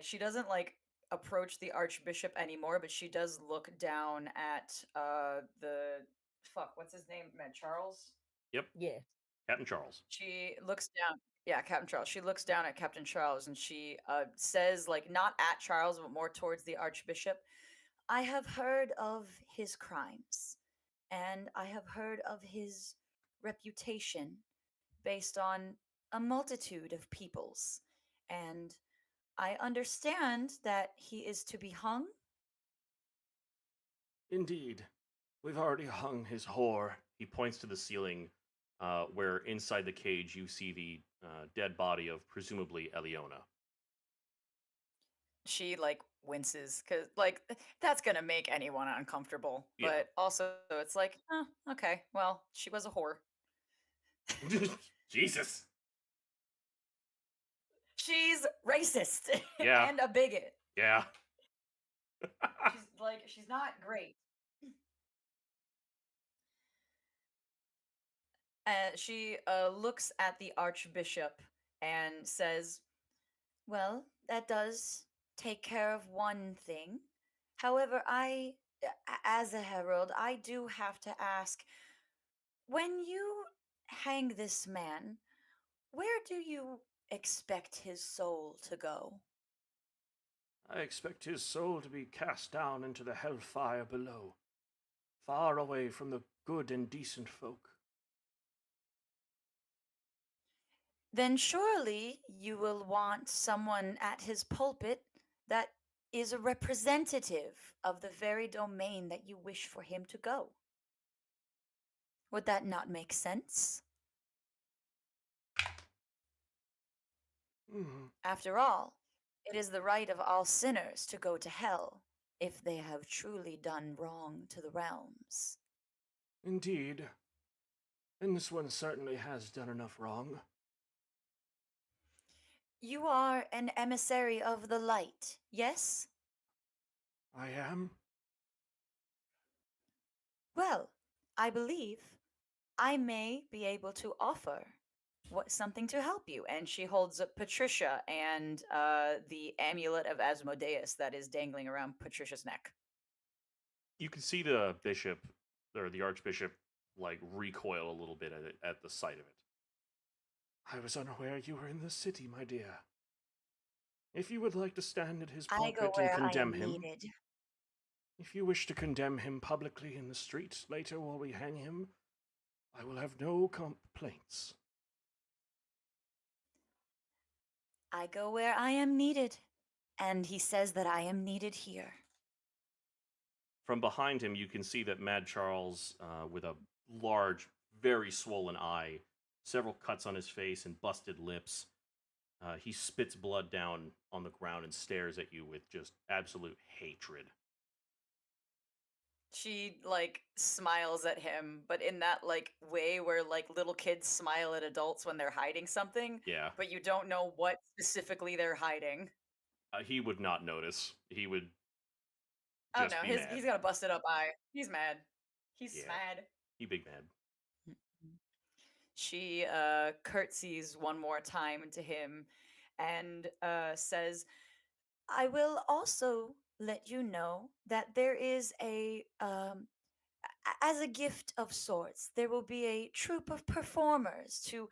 she doesn't like approach the archbishop anymore, but she does look down at the what's his name? Mad Charles? Yep. Yeah. Captain Charles. She looks down. Yeah, Captain Charles. She looks down at Captain Charles and she says, like, not at Charles, but more towards the archbishop. I have heard of his crimes, and I have heard of his reputation based on a multitude of peoples. And I understand that he is to be hung. Indeed. We've already hung his whore. He points to the ceiling, where inside the cage you see the dead body of presumably Eliona. She like winces because, like, that's gonna make anyone uncomfortable. Yeah. But also, it's like, oh, okay, well, she was a whore. Jesus. She's racist Yeah. and a bigot. Yeah. She's not great. She looks at the archbishop and says, "Well, that does take care of one thing. However, as a herald, I do have to ask, when you hang this man, where do you expect his soul to go?" I expect his soul to be cast down into the hellfire below, far away from the good and decent folk. Then surely you will want someone at his pulpit that is a representative of the very domain that you wish for him to go. Would that not make sense? After all, it is the right of all sinners to go to hell if they have truly done wrong to the realms. Indeed. And this one certainly has done enough wrong. You are an emissary of the light, yes? I am? Well, I believe I may be able to offer something to help you. And she holds up Patricia and the amulet of Asmodeus that is dangling around Patricia's neck. You can see the bishop or the archbishop like recoil a little bit at the sight of it. I was unaware you were in the city, my dear. If you would like to stand at his I go pulpit where and I am condemn him, needed. if you wish to condemn him publicly in the street later while we hang him, I will have no complaints. I go where I am needed. And he says that I am needed here. From behind him, you can see that Mad Charles, with a large, very swollen eye, several cuts on his face, and busted lips, he spits blood down on the ground and stares at you with just absolute hatred. She like smiles at him, but in that like way where like little kids smile at adults when they're hiding something, Yeah. but you don't know what specifically they're hiding. He would not notice. He would Oh just no, be mad. he's got a busted up eye. He's mad. He's Yeah. mad. He big mad. She curtsies one more time to him and says, "I will also let you know that there is as a gift of sorts, there will be a troupe of performers to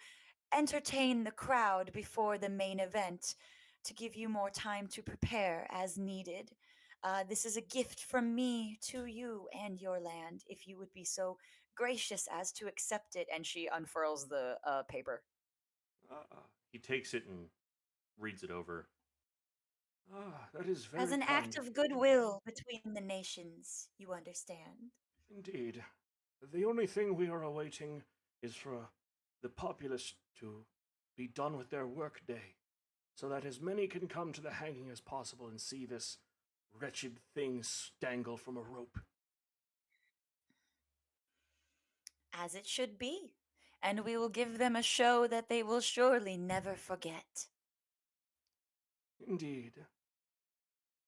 entertain the crowd before the main event to give you more time to prepare as needed. This is a gift from me to you and your land, if you would be so gracious as to accept it." And she unfurls the paper. He takes it and reads it over. That is very As an kind act of goodwill between the nations, you understand? Indeed. The only thing we are awaiting is for the populace to be done with their workday, so that as many can come to the hanging as possible and see this wretched thing dangle from a rope. As it should be. And we will give them a show that they will surely never forget. Indeed.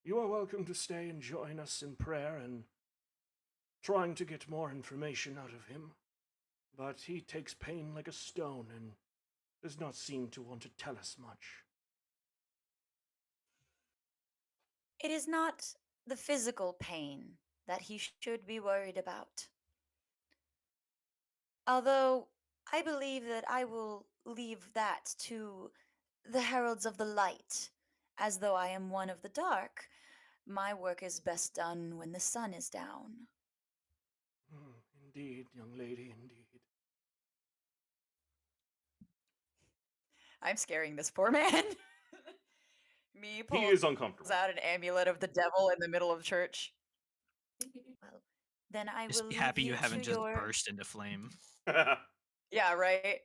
You are welcome to stay and join us in prayer and trying to get more information out of him, but he takes pain like a stone and does not seem to want to tell us much. It is not the physical pain that he should be worried about. Although I believe that I will leave that to the heralds of the light, as though I am one of the dark. My work is best done when the sun is down. Indeed, young lady, indeed. I'm scaring this poor man. Me He pulls is uncomfortable. out an amulet of the devil in the middle of church. Well, then I Just will be leave happy you you haven't to just your... burst into flame. Yeah, right.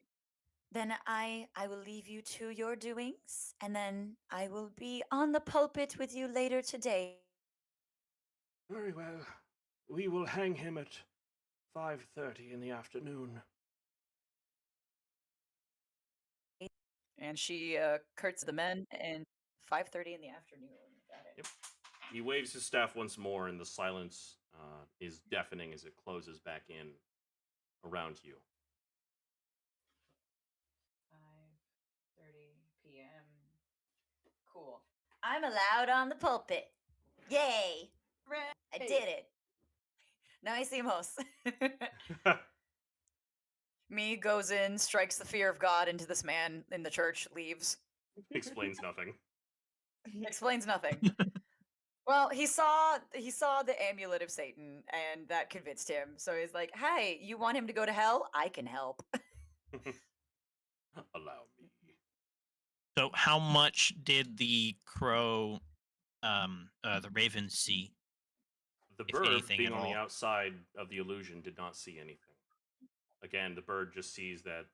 Then I will leave you to your doings, and then I will be on the pulpit with you later today. Very well. We will hang him at 5:30 in the afternoon. And she curts the men and 5:30 in the afternoon. Got it. Yep. He waves his staff once more, and the silence is deafening as it closes back in around you. 5:30 p.m. Cool. I'm allowed on the pulpit. Yay! I did it. Now I see most. Me goes in, strikes the fear of God into this man in the church, leaves. Explains nothing. Explains nothing. Well, he saw the amulet of Satan, and that convinced him. So he's like, "Hey, you want him to go to hell? I can help." Allow me. So, how much did the crow, the raven see, The if bird, anything being at on the all? outside of the illusion, did not see anything. Again, the bird just sees that,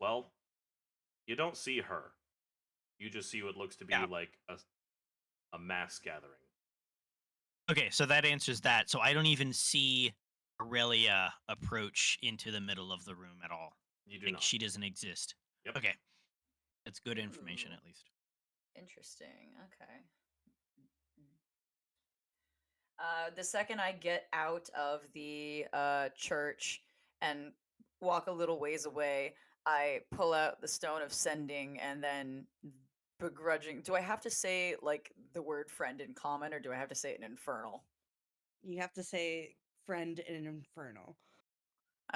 well, you don't see her. You just see what looks to be Yeah. like a mass gathering. Okay, so that answers that. So I don't even see Aurelia approach into the middle of the room at all. You do Like not. she doesn't exist. Yep. Okay, that's good information Ooh. at least. Interesting. Okay. The second I get out of the church and walk a little ways away, I pull out the stone of sending and then begrudging. Do I have to say like the word friend in common, or do I have to say it in infernal? You have to say friend in an infernal.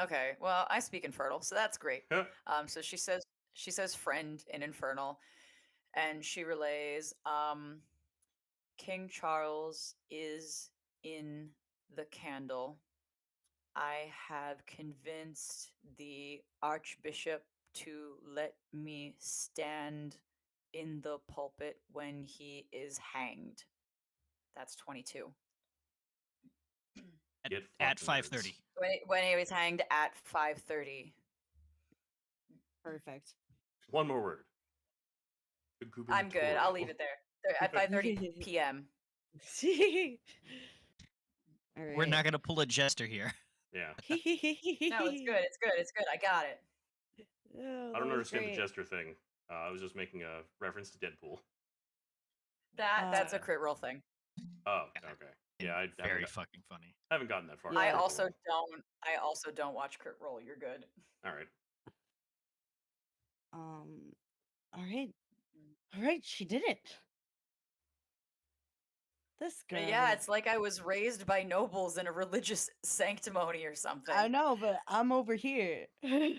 Okay, well I speak infernal, so that's great. Huh. So she says friend in infernal, and she relays, King Charles is in the candle. I have convinced the Archbishop to let me stand in the pulpit when he is hanged. That's 22. Get At fucking words. 5:30. When he was hanged at 5:30. Perfect. One more word. I'm good. I'll leave it there. At 5:30 p.m. All right. We're not gonna pull a jester here. Yeah. No, it's good. It's good. It's good. I got it. Oh, I don't that was understand the great. jester thing. I was just making a reference to Deadpool. That's a Uh, crit roll thing. Oh, Yeah. okay. Yeah, I Very fucking funny. haven't gotten that far. Yeah. I Critical also Role. don't watch crit roll. You're good. All right. All right. All right, she did it. This girl. Yeah, it's like I was raised by nobles in a religious sanctimony or something. I know, but I'm over here. I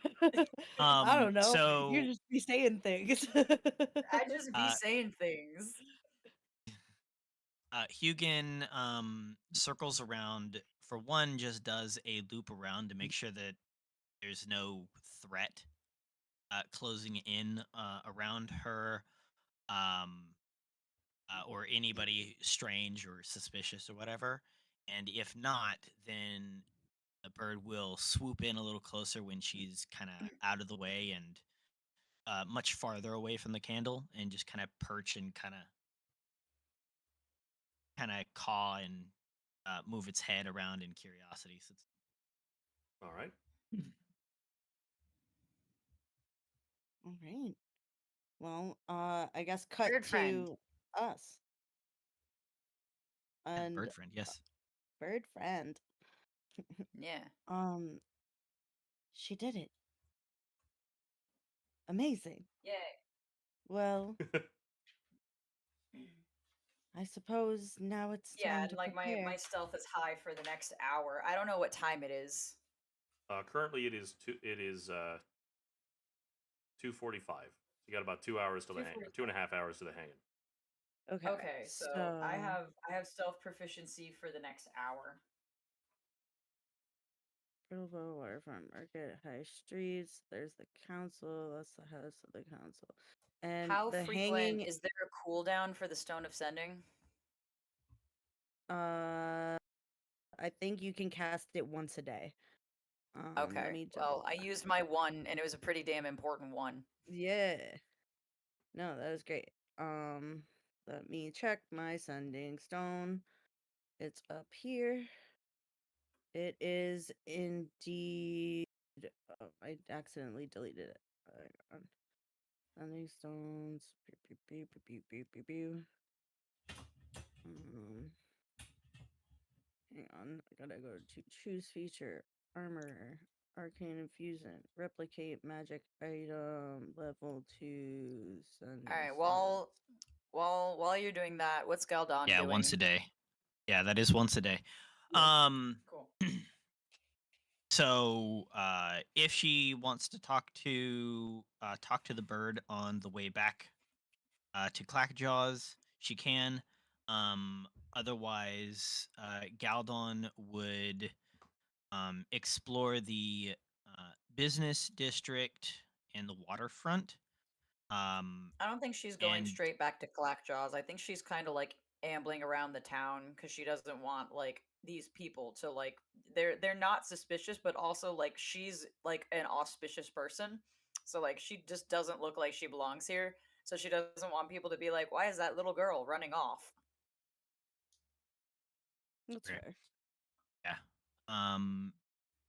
don't know. So You just be saying things. I just be Uh, saying things. Hugin circles around. For one, just does a loop around to make sure that there's no threat closing in around her, um, or anybody strange or suspicious or whatever. And if not, then the bird will swoop in a little closer when she's kind of out of the way and much farther away from the candle, and just kind of perch and kind of caw and move its head around in curiosity. So it's All right. All right. Well, I guess cut Bird friend. to us and bird friend, yes. bird friend. Yeah. She did it. Amazing. Yay. Well, I suppose now it's Yeah, time and to like prepare. my stealth is high for the next hour. I don't know what time it is. Currently, it is 2:45. You got about 2 hours till the hang, 2.5 hours to the hanging. Okay. Okay, so I have stealth proficiency for the next hour. Bilbo, Waterfront Market, High Streets. There's the council. That's the house of the council. And How the frequent hanging. is there a cooldown for the Stone of Sending? I think you can cast it once a day. Let Okay. me Well, double I check. used my one, and it was a pretty damn important one. Yeah. No, that was great. Let me check my sending stone. It's up here. It is indeed. Oh, I accidentally deleted it. Hang on. Sending stones. Pew, pew, pew, pew, pew, pew, pew. Hang on. I gotta go to choose feature, armor, arcane infusion, replicate magic item, level 2, sending All right. stones. While you're doing that, what's Galdon Yeah, doing? once a day. Yeah, that is once a day. Yeah. Cool. So if she wants to talk to the bird on the way back to Clackjaws, she can. Otherwise, Galdon would explore the business district and the waterfront. I don't think she's going And straight back to Clackjaws. I think she's kind of like ambling around the town because she doesn't want like these people to like they're not suspicious, but also like she's like an auspicious person. So like she just doesn't look like she belongs here. So she doesn't want people to be like, why is that little girl running off? That's Right. fair. yeah.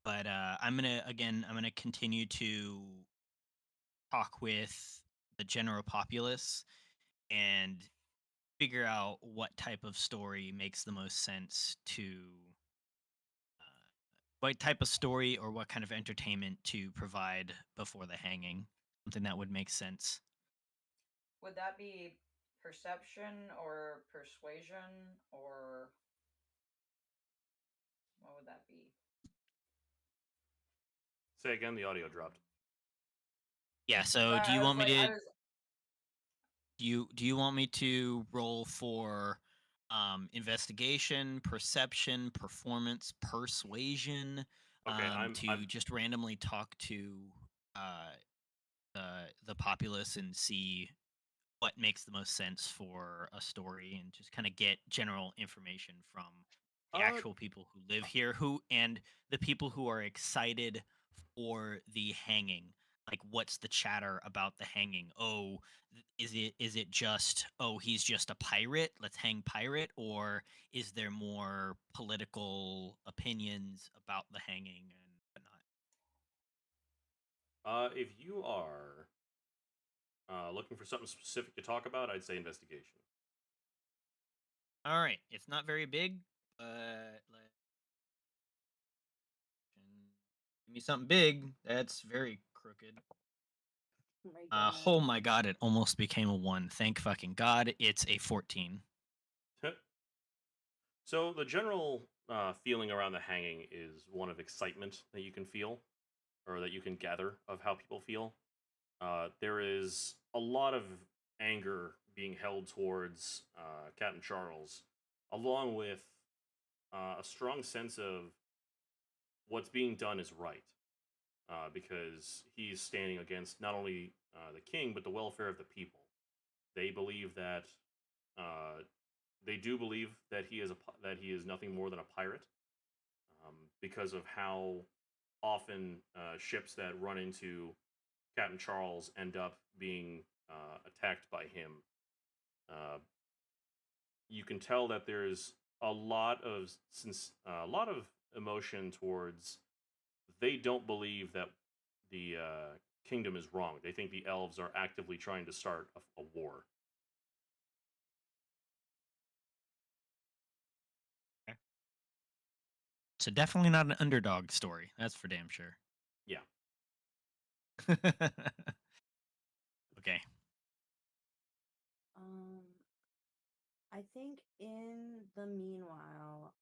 But I'm gonna continue to talk with the general populace and figure out what type of story makes the most sense to what type of story or what kind of entertainment to provide before the hanging. Something that would make sense. Would that be perception or persuasion or what would that be? Say again, the audio dropped. Yeah. So Sorry, do you want me I to was do you want me to roll for investigation, perception, performance, persuasion, Okay, I'm to just randomly talk to uh, the populace and see what makes the most sense for a story and just kind of get general information from the uh actual people who live here who and the people who are excited for the hanging, like what's the chatter about the hanging? Oh, is it just, oh, he's just a pirate, let's hang pirate, or is there more political opinions about the hanging and whatnot? if you are looking for something specific to talk about, I'd say investigation. All right, it's not very big, but give me something big. That's very crooked. Oh my Oh goodness. my god, it almost became a 1. Thank fucking god. It's a 14. So the general feeling around the hanging is one of excitement that you can feel, or that you can gather of how people feel. There is a lot of anger being held towards Captain Charles, along with a strong sense of what's being done is right, because he's standing against not only the king but the welfare of the people. They believe that uh, they do believe that that he is nothing more than a pirate, because of how often ships that run into Captain Charles end up being attacked by him. Uh, you can tell that there's a lot of emotion towards. They don't believe that the kingdom is wrong. They think the elves are actively trying to start a war. Okay. So definitely not an underdog story. That's for damn sure. Yeah. Okay. Um, I think in the meanwhile,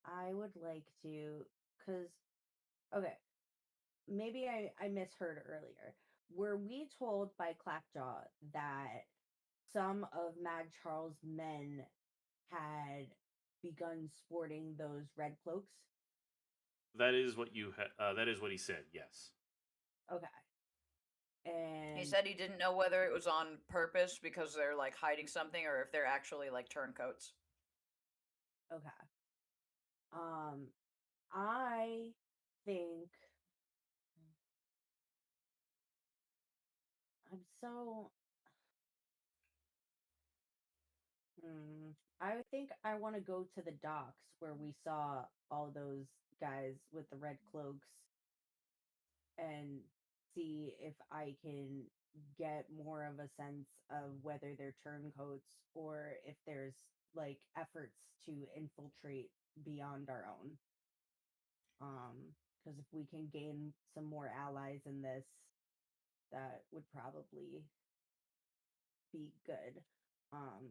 I would like to, because, okay, maybe I misheard earlier. Were we told by Clackjaw that some of Mad Charles' men had begun sporting those red cloaks? That is what that is what he said. Yes. Okay. he And said he didn't know whether it was on purpose because they're like hiding something or if they're actually like turncoats. okay. I think So, I think I want to go to the docks where we saw all those guys with the red cloaks and see if I can get more of a sense of whether they're turncoats or if there's like efforts to infiltrate beyond our own. Because if we can gain some more allies in this, that would probably be good. Um,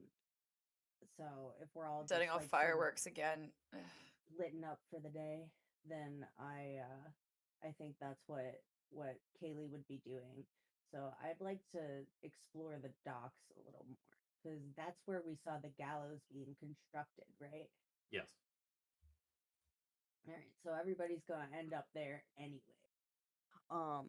so if we're all Setting just off like sort of fireworks again. litten up for the day, then I think that's what Kaylee would be doing. So I'd like to explore the docks a little more because that's where we saw the gallows being constructed, right? Yes. All right, so everybody's gonna end up there anyway. Um,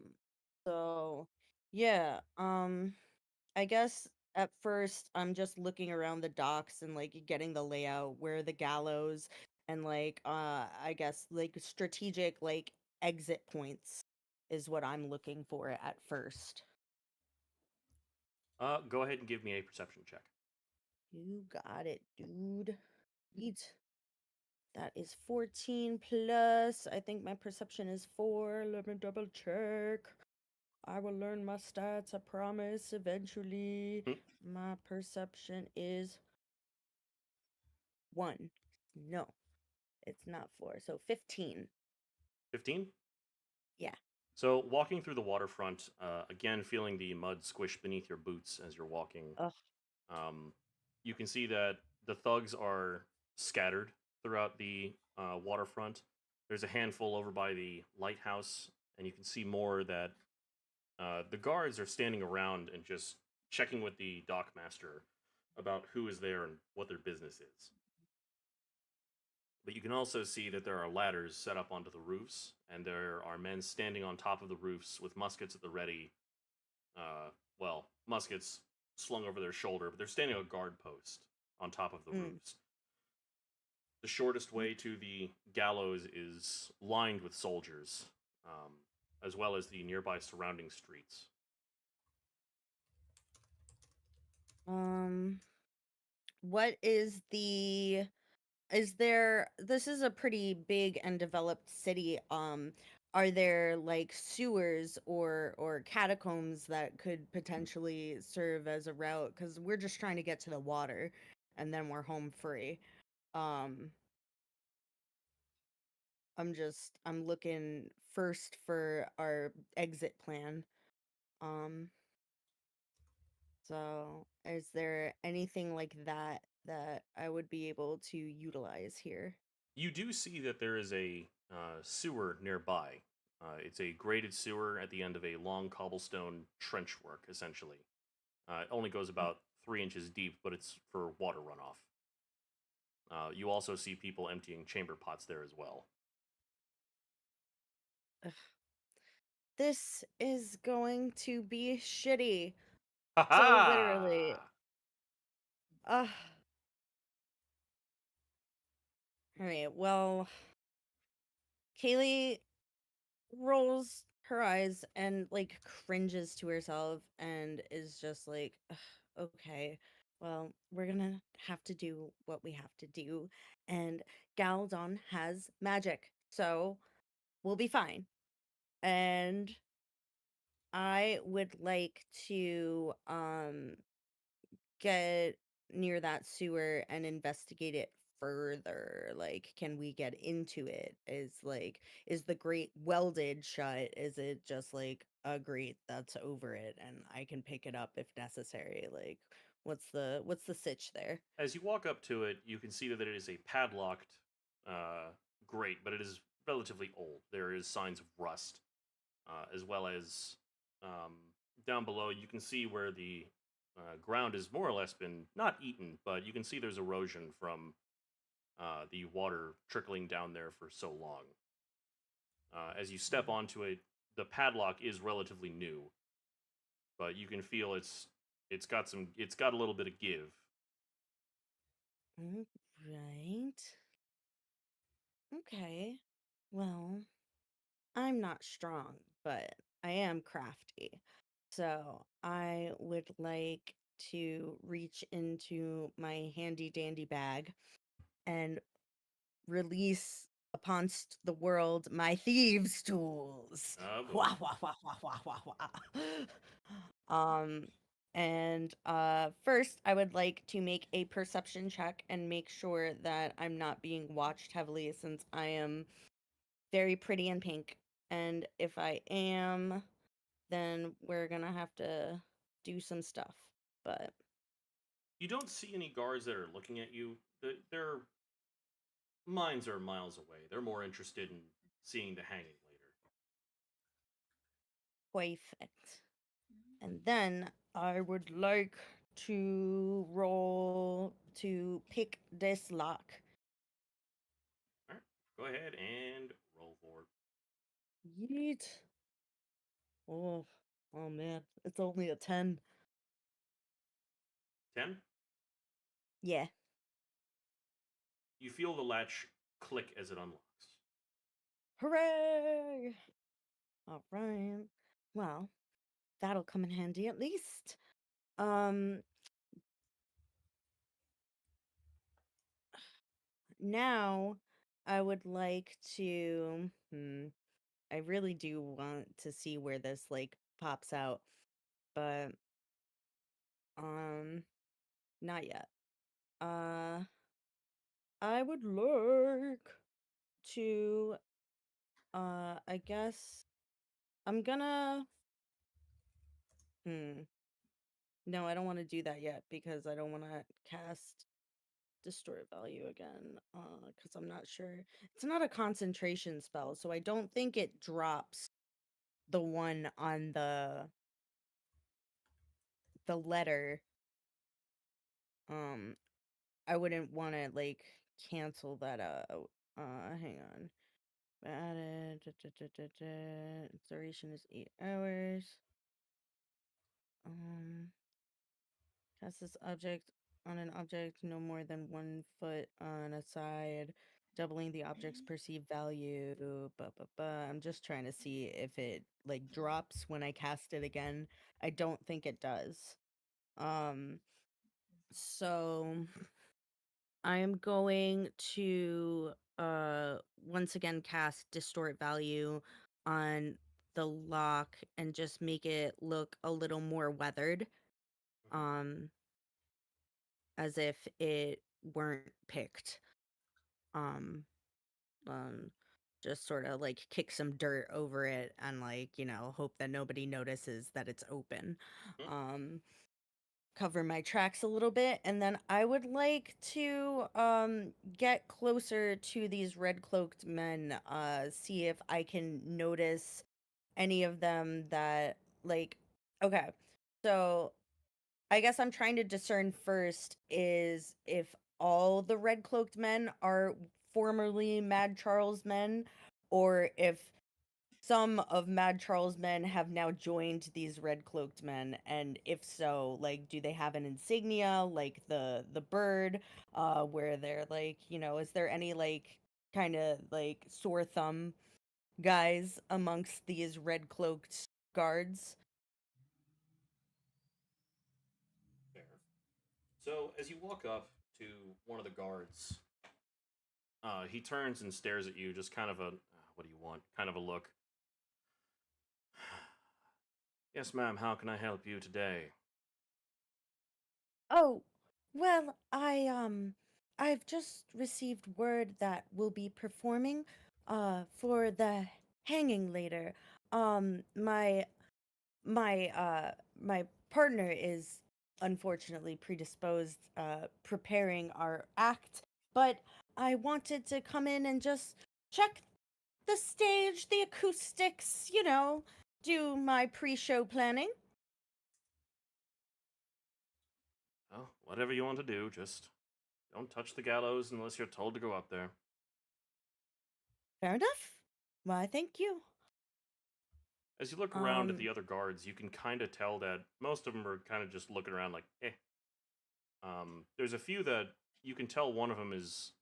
so yeah, I guess at first I'm just looking around the docks and like getting the layout where the gallows and like I guess like strategic like exit points is what I'm looking for at first. Go ahead and give me a perception check. You got it, dude. Eat. That is 14 plus. I think my perception is 4. Let me double check. I will learn my stats, I promise, eventually. Hmm. My perception is 1. No, it's not 4. So 15. 15? Yeah. So, walking through the waterfront, again, feeling the mud squish beneath your boots as you're walking, Ugh. you can see that the thugs are scattered throughout the waterfront. There's a handful over by the lighthouse, and you can see more that the guards are standing around and just checking with the dockmaster about who is there and what their business is. But you can also see that there are ladders set up onto the roofs, and there are men standing on top of the roofs with muskets at the ready. Well, muskets slung over their shoulder, but they're standing a guard post on top of the Mm. roofs. The shortest way to the gallows is lined with soldiers, as well as the nearby surrounding streets. What is the is there this is a pretty big and developed city. Are there like sewers or catacombs that could potentially serve as a route? Because we're just trying to get to the water and then we're home free. Um, I'm looking first for our exit plan. Um, so is there anything like that that I would be able to utilize here? You do see that there is a sewer nearby. It's a graded sewer at the end of a long cobblestone trench work, essentially. It only goes about 3 inches deep, but it's for water runoff. You also see people emptying chamber pots there as well. Ugh. This is going to be shitty. Ha So literally. ha! Ugh. Alright, well, Kaylee rolls her eyes and like cringes to herself and is just like, "Ugh, okay, well, we're gonna have to do what we have to do. And Galdon has magic, so we'll be fine. And I would like to get near that sewer and investigate it further. Like, can we get into it? Is the grate welded shut? Is it just like a grate that's over it and I can pick it up if necessary? Like, what's the sitch there? As you walk up to it, you can see that it is a padlocked grate, but it is relatively old. There is signs of rust, as well as um, down below, you can see where the ground has more or less been not eaten, but you can see there's erosion from the water trickling down there for so long. As you step onto it, the padlock is relatively new, but you can feel it's got a little bit of give. Right. Okay. Well, I'm not strong, but I am crafty. So I would like to reach into my handy dandy bag and release upon the world my thieves' tools. Oh boy. Wah, wah, wah, wah, wah, wah, wah. And first I would like to make a perception check and make sure that I'm not being watched heavily since I am very pretty and pink. And if I am, then we're gonna have to do some stuff. But You don't see any guards that are looking at you. Their minds are miles away. They're more interested in seeing the hanging later. perfect. And then I would like to roll to pick this lock. All right, go ahead and roll for Yeet. Oh, oh man, it's only a 10. 10. Yeah. You feel the latch click as it unlocks. Hooray! All right. Well, that'll come in handy at least. Um, Now I would like to. I really do want to see where this like pops out, but um, not yet. Uh, I would like to. I guess I'm gonna. Hmm. No, I don't want to do that yet because I don't want to cast distort value again. Because I'm not sure. It's not a concentration spell, so I don't think it drops the one on the letter. Um, I wouldn't want to like cancel that out. Hang on. Added. Duration is 8 hours. Um, cast this object on an object no more than 1 foot on a side, doubling the object's perceived value. I'm just trying to see if it like drops when I cast it again. I don't think it does. Um, so I am going to once again cast distort value on the lock and just make it look a little more weathered. Um as if it weren't picked. Um um just sort of like kick some dirt over it and like, hope that nobody notices that it's open. Mhm. Cover my tracks a little bit, and then I would like to get closer to these red cloaked men, see if I can notice any of them that like okay. So I guess I'm trying to discern first is if all the red cloaked men are formerly Mad Charles men, or if some of Mad Charles' men have now joined these red cloaked men, and if so, like, do they have an insignia like the bird, where they're like, is there any like kind of like sore thumb guys amongst these red cloaked guards? Fair. So as you walk up to one of the guards, he turns and stares at you, just kind of a what do you want? Kind of a look. Yes, ma'am. How can I help you today? Oh, well, I've just received word that we'll be performing for the hanging later. My my partner is unfortunately predisposed preparing our act, but I wanted to come in and just check the stage, the acoustics, do my pre-show planning. Oh, whatever you want to do, just don't touch the gallows unless you're told to go up there. Fair enough. Why, thank you. As you look around at the other guards, you can kind of tell that most of them are kind of just looking around like, eh. There's a few that you can tell one of them is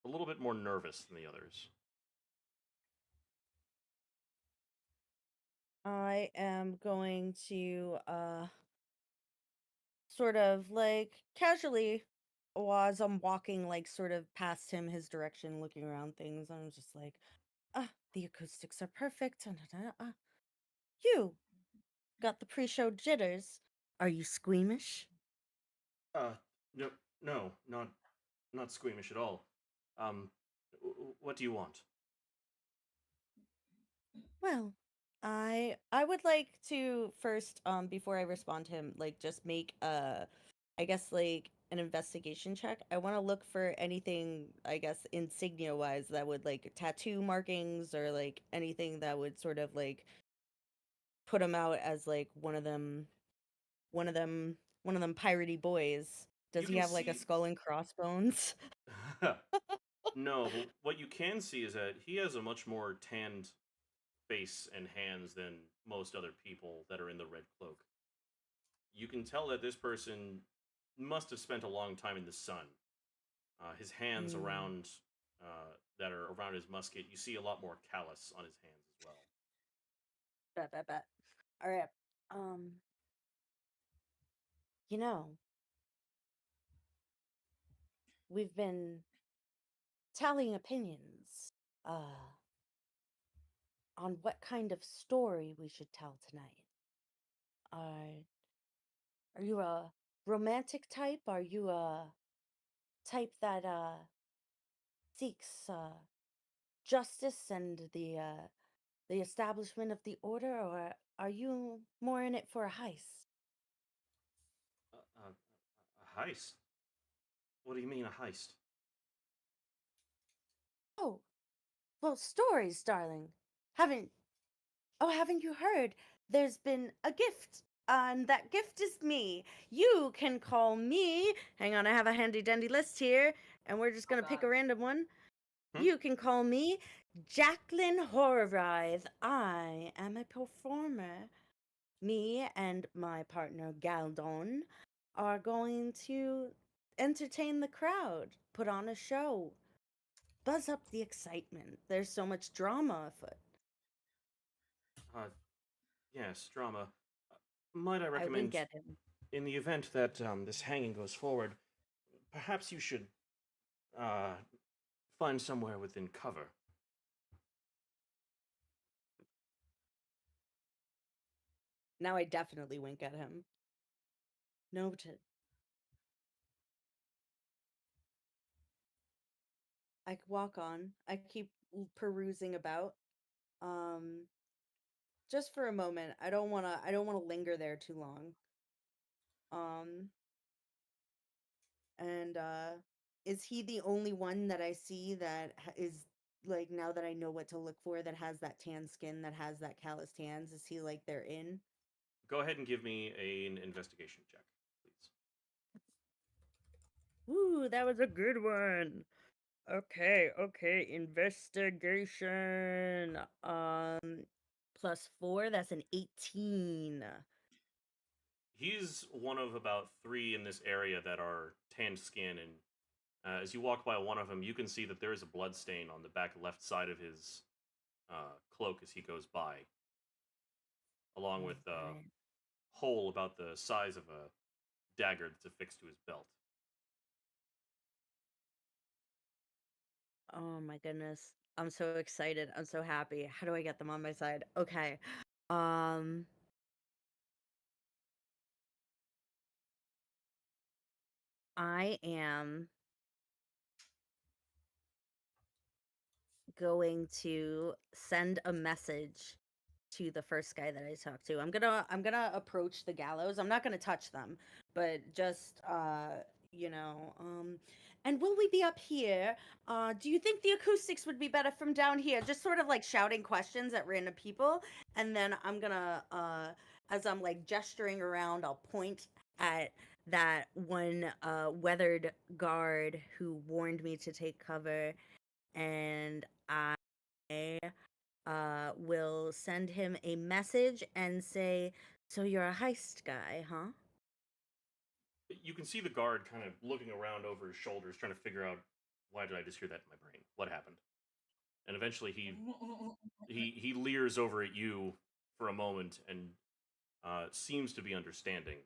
a little bit more nervous than the others. I am going to sort of like casually, as I'm walking like sort of past him, his direction, looking around things, I'm just like, the acoustics are perfect. You got the pre-show jitters. Are you squeamish? Uh, no, no, not squeamish at all. What do you want? Well, I would like to first, before I respond to him, like just make I guess like an investigation check. I want to look for anything, I guess, insignia wise that would like tattoo markings or like anything that would sort of like put him out as like one of them piratey boys. Does You he can have like a see. skull and crossbones? No, but what you can see is that he has a much more tanned face and hands than most other people that are in the red cloak. You can tell that this person must have spent a long time in the sun. His hands Mm, around that are around his musket, you see a lot more callus on his hands as well. bet. All right. Um, you know, we've been tallying opinions on what kind of story we should tell tonight. Are are you a romantic type? Are you a type that seeks justice and the establishment of the order, or are you more in it for a heist? A heist? What do you mean a heist? Oh, well, stories, darling. Haven't haven't you heard? There's been a gift, and that gift is me. You can call me. Hang on, I have a handy dandy list here, and we're just Oh gonna pick God. a random one. Hmm? You can call me Jacqueline Horrorive. I am a performer. Me and my partner Galdon are going to entertain the crowd, put on a show, buzz up the excitement. There's so much drama afoot. Uh, yes, drama. Might I I wink recommend, at him. in the event that this hanging goes forward, perhaps you should uh, find somewhere within cover. Now I definitely wink at him. Noted. I walk on. I keep perusing about. Um, just for a moment. I don't wanna linger there too long. Um, and is he the only one that I see that is like, now that I know what to look for, that has that tan skin, that has that calloused hands? Is he like they're in? Go ahead and give me an investigation check, please. Ooh, that was a good one. Okay, investigation. +4, that's an 18. He's one of about three in this area that are tanned skin, and as you walk by one of them, you can see that there is a blood stain on the back left side of his cloak as he goes by, along with a Alright. hole about the size of a dagger that's affixed to his belt. Oh my goodness. I'm so excited. I'm so happy. How do I get them on my side? Okay. Um I am going to send a message to the first guy that I talked to. I'm gonna approach the gallows. I'm not gonna touch them, but just you know, and will we be up here? Do you think the acoustics would be better from down here? Just sort of like shouting questions at random people, and then I'm gonna as I'm like gesturing around, I'll point at that one weathered guard who warned me to take cover, and I will send him a message and say, "So you're a heist guy, huh?" You can see the guard kind of looking around over his shoulders, trying to figure out, why did I just hear that in my brain? What happened? And eventually he leers over at you for a moment and seems to be understanding.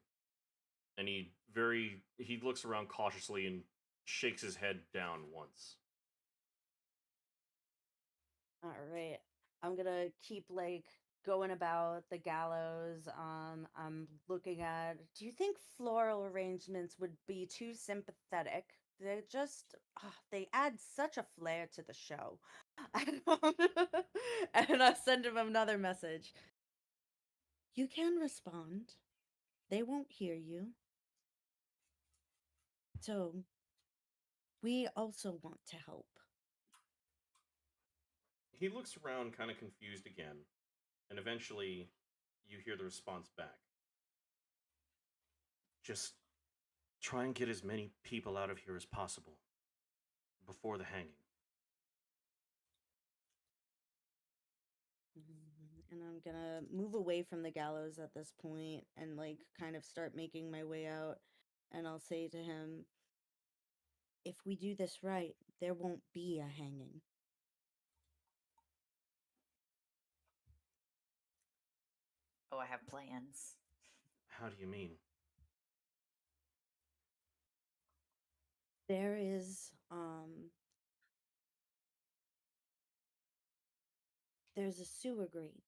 And he looks around cautiously and shakes his head down once. All right. I'm gonna keep like going about the gallows. I'm looking at. Do you think floral arrangements would be too sympathetic? They just they add such a flair to the show. And I send him another message. You can respond. They won't hear you. So we also want to help. He looks around kind of confused again, and eventually you hear the response back. Just try and get as many people out of here as possible before the hanging. And I'm gonna move away from the gallows at this point and like kind of start making my way out. And I'll say to him, if we do this right, there won't be a hanging. Oh, I have plans. How do you mean? There is there's a sewer grate.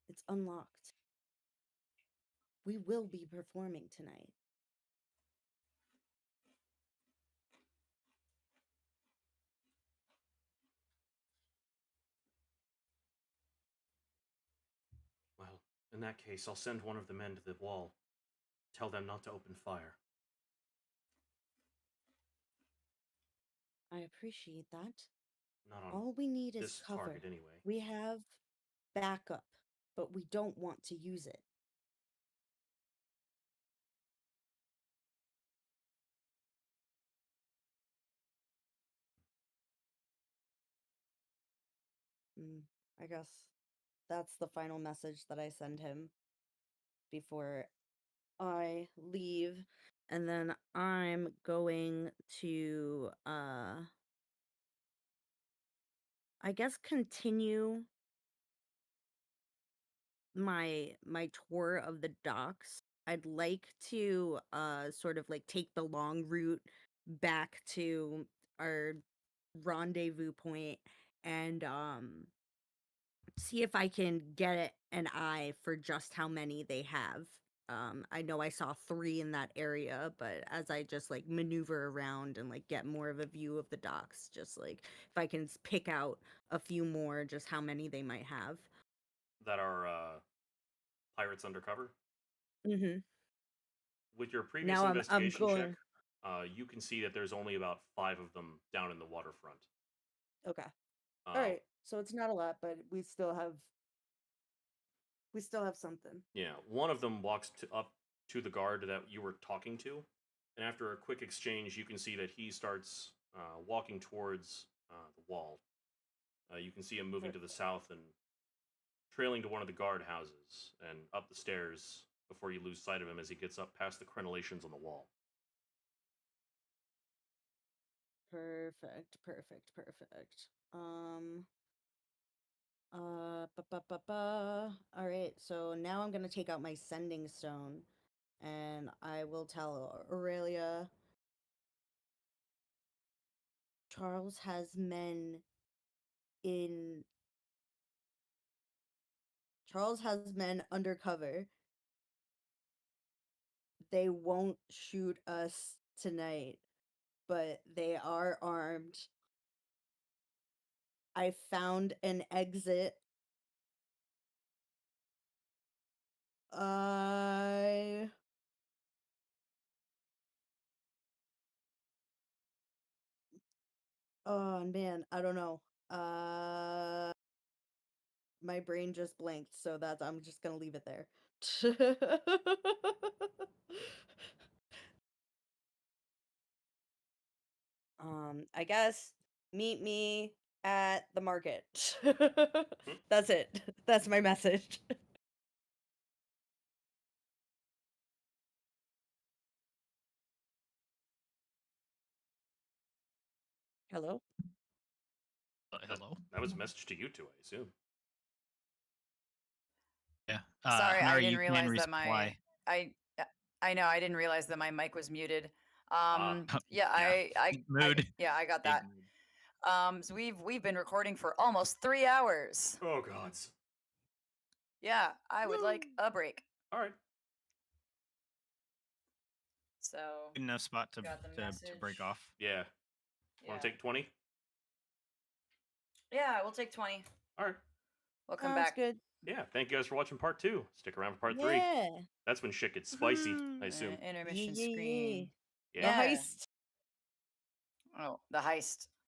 It's unlocked. We will be performing tonight. Well, in that case, I'll send one of the men to the wall. Tell them not to open fire. I appreciate that. Not on All we need is this cover. target anyway. We have backup, but we don't want to use it. I guess that's the final message that I send him before I leave. And then I'm going to I guess continue my tour of the docks. I'd like to sort of like take the long route back to our rendezvous point and see if I can get an eye for just how many they have. I know I saw 3 in that area, but as I just like maneuver around and like get more of a view of the docks, just like if I can pick out a few more, just how many they might have. That are pirates undercover. Mm-hmm. With your previous Now I'm investigation check, going. you can see that there's only about 5 of them down in the waterfront. Okay. Uh, All right. So it's not a lot, but we still have something. Yeah, one of them walks up to the guard that you were talking to, and after a quick exchange, you can see that he starts walking towards the wall. You can see him moving to the south and trailing to one of the guard houses and up the stairs before you lose sight of him as he gets up past the crenellations on the wall. Perfect. All right, so now I'm gonna take out my sending stone, and I will tell Aurelia. Charles has men in. Charles has men undercover. They won't shoot us tonight, but they are armed. I found an exit. I Oh man, I don't know. My brain just blanked, so that's I'm just gonna leave it there. I guess meet me at the market. That's it. That's my message. Hello? Hello? That was a message to you two, I assume. Yeah. Sorry, I Mary, didn't you can realize that my resupply. I I know I didn't realize that my mic was muted. Ah. Yeah, Yeah. Mood. yeah, I got Big that. mood. So we've been recording for almost 3 hours. Oh gods. Yeah, I would like a break. All right. So Good enough spot to got the to break message. off. Yeah. Want to take 20? Yeah, we'll take 20. All right. We'll come Sounds back. good. Yeah. Thank you guys for watching part 2. Stick around for part 3. Yeah. That's when shit gets spicy. Woohoo. I assume. Yeah, Intermission yeah, yeah. screen. Yeah. The Yeah. heist. Oh, the heist.